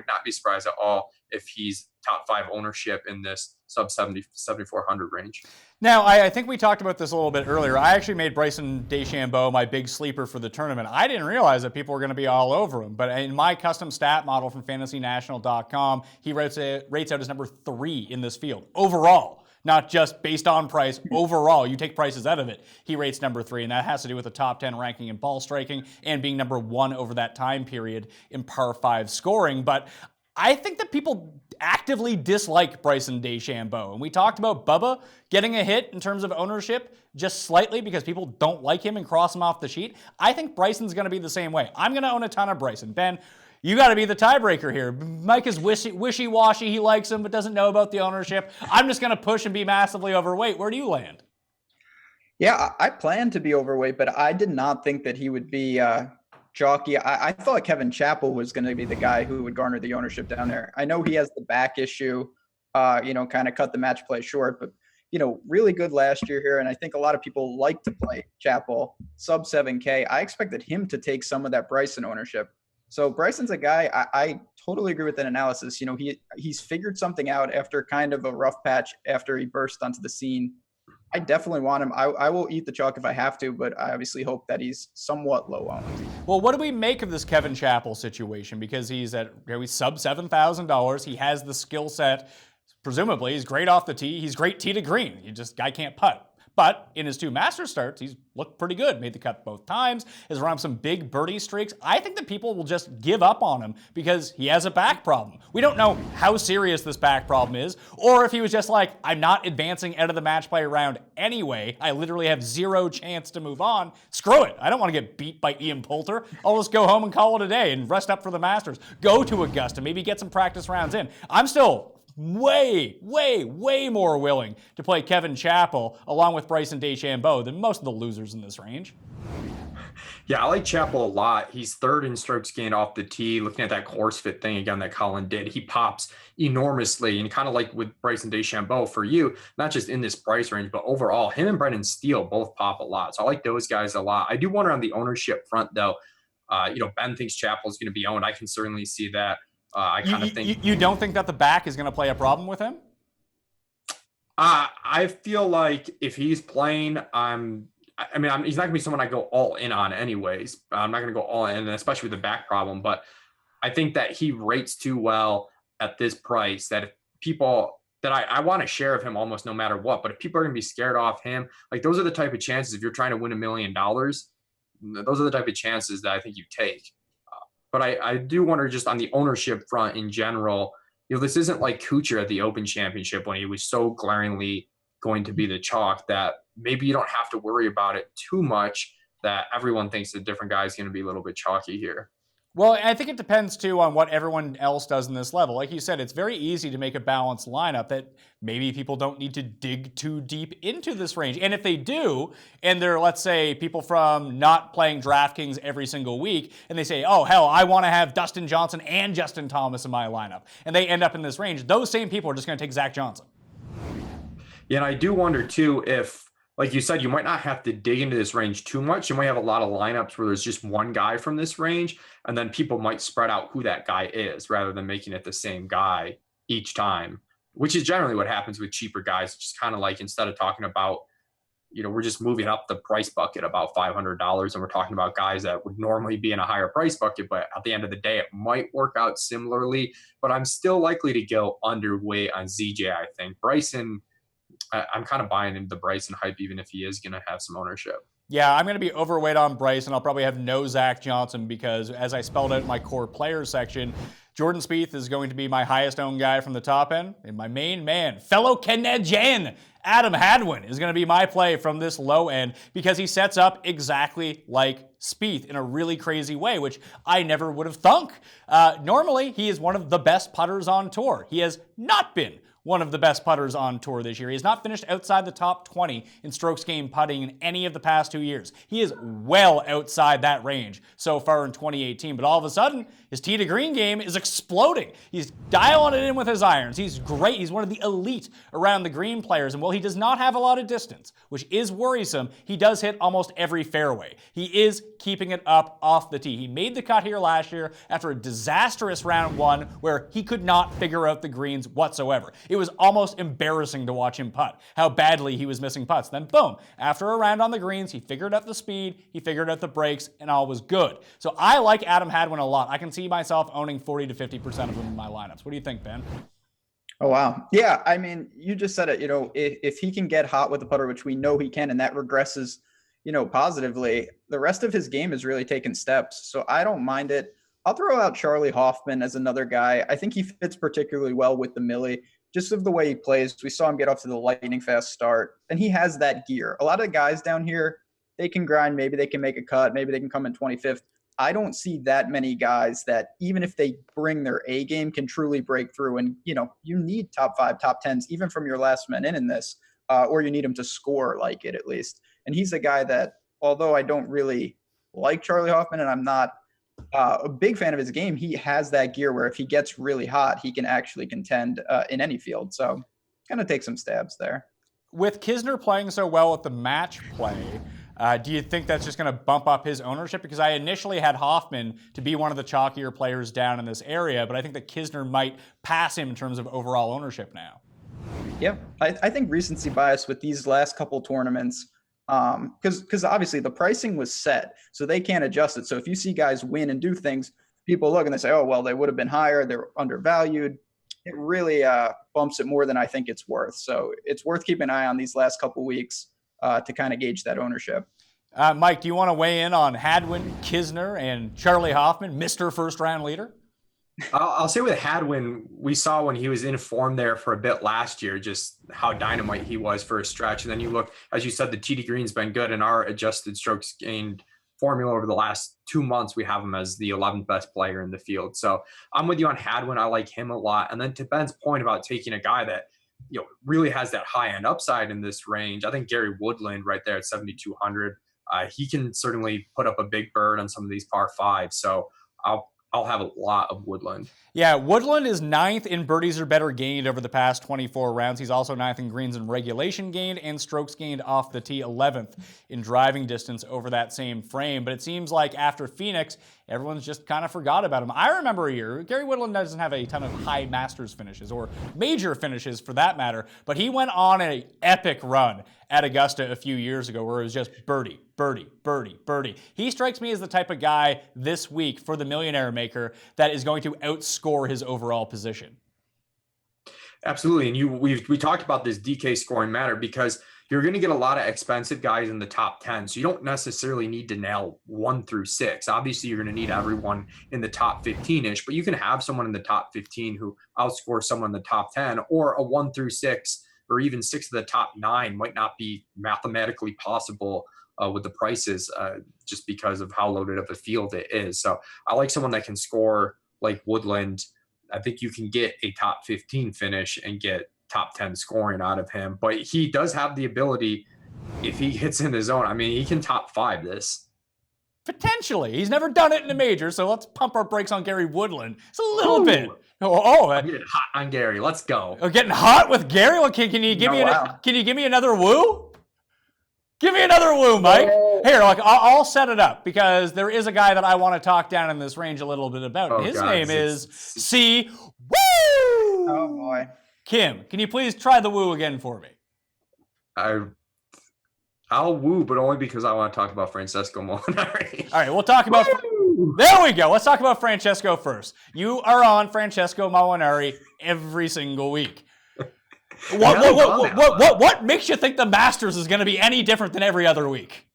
not be surprised at all if he's top 5 ownership in this sub 7,400 range. Now, I think we talked about this a little bit earlier. I actually made Bryson DeChambeau my big sleeper for the tournament. I didn't realize that people were going to be all over him, but in my custom stat model from FantasyNational.com, he rates out as number 3 in this field overall. Not just based on price, overall. You take prices out of it, he rates number 3, and that has to do with the top 10 ranking in ball striking and being number 1 over that time period in par 5 scoring. But I think that people actively dislike Bryson DeChambeau. And we talked about Bubba getting a hit in terms of ownership just slightly because people don't like him and cross him off the sheet. I think Bryson's going to be the same way. I'm going to own a ton of Bryson. Ben, you got to be the tiebreaker here. Mike is wishy-washy. He likes him but doesn't know about the ownership. I'm just going to push and be massively overweight. Where do you land? Yeah, I plan to be overweight, but I did not think that he would be chalky. I thought Kevin Chappell was going to be the guy who would garner the ownership down there. I know he has the back issue, kind of cut the match play short, but really good last year here. And I think a lot of people like to play Chappell sub 7K. I expected him to take some of that Bryson ownership. So Bryson's a guy, I totally agree with that analysis. He's figured something out after kind of a rough patch after he burst onto the scene. I definitely want him. I will eat the chalk if I have to, but I obviously hope that he's somewhat low owned. Well, what do we make of this Kevin Chappell situation? Because he's sub $7,000. He has the skill set. Presumably, he's great off the tee. He's great tee to green. Guy can't putt. But in his 2 Masters starts, he's looked pretty good. Made the cut both times. Is around some big birdie streaks. I think that people will just give up on him because he has a back problem. We don't know how serious this back problem is, or if he was just like, I'm not advancing out of the match play round anyway. I literally have 0 chance to move on. Screw it. I don't want to get beat by Ian Poulter. I'll just go home and call it a day and rest up for the Masters. Go to Augusta. Maybe get some practice rounds in. I'm still way more willing to play Kevin Chappell along with Bryson DeChambeau than most of the losers in this range. Yeah, I like Chappell a lot. He's 3rd in strokes gained off the tee. Looking at that course fit thing again that Colin did, he pops enormously. And kind of like with Bryson DeChambeau for you, not just in this price range, but overall, him and Brendan Steele both pop a lot. So I like those guys a lot. I do wonder on the ownership front, though. Ben thinks Chappell's going to be owned. I can certainly see that. I kind of think you don't think that the back is going to play a problem with him? I feel like if he's playing, he's not going to be someone I go all in on anyways. I'm not going to go all in, especially with the back problem. But I think that he rates too well at this price that if people that I want to share of him almost no matter what, but if people are going to be scared off him, like those are the type of chances, if you're trying to win $1 million, those are the type of chances that I think you take. But I do wonder just on the ownership front in general, this isn't like Kuchar at the Open Championship when he was so glaringly going to be the chalk that maybe you don't have to worry about it too much, that everyone thinks a different guy is going to be a little bit chalky here. Well, I think it depends, too, on what everyone else does in this level. Like you said, it's very easy to make a balanced lineup that maybe people don't need to dig too deep into this range. And if they do, and they're, let's say, people from not playing DraftKings every single week, and they say, oh, hell, I want to have Dustin Johnson and Justin Thomas in my lineup, and they end up in this range, those same people are just going to take Zach Johnson. Yeah, and I do wonder, too, if, like you said, you might not have to dig into this range too much. You might have a lot of lineups where there's just one guy from this range, and then people might spread out who that guy is rather than making it the same guy each time, which is generally what happens with cheaper guys. It's just kind of like instead of talking about, we're just moving up the price bucket about $500 and we're talking about guys that would normally be in a higher price bucket, but at the end of the day, it might work out similarly. But I'm still likely to go underweight on ZJ, I think. Bryson, I'm kind of buying into the Bryson hype, even if he is going to have some ownership. Yeah, I'm going to be overweight on Bryson. I'll probably have no Zach Johnson because, as I spelled out in my core players section, Jordan Spieth is going to be my highest owned guy from the top end. And my main man, fellow Canadian, Adam Hadwin, is going to be my play from this low end because he sets up exactly like Spieth in a really crazy way, which I never would have thunk. Normally, he is one of the best putters on tour. He has not been one of the best putters on tour this year. He has not finished outside the top 20 in strokes gained putting in any of the past 2 years. He is well outside that range so far in 2018, but all of a sudden, his tee to green game is exploding. He's dialing it in with his irons. He's great. He's one of the elite around the green players, and while he does not have a lot of distance, which is worrisome, he does hit almost every fairway. He is keeping it up off the tee. He made the cut here last year after a disastrous round one where he could not figure out the greens whatsoever. It was almost embarrassing to watch him putt, how badly he was missing putts. Then boom, after a round on the greens, he figured out the speed, he figured out the breaks, and all was good. So I like Adam Hadwin a lot. I can see myself owning 40 to 50% of him in my lineups. What do you think, Ben? Oh, wow. Yeah, I mean, you just said it, if he can get hot with the putter, which we know he can, and that regresses, positively, the rest of his game is really taking steps. So I don't mind it. I'll throw out Charlie Hoffman as another guy. I think he fits particularly well with the Millie, just of the way he plays. We saw him get off to the lightning fast start, and he has that gear. A lot of guys down here, they can grind. Maybe they can make a cut. Maybe they can come in 25th. I don't see that many guys that even if they bring their A game can truly break through. And, you need top 5, top 10s, even from your last man in this, or you need him to score like it at least. And he's a guy that, although I don't really like Charlie Hoffman and I'm not a big fan of his game, he has that gear where if he gets really hot, he can actually contend in any field. So kind of take some stabs there. With Kisner playing so well at the match play, do you think that's just going to bump up his ownership? Because I initially had Hoffman to be one of the chalkier players down in this area, but I think that Kisner might pass him in terms of overall ownership now. Yeah, I think recency bias with these last couple tournaments, because obviously the pricing was set, so they can't adjust it. So if you see guys win and do things, people look and they say, oh, well, they would have been higher, they're undervalued. It really bumps it more than I think it's worth. So it's worth keeping an eye on these last couple weeks to kind of gauge that ownership. Mike, do you want to weigh in on Hadwin, Kisner, and Charlie Hoffman, Mr. First Round Leader? I'll say with Hadwin, we saw when he was in form there for a bit last year, just how dynamite he was for a stretch. And then you look, as you said, the TD Green's been good, and our adjusted strokes gained formula over the last 2 months, we have him as the 11th best player in the field. So I'm with you on Hadwin. I like him a lot. And then to Ben's point about taking a guy that really has that high end upside in this range, I think Gary Woodland right there at 7,200. He can certainly put up a big bird on some of these par fives. So I'll have a lot of Woodland. Yeah, Woodland is 9th in birdies or better gained over the past 24 rounds. He's also 9th in greens and regulation gained and strokes gained off the tee, 11th in driving distance over that same frame. But it seems like after Phoenix everyone's just kind of forgot about him. I remember a year, Gary Woodland doesn't have a ton of high Masters finishes or major finishes for that matter, but he went on an epic run at Augusta a few years ago where it was just birdie, birdie, birdie, birdie. He strikes me as the type of guy this week for the Millionaire Maker that is going to outscore his overall position. Absolutely. And we talked about this DK scoring matter because you're going to get a lot of expensive guys in the top 10. So you don't necessarily need to nail 1 through 6. Obviously, you're going to need everyone in the top 15-ish, but you can have someone in the top 15 who outscores someone in the top 10, or a 1 through 6 or even 6 of the top 9 might not be mathematically possible with the prices just because of how loaded up a field it is. So I like someone that can score like Woodland. I think you can get a top 15 finish and get top 10 scoring out of him, but he does have the ability, if he hits in the zone, I mean, he can top 5 this. Potentially. He's never done it in a major, so let's pump our brakes on Gary Woodland. It's a little bit. I'm getting hot on Gary. Let's go. Oh, getting hot with Gary? Well, can you give can you give me another woo? Give me another woo, Mike. Here, I'll set it up because there is a guy that I want to talk down in this range a little bit about. His name is C. Woo! Oh, boy. Kim, can you please try the woo again for me? I'll woo, but only because I want to talk about Francesco Molinari. All right, we'll talk about... There we go. Let's talk about Francesco first. You are on Francesco Molinari every single week. What makes you think the Masters is going to be any different than every other week?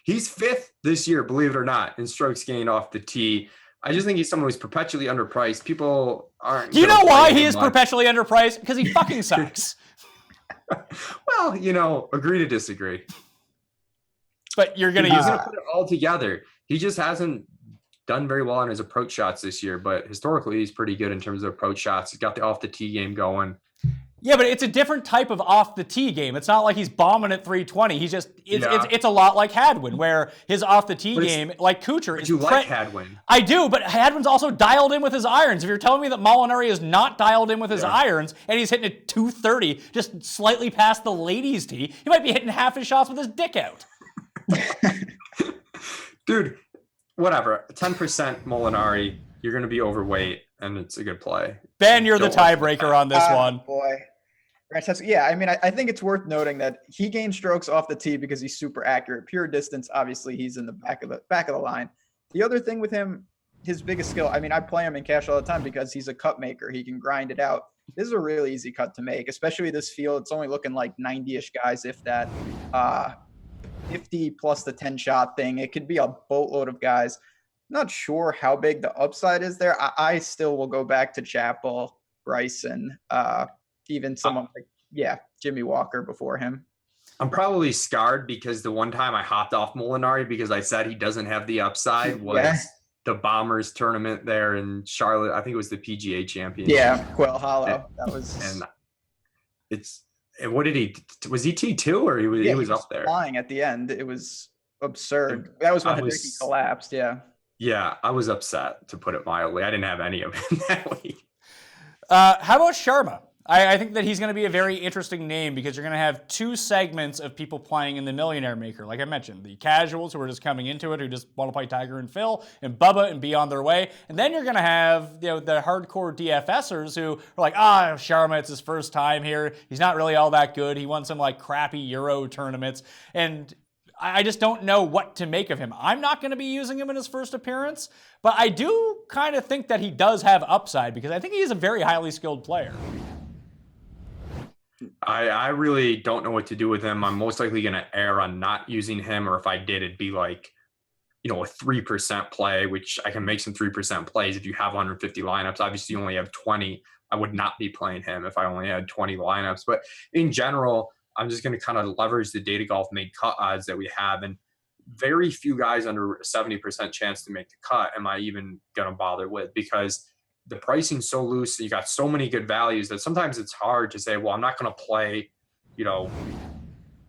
He's 5th this year, believe it or not, in strokes gained off the tee. I just think he's someone who's perpetually underpriced. People aren't... Do you know why he is perpetually underpriced? Because he fucking sucks. Well, agree to disagree. But you're going to use it. Put it all together. He just hasn't done very well on his approach shots this year, but historically he's pretty good in terms of approach shots. He's got the off the tee game going. Yeah, but it's a different type of off the tee game. It's not like he's bombing at 320. He's just it's a lot like Hadwin, where his off the tee game, like Kuchar, is. You like Hadwin? I do, but Hadwin's also dialed in with his irons. If you're telling me that Molinari is not dialed in with his irons and he's hitting a 230, just slightly past the ladies' tee, he might be hitting half his shots with his dick out. Dude, whatever. 10% Molinari, you're going to be overweight, and it's a good play. Ben, you're the tiebreaker on this one. Boy. Yeah, I mean, I think it's worth noting that he gained strokes off the tee because he's super accurate. Pure distance, obviously, he's in the back of the line. The other thing with him, his biggest skill, I mean, I play him in cash all the time because he's a cut maker. He can grind it out. This is a really easy cut to make, especially this field. It's only looking like 90-ish guys, if that. 50 plus the 10-shot thing. It could be a boatload of guys. Not sure how big the upside is there. I still will go back to Chappell, Bryson, even someone like, Jimmy Walker before him. I'm probably scarred because the one time I hopped off Molinari because I said he doesn't have the upside was the Bombers tournament there in Charlotte. I think it was the PGA Championship. Yeah, Quail Hollow. That was. And what did he? Was he T2 or he was up there? Flying at the end. It was absurd. That was when Hideki collapsed. Yeah. Yeah, I was upset, to put it mildly. I didn't have any of him that week. How about Sharma? I think that he's going to be a very interesting name because you're going to have 2 segments of people playing in the Millionaire Maker. Like I mentioned, the casuals who are just coming into it, who just want to play Tiger and Phil and Bubba and be on their way. And then you're going to have the hardcore DFSers who are like, Sharma, it's his first time here. He's not really all that good. He won some like crappy Euro tournaments. And I just don't know what to make of him. I'm not going to be using him in his first appearance, but I do kind of think that he does have upside because I think he is a very highly skilled player. I really don't know what to do with him. I'm most likely going to err on not using him, or if I did, it'd be like, a 3% play, which I can make some 3% plays if you have 150 lineups. Obviously, you only have 20. I would not be playing him if I only had 20 lineups. But in general, I'm just going to kind of leverage the data golf made cut odds that we have. And very few guys under a 70% chance to make the cut am I even going to bother with, because the pricing's so loose. You got so many good values that sometimes it's hard to say, well, I'm not going to play,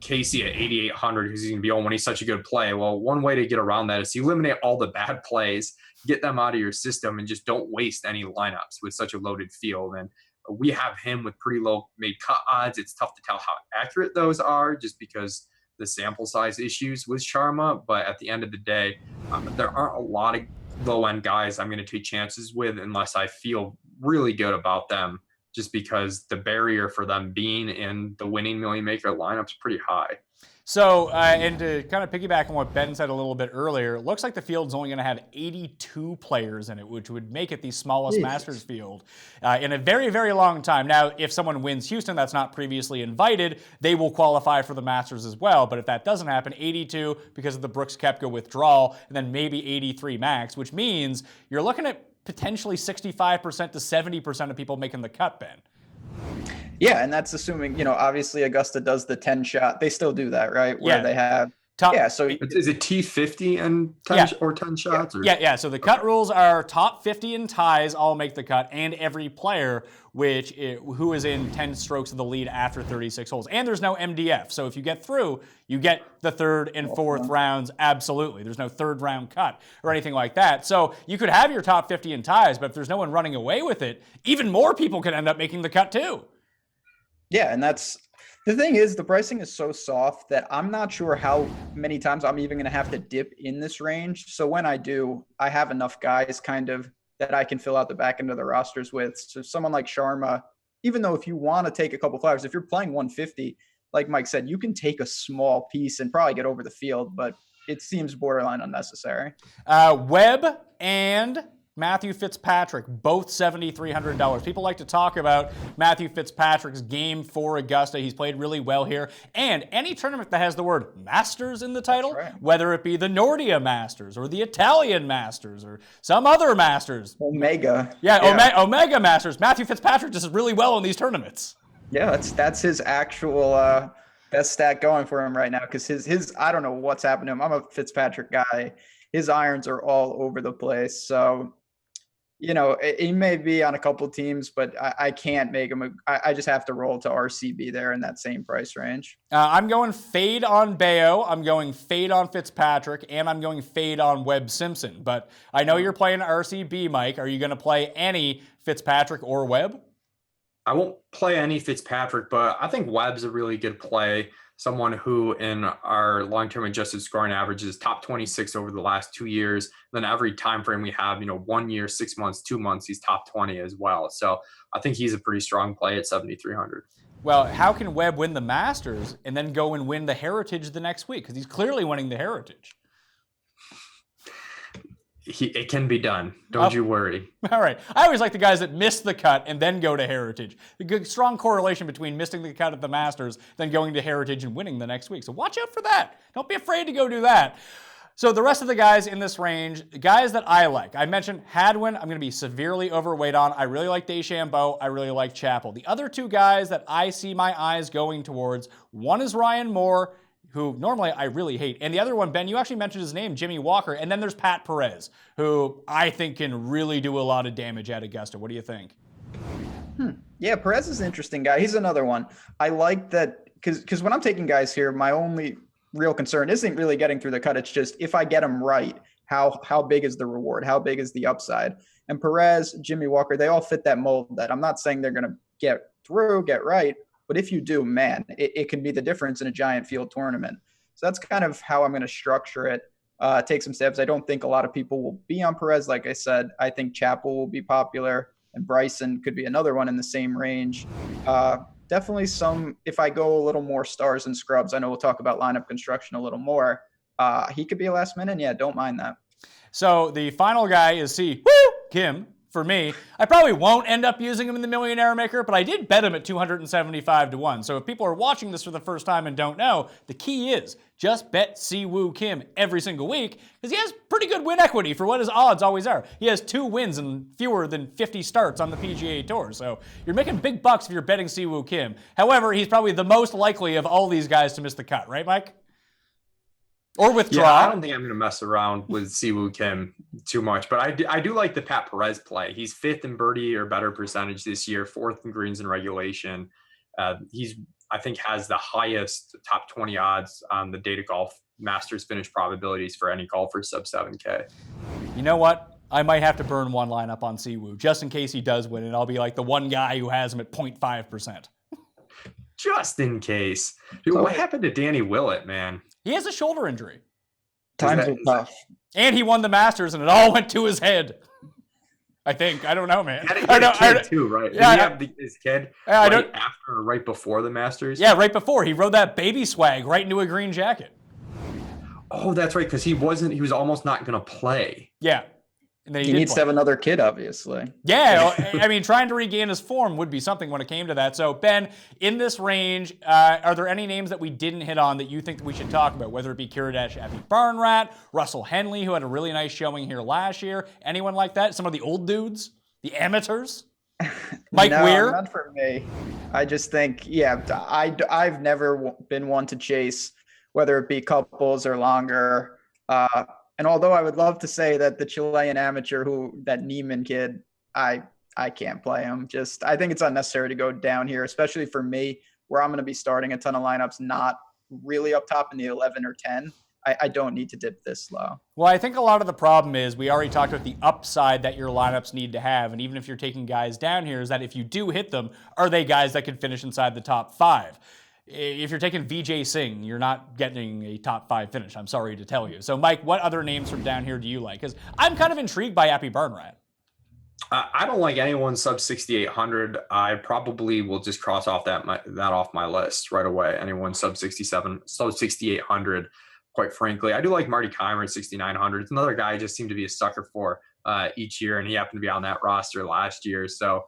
Casey at 8,800 because he's going to be on when he's such a good play. Well, one way to get around that is to eliminate all the bad plays, get them out of your system, and just don't waste any lineups with such a loaded field. And we have him with pretty low made cut odds. It's tough to tell how accurate those are just because the sample size issues with Sharma, but at the end of the day, there aren't a lot of low-end guys I'm going to take chances with unless I feel really good about them, just because the barrier for them being in the winning Million Maker lineup is pretty high. So, and to kind of piggyback on what Ben said a little bit earlier, it looks like the field's only going to have 82 players in it, which would make it the smallest Masters field in a very, very long time. Now, if someone wins Houston that's not previously invited, they will qualify for the Masters as well. But if that doesn't happen, 82 because of the Brooks Koepka withdrawal, and then maybe 83 max, which means you're looking at potentially 65% to 70% of people making the cut, Ben. Yeah, and that's assuming, obviously Augusta does the 10 shot. They still do that, right? Where they have top. Yeah, so is it T50 and 10 or 10 shots? Or? Yeah. So the cut rules are top 50 and ties all make the cut, and every player who is in 10 strokes of the lead after 36 holes. And there's no MDF. So if you get through, you get the third and fourth rounds. Absolutely. There's no third round cut or anything like that. So you could have your top 50 in ties, but if there's no one running away with it, even more people could end up making the cut too. Yeah, and that's the thing is the pricing is so soft that I'm not sure how many times I'm even going to have to dip in this range. So when I do, I have enough guys kind of that I can fill out the back end of the rosters with. So someone like Sharma, even though if you want to take a couple flyers, if you're playing 150, like Mike said, you can take a small piece and probably get over the field, but it seems borderline unnecessary. Webb and Matthew Fitzpatrick, both $7,300. People like to talk about Matthew Fitzpatrick's game for Augusta. He's played really well here. And any tournament that has the word Masters in the title, whether it be the Nordia Masters or the Italian Masters or some other Masters. Omega. Omega Masters. Matthew Fitzpatrick does really well in these tournaments. Yeah, that's his actual best stat going for him right now, because his I don't know what's happened to him. I'm a Fitzpatrick guy. His irons are all over the place. So he may be on a couple teams, but I can't make him. I just have to roll to RCB there in that same price range. I'm going fade on Mayo. I'm going fade on Fitzpatrick, and I'm going fade on Webb Simpson. But I know you're playing RCB, Mike. Are you going to play any Fitzpatrick or Webb? I won't play any Fitzpatrick, but I think Webb's a really good play. Someone who in our long-term adjusted scoring average is top 26 over the last 2 years. Then every time frame we have, 1 year, 6 months, 2 months, he's top 20 as well. So I think he's a pretty strong play at 7,300. Well, how can Webb win the Masters and then go and win the Heritage the next week? Because he's clearly winning the Heritage. It can be done. Don't you worry. All right. I always like the guys that miss the cut and then go to Heritage. A good, strong correlation between missing the cut at the Masters, then going to Heritage and winning the next week. So watch out for that. Don't be afraid to go do that. So the rest of the guys in this range, the guys that I like, I mentioned Hadwin, I'm going to be severely overweight on. I really like DeChambeau. I really like Chappell. The other two guys that I see my eyes going towards, one is Ryan Moore, who normally I really hate. And the other one, Ben, you actually mentioned his name, Jimmy Walker. And then there's Pat Perez, who I think can really do a lot of damage at Augusta. What do you think? Yeah, Perez is an interesting guy. He's another one. I like that because when I'm taking guys here, my only real concern isn't really getting through the cut. It's just if I get them right, how big is the reward? How big is the upside? And Perez, Jimmy Walker, they all fit that mold that I'm not saying they're going to get through, get right. But if you do, man, it can be the difference in a giant field tournament. So that's kind of how I'm going to structure it. Take some steps. I don't think a lot of people will be on Perez. Like I said, I think Chappell will be popular, and Bryson could be another one in the same range. Definitely some, if I go a little more stars and scrubs, I know we'll talk about lineup construction a little more. He could be a last minute. Yeah, don't mind that. So the final guy is Kim. For me, I probably won't end up using him in the Millionaire Maker, but I did bet him at 275 to 1. So if people are watching this for the first time and don't know, the key is just bet Siwoo Kim every single week because he has pretty good win equity for what his odds always are. He has 2 wins and fewer than 50 starts on the PGA Tour. So you're making big bucks if you're betting Siwoo Kim. However, he's probably the most likely of all these guys to miss the cut, right, Mike? Or withdraw. Yeah, I don't think I'm going to mess around with Siwoo Kim too much, but I do like the Pat Perez play. He's 5th in birdie or better percentage this year, 4th in greens in regulation. He's, I think, has the highest top 20 odds on the Data Golf Masters finish probabilities for any golfer sub 7K. You know what? I might have to burn one lineup on Siwoo just in case he does win, and I'll be like the one guy who has him at 0.5%. Just in case. Dude, what happened to Danny Willett, man? He has a shoulder injury. Times are tough. And he won the Masters, and it all went to his head. I think. I don't know, man. He had a kid too, right? Yeah, Did he have his kid after or right before the Masters? Yeah, right before. He rode that baby swag right into a green jacket. Oh, that's right, because he was almost not going to play. Yeah. And then he needs to have another kid, obviously. Yeah, I mean, trying to regain his form would be something when it came to that. So, Ben, in this range, are there any names that we didn't hit on that you think that we should talk about, whether it be Kiridash, Abby Barnrat, Russell Henley, who had a really nice showing here last year, anyone like that? Some of the old dudes, the amateurs? Mike Weir? Not for me. I just think, I've never been one to chase, whether it be couples or longer. And although I would love to say that the Chilean amateur, that Neiman kid, I can't play him. I think it's unnecessary to go down here, especially for me, where I'm going to be starting a ton of lineups, not really up top in the 11 or 10. I don't need to dip this low. Well, I think a lot of the problem is we already talked about the upside that your lineups need to have. And even if you're taking guys down here, is that if you do hit them, are they guys that could finish inside the top 5? If you're taking Vijay Singh, you're not getting a top 5 finish. I'm sorry to tell you. So, Mike, what other names from down here do you like? Because I'm kind of intrigued by Appy Barnrat. I don't like anyone sub 6,800. I probably will just cross off that off my list right away. Anyone sub 6,800. Quite frankly, I do like Marty Keimer at 6,900. It's another guy I just seem to be a sucker for each year, and he happened to be on that roster last year. So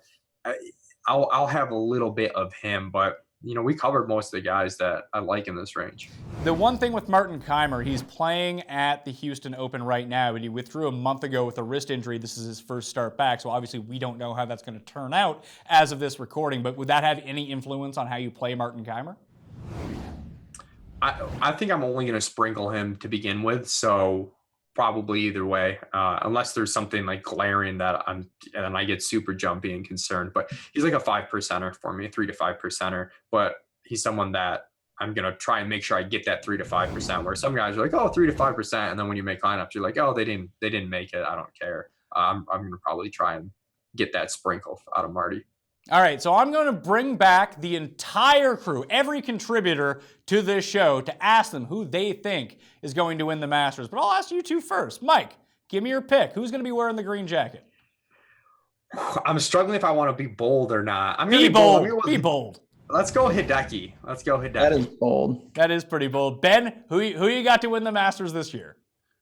I'll have a little bit of him, but we covered most of the guys that I like in this range. The one thing with Martin Keimer, he's playing at the Houston Open right now, and he withdrew a month ago with a wrist injury. This is his first start back, so obviously we don't know how that's going to turn out as of this recording, but would that have any influence on how you play Martin Keimer? I think I'm only going to sprinkle him to begin with, so probably either way, unless there's something like glaring that I get super jumpy and concerned. But he's like a 5%er for me, 3 to 5%er. But he's someone that I'm gonna try and make sure I get that 3 to 5%. Where some guys are like, oh, 3 to 5%, and then when you make lineups, you're like, oh, they didn't make it. I don't care. I'm gonna probably try and get that sprinkle out of Marty. All right, so I'm going to bring back the entire crew, every contributor to this show, to ask them who they think is going to win the Masters. But I'll ask you two first. Mike, give me your pick. Who's going to be wearing the green jacket? I'm struggling if I want to be bold or not. I'm be bold. Be bold. Let's go Hideki. That is bold. That is pretty bold. Ben, who you got to win the Masters this year?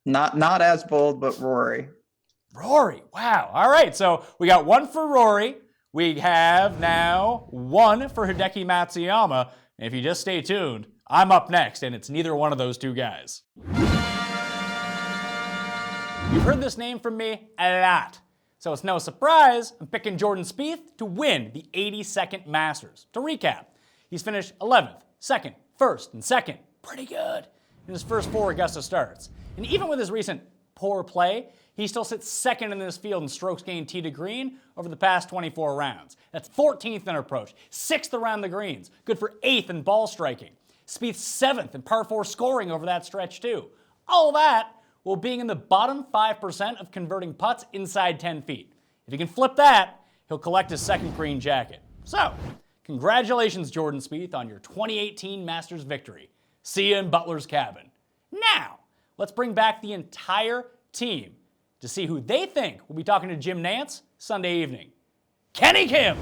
Not as bold, but Rory. Rory. Wow. All right, so we got one for Rory. We have now one for Hideki Matsuyama. And if you just stay tuned, I'm up next, and it's neither one of those two guys. You've heard this name from me a lot. So it's no surprise I'm picking Jordan Spieth to win the 82nd Masters. To recap, he's finished 11th, 2nd, 1st, and 2nd. Pretty good in his first 4 Augusta starts. And even with his recent poor play, he still sits 2nd in this field in strokes gained tee to green over the past 24 rounds. That's 14th in approach, 6th around the greens, good for 8th in ball striking. Spieth's 7th in par 4 scoring over that stretch too. All that while being in the bottom 5% of converting putts inside 10 feet. If he can flip that, he'll collect his 2nd green jacket. So, congratulations, Jordan Spieth, on your 2018 Masters victory. See you in Butler's cabin. Now, let's bring back the entire team to see who they think will be talking to Jim Nantz Sunday evening. Kenny Kim!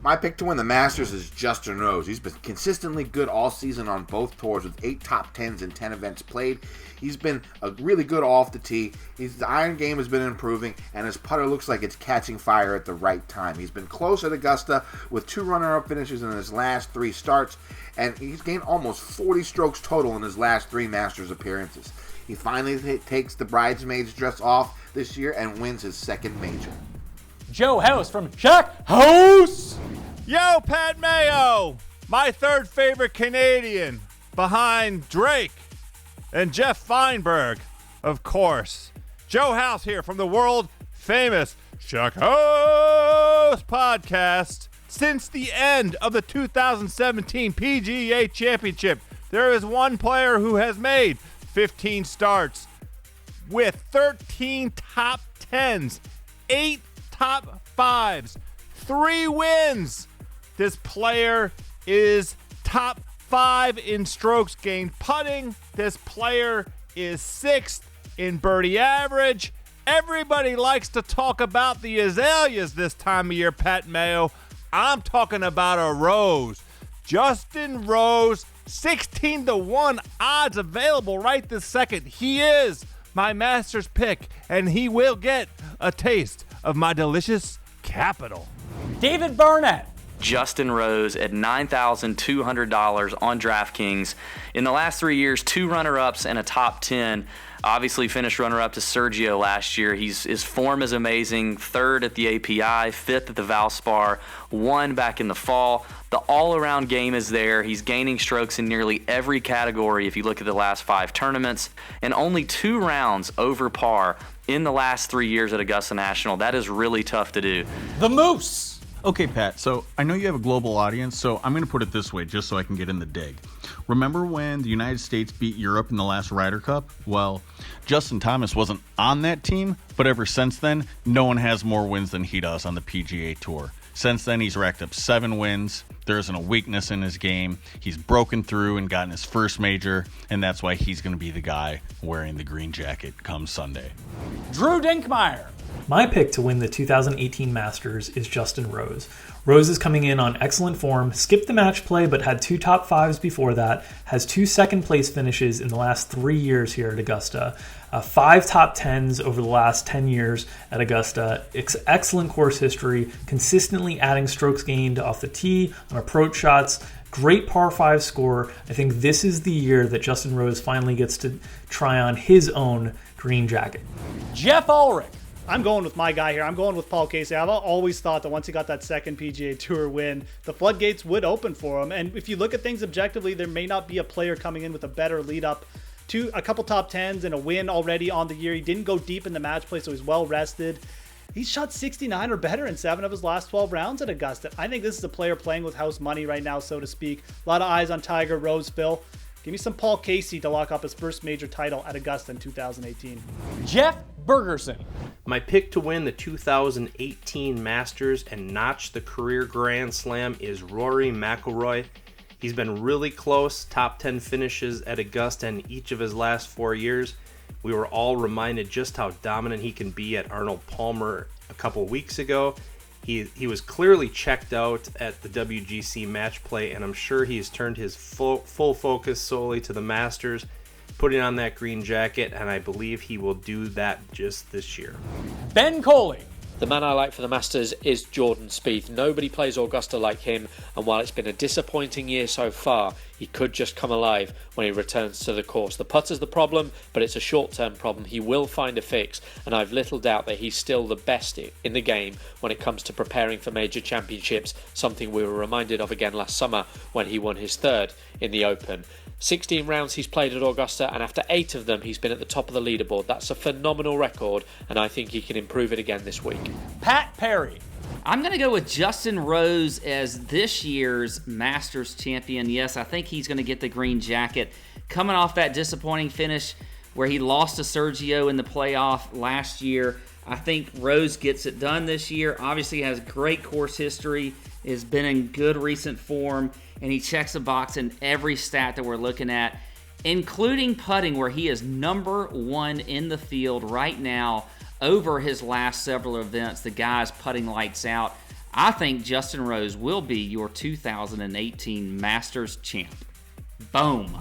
My pick to win the Masters is Justin Rose. He's been consistently good all season on both tours with 8 top 10s and 10 events played. He's been a really good off the tee. His iron game has been improving, and his putter looks like it's catching fire at the right time. He's been close at Augusta with 2 runner-up finishes in his last 3 starts, and he's gained almost 40 strokes total in his last 3 Masters appearances. He finally takes the bridesmaid's dress off this year and wins his 2nd major. Joe House from Shack House! Yo, Pat Mayo! My 3rd favorite Canadian, behind Drake and Jeff Feinberg, of course. Joe House here from the world-famous Shack House podcast. Since the end of the 2017 PGA Championship, there is one player who has made 15 starts with 13 top 10s, 8 top 5s, 3 wins. This player is top 5 in strokes gained putting. This player is 6th in birdie average. Everybody likes to talk about the azaleas this time of year, Pat Mayo. I'm talking about a Rose. Justin Rose, 16-1 odds available right this second. He is my Masters pick, and he will get a taste of my delicious capital. David Burnett. Justin Rose at $9,200 on DraftKings. In the last 3 years, 2 runner-ups and a top 10. Obviously finished runner-up to Sergio last year. His form is amazing. 3rd at the API, 5th at the Valspar, 1 back in the fall. The all-around game is there. He's gaining strokes in nearly every category if you look at the last 5 tournaments, and only 2 rounds over par in the last 3 years at Augusta National. That is really tough to do. The Moose. Okay, Pat, so I know you have a global audience, so I'm going to put it this way just so I can get in the dig. Remember when the United States beat Europe in the last Ryder Cup? Well, Justin Thomas wasn't on that team, but ever since then, no one has more wins than he does on the PGA Tour. Since then, he's racked up 7 wins. There isn't a weakness in his game. He's broken through and gotten his first major, and that's why he's going to be the guy wearing the green jacket come Sunday. Drew Dinkmeyer. My pick to win the 2018 Masters is Justin Rose. Rose is coming in on excellent form, skipped the match play but had 2 top 5s before that, has 2 second place finishes in the last 3 years here at Augusta, 5 top 10s over the last 10 years at Augusta, excellent course history, consistently adding strokes gained off the tee, on approach shots, great par 5 score. I think this is the year that Justin Rose finally gets to try on his own green jacket. Jeff Ulrich. I'm going with my guy here. I'm going with Paul Casey. I've always thought that once he got that second PGA Tour win, the floodgates would open for him. And if you look at things objectively, there may not be a player coming in with a better lead up to a couple top 10s and a win already on the year. He didn't go deep in the match play, so he's well rested. He's shot 69 or better in 7 of his last 12 rounds at Augusta. I think this is a player playing with house money right now, so to speak. A lot of eyes on Tiger, Rose, Phil. Give me some Paul Casey to lock up his first major title at Augusta in 2018. Jeff Bergerson. My pick to win the 2018 Masters and notch the career Grand Slam is Rory McIlroy. He's been really close, top 10 finishes at Augusta in each of his last 4 years. We were all reminded just how dominant he can be at Arnold Palmer a couple weeks ago. He was clearly checked out at the WGC match play, and I'm sure he's turned his full focus solely to the Masters, putting on that green jacket, and I believe he will do that just this year. Ben Coley. The man I like for the Masters is Jordan Spieth. Nobody plays Augusta like him, and while it's been a disappointing year so far, he could just come alive when he returns to the course. The putter's the problem, but it's a short-term problem. He will find a fix, and I've little doubt that he's still the best in the game when it comes to preparing for major championships, something we were reminded of again last summer when he won his 3rd in the Open. 16 rounds he's played at Augusta, and after 8 of them, he's been at the top of the leaderboard. That's a phenomenal record, and I think he can improve it again this week. Pat Perry. I'm going to go with Justin Rose as this year's Masters champion. Yes, I think he's going to get the green jacket. Coming off that disappointing finish where he lost to Sergio in the playoff last year, I think Rose gets it done this year. Obviously has great course history, has been in good recent form, and he checks a box in every stat that we're looking at, including putting, where he is number 1 in the field right now over his last several events. The guy's putting lights out. I think Justin Rose will be your 2018 Masters champ. Boom.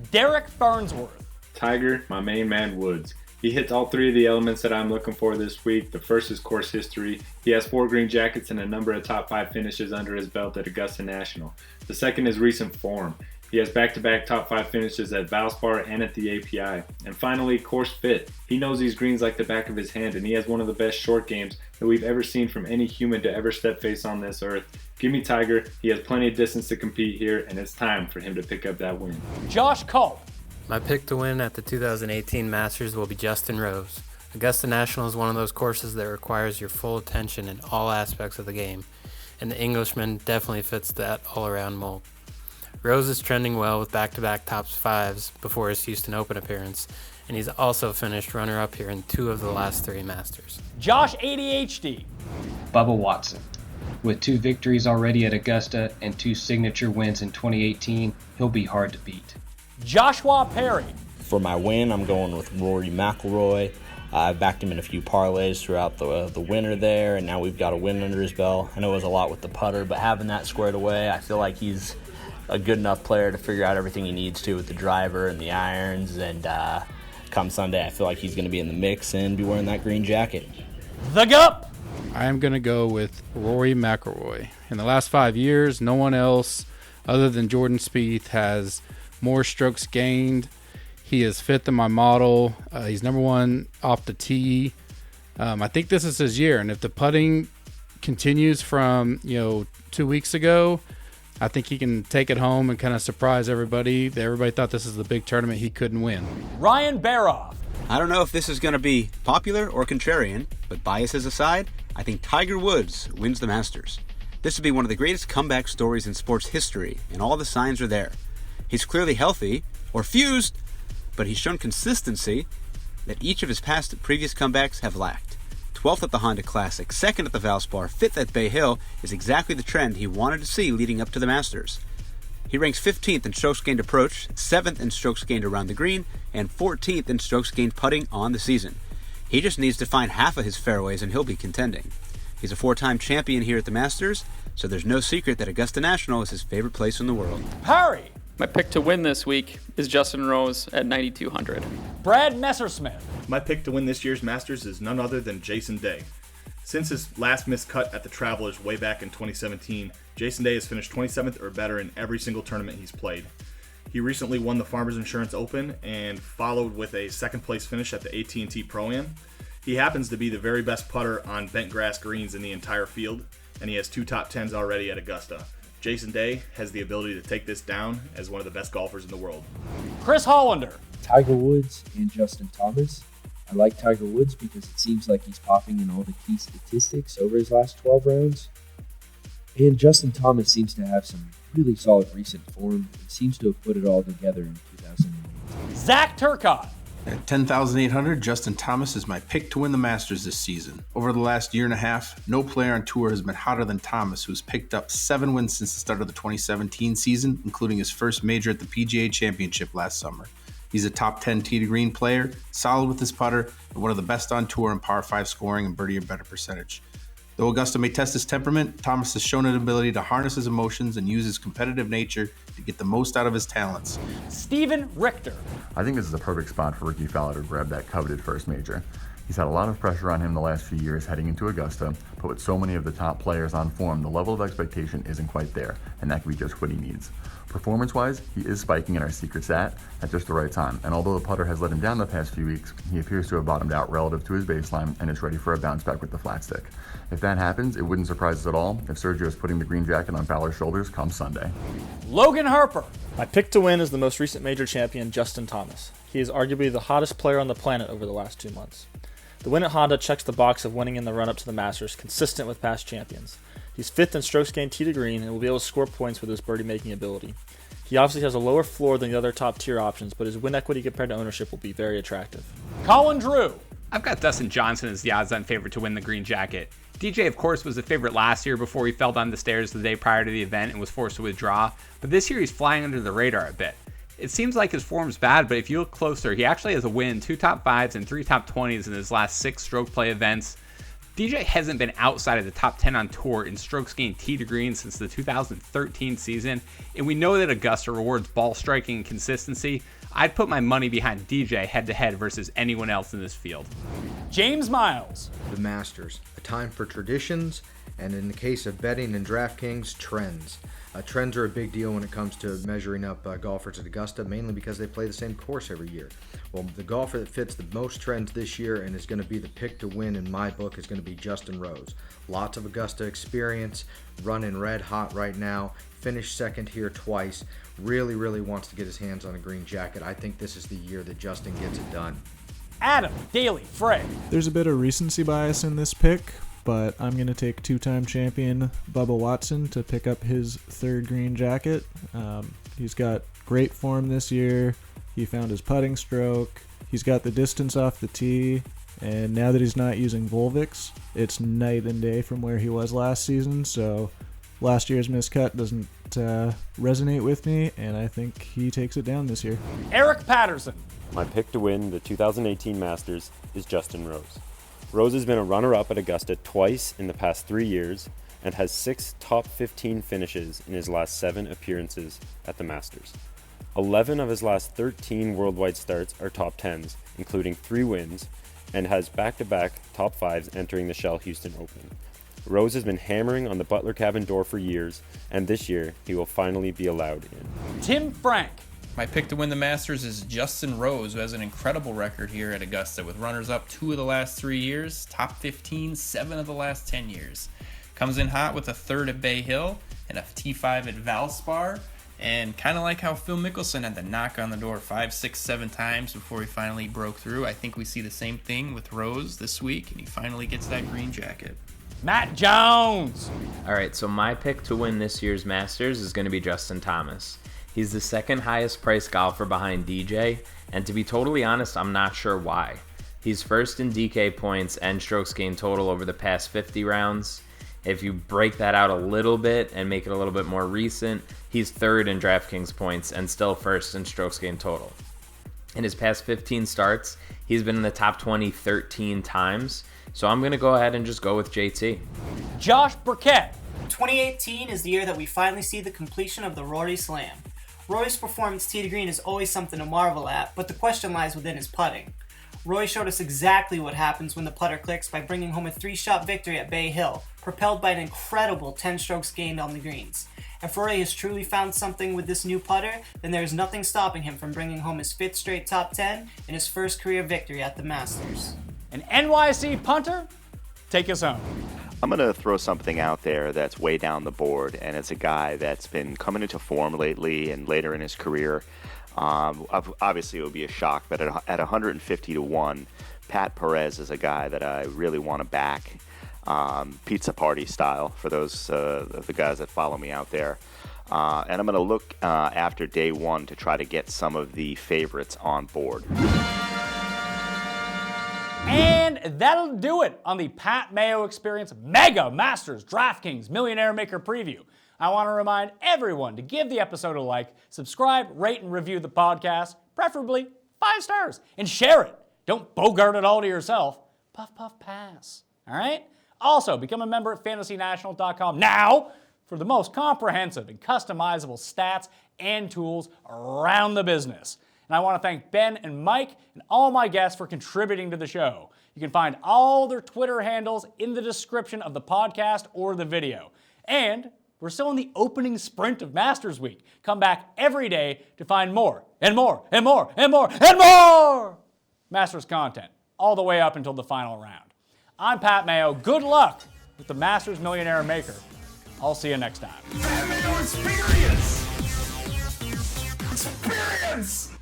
Derek Farnsworth. Tiger, my main man Woods. He hits all 3 of the elements that I'm looking for this week. The first is course history. He has 4 green jackets and a number of top 5 finishes under his belt at Augusta National. The second is recent form. He has back-to-back top 5 finishes at Valspar and at the API. And finally, course fit. He knows these greens like the back of his hand, and he has one of the best short games that we've ever seen from any human to ever step face on this earth. Give me Tiger. He has plenty of distance to compete here, and it's time for him to pick up that win. Josh Culp. My pick to win at the 2018 Masters will be Justin Rose. Augusta National is one of those courses that requires your full attention in all aspects of the game, and the Englishman definitely fits that all-around mold. Rose is trending well with back-to-back top 5s before his Houston Open appearance, and he's also finished runner-up here in 2 of the last 3 Masters. Josh ADHD. Bubba Watson. With 2 victories already at Augusta and 2 signature wins in 2018, he'll be hard to beat. Joshua Perry. For my win, I'm going with Rory McIlroy. I've backed him in a few parlays throughout the winter there, and now we've got a win under his belt. I know it was a lot with the putter, but having that squared away, I feel like he's a good enough player to figure out everything he needs to with the driver and the irons, and come Sunday, I feel like he's going to be in the mix and be wearing that green jacket. The Gup! I am going to go with Rory McIlroy. In the last 5 years, no one else other than Jordan Spieth has more strokes gained. He is 5th in my model. He's number 1 off the tee. I think this is his year, and if the putting continues from 2 weeks ago, I think he can take it home and kind of surprise everybody. Everybody thought this is the big tournament he couldn't win. Ryan Baroff. I don't know if this is going to be popular or contrarian, but biases aside, I think Tiger Woods wins the Masters. This would be one of the greatest comeback stories in sports history, and all the signs are there. He's clearly healthy, or fused, but he's shown consistency that each of his previous comebacks have lacked. 12th at the Honda Classic, 2nd at the Valspar, 5th at Bay Hill is exactly the trend he wanted to see leading up to the Masters. He ranks 15th in strokes gained approach, 7th in strokes gained around the green, and 14th in strokes gained putting on the season. He just needs to find half of his fairways and he'll be contending. He's a 4-time champion here at the Masters, so there's no secret that Augusta National is his favorite place in the world. Harry. My pick to win this week is Justin Rose at 9,200. Brad Messersmith. My pick to win this year's Masters is none other than Jason Day. Since his last missed cut at the Travelers way back in 2017, Jason Day has finished 27th or better in every single tournament he's played. He recently won the Farmers Insurance Open and followed with a second place finish at the AT&T Pro-Am. He happens to be the very best putter on bent grass greens in the entire field, and he has 2 top 10s already at Augusta. Jason Day has the ability to take this down as one of the best golfers in the world. Chris Hollander. Tiger Woods and Justin Thomas. I like Tiger Woods because it seems like he's popping in all the key statistics over his last 12 rounds. And Justin Thomas seems to have some really solid recent form and seems to have put it all together in 2008. Zach Turcotte. At 10,800, Justin Thomas is my pick to win the Masters this season. Over the last year and a half, no player on tour has been hotter than Thomas, who's picked up 7 wins since the start of the 2017 season, including his first major at the PGA Championship last summer. He's a top 10 tee to green player, solid with his putter, and one of the best on tour in par 5 scoring and birdie or better percentage. Though Augusta may test his temperament, Thomas has shown an ability to harness his emotions and use his competitive nature to get the most out of his talents. Steven Richter. I think this is a perfect spot for Ricky Fowler to grab that coveted first major. He's had a lot of pressure on him the last few years heading into Augusta, but with so many of the top players on form, the level of expectation isn't quite there, and that could be just what he needs. Performance-wise, he is spiking in our secret stat at just the right time, and although the putter has let him down the past few weeks, he appears to have bottomed out relative to his baseline and is ready for a bounce back with the flat stick. If that happens, it wouldn't surprise us at all if Sergio is putting the green jacket on Fowler's shoulders come Sunday. Logan Harper. My pick to win is the most recent major champion, Justin Thomas. He is arguably the hottest player on the planet over the last 2 months. The win at Honda checks the box of winning in the run-up to the Masters, consistent with past champions. He's 5th in strokes gained tee to green and will be able to score points with his birdie-making ability. He obviously has a lower floor than the other top-tier options, but his win equity compared to ownership will be very attractive. Colin Drew. I've got Dustin Johnson as the odds-on favorite to win the green jacket. DJ, of course, was a favorite last year before he fell down the stairs the day prior to the event and was forced to withdraw, but this year he's flying under the radar a bit. It seems like his form's bad, but if you look closer, he actually has a win, 2 top 5s and 3 top 20s in his last 6 stroke play events. DJ hasn't been outside of the top 10 on tour in strokes gained tee to green since the 2013 season, and we know that Augusta rewards ball striking and consistency. I'd put my money behind DJ head-to-head versus anyone else in this field. James Miles. The Masters, a time for traditions, and in the case of betting and DraftKings, trends. Trends are a big deal when it comes to measuring up golfers at Augusta, mainly because they play the same course every year. Well, the golfer that fits the most trends this year and is going to be the pick to win in my book is going to be Justin Rose. Lots of Augusta experience, running red hot right now, finished second here twice, really wants to get his hands on a green jacket. I think this is the year that Justin gets it done. Adam Daly Frey. There's a bit of recency bias in this pick, but I'm going to take 2-time champion Bubba Watson to pick up his 3rd green jacket. He's got great form this year. He found his putting stroke. He's got the distance off the tee, And now that he's not using Volvix, it's night and day from where he was last season. So last year's miscut doesn't resonate with me, and I think he takes it down this year. Eric Patterson. My pick to win the 2018 Masters is Justin Rose. Rose has been a runner-up at Augusta twice in the past 3 years and has 6 top 15 finishes in his last 7 appearances at the Masters. 11 of his last 13 worldwide starts are top 10s, including 3 wins, and has back-to-back top 5s entering the Shell Houston Open. Rose has been hammering on the Butler cabin door for years, and this year he will finally be allowed in. Tim Frank. My pick to win the Masters is Justin Rose, who has an incredible record here at Augusta with runners-up 2 of the last 3 years, top 15, 7 of the last 10 years. Comes in hot with a 3rd at Bay Hill and a T5 at Valspar, and kind of like how Phil Mickelson had to knock on the door 5, 6, 7 times before he finally broke through, I think we see the same thing with Rose this week, and he finally gets that green jacket. Matt Jones. All right, so my pick to win this year's Masters is going to be Justin Thomas. He's the 2nd highest priced golfer behind DJ, and to be totally honest, I'm not sure why. He's first in DK points and strokes gained total over the past 50 rounds. If you break that out a little bit and make it a little bit more recent, he's 3rd in DraftKings points and still first in strokes gained total. In his past 15 starts, he's been in the top 20 13 times, so I'm going to go ahead and just go with JT. Josh Burkett. 2018 is the year that we finally see the completion of the Rory Slam. Rory's performance tee to green is always something to marvel at, but the question lies within his putting. Rory showed us exactly what happens when the putter clicks by bringing home a 3-shot victory at Bay Hill, propelled by an incredible 10 strokes gained on the greens. If Rory has truly found something with this new putter, then there is nothing stopping him from bringing home his 5th straight top 10 and his first career victory at the Masters. An NYC punter, take us home. I'm going to throw something out there that's way down the board, and it's a guy that's been coming into form lately and later in his career. Obviously, it would be a shock, but at 150 to 1, Pat Perez is a guy that I really want to back, pizza party style for those of the guys that follow me out there. And I'm going to look after day 1 to try to get some of the favorites on board. And that'll do it on the Pat Mayo Experience Mega Masters DraftKings Millionaire Maker Preview. I want to remind everyone to give the episode a like, subscribe, rate, and review the podcast, preferably 5 stars, and share it. Don't bogart it all to yourself. Puff, puff, pass. All right? Also, become a member at FantasyNational.com now for the most comprehensive and customizable stats and tools around the business. And I want to thank Ben and Mike and all my guests for contributing to the show. You can find all their Twitter handles in the description of the podcast or the video. And we're still in the opening sprint of Masters Week. Come back every day to find more and more and more and more and more Masters content all the way up until the final round. I'm Pat Mayo. Good luck with the Masters Millionaire Maker. I'll see you next time. Pat Mayo Experience! Experience!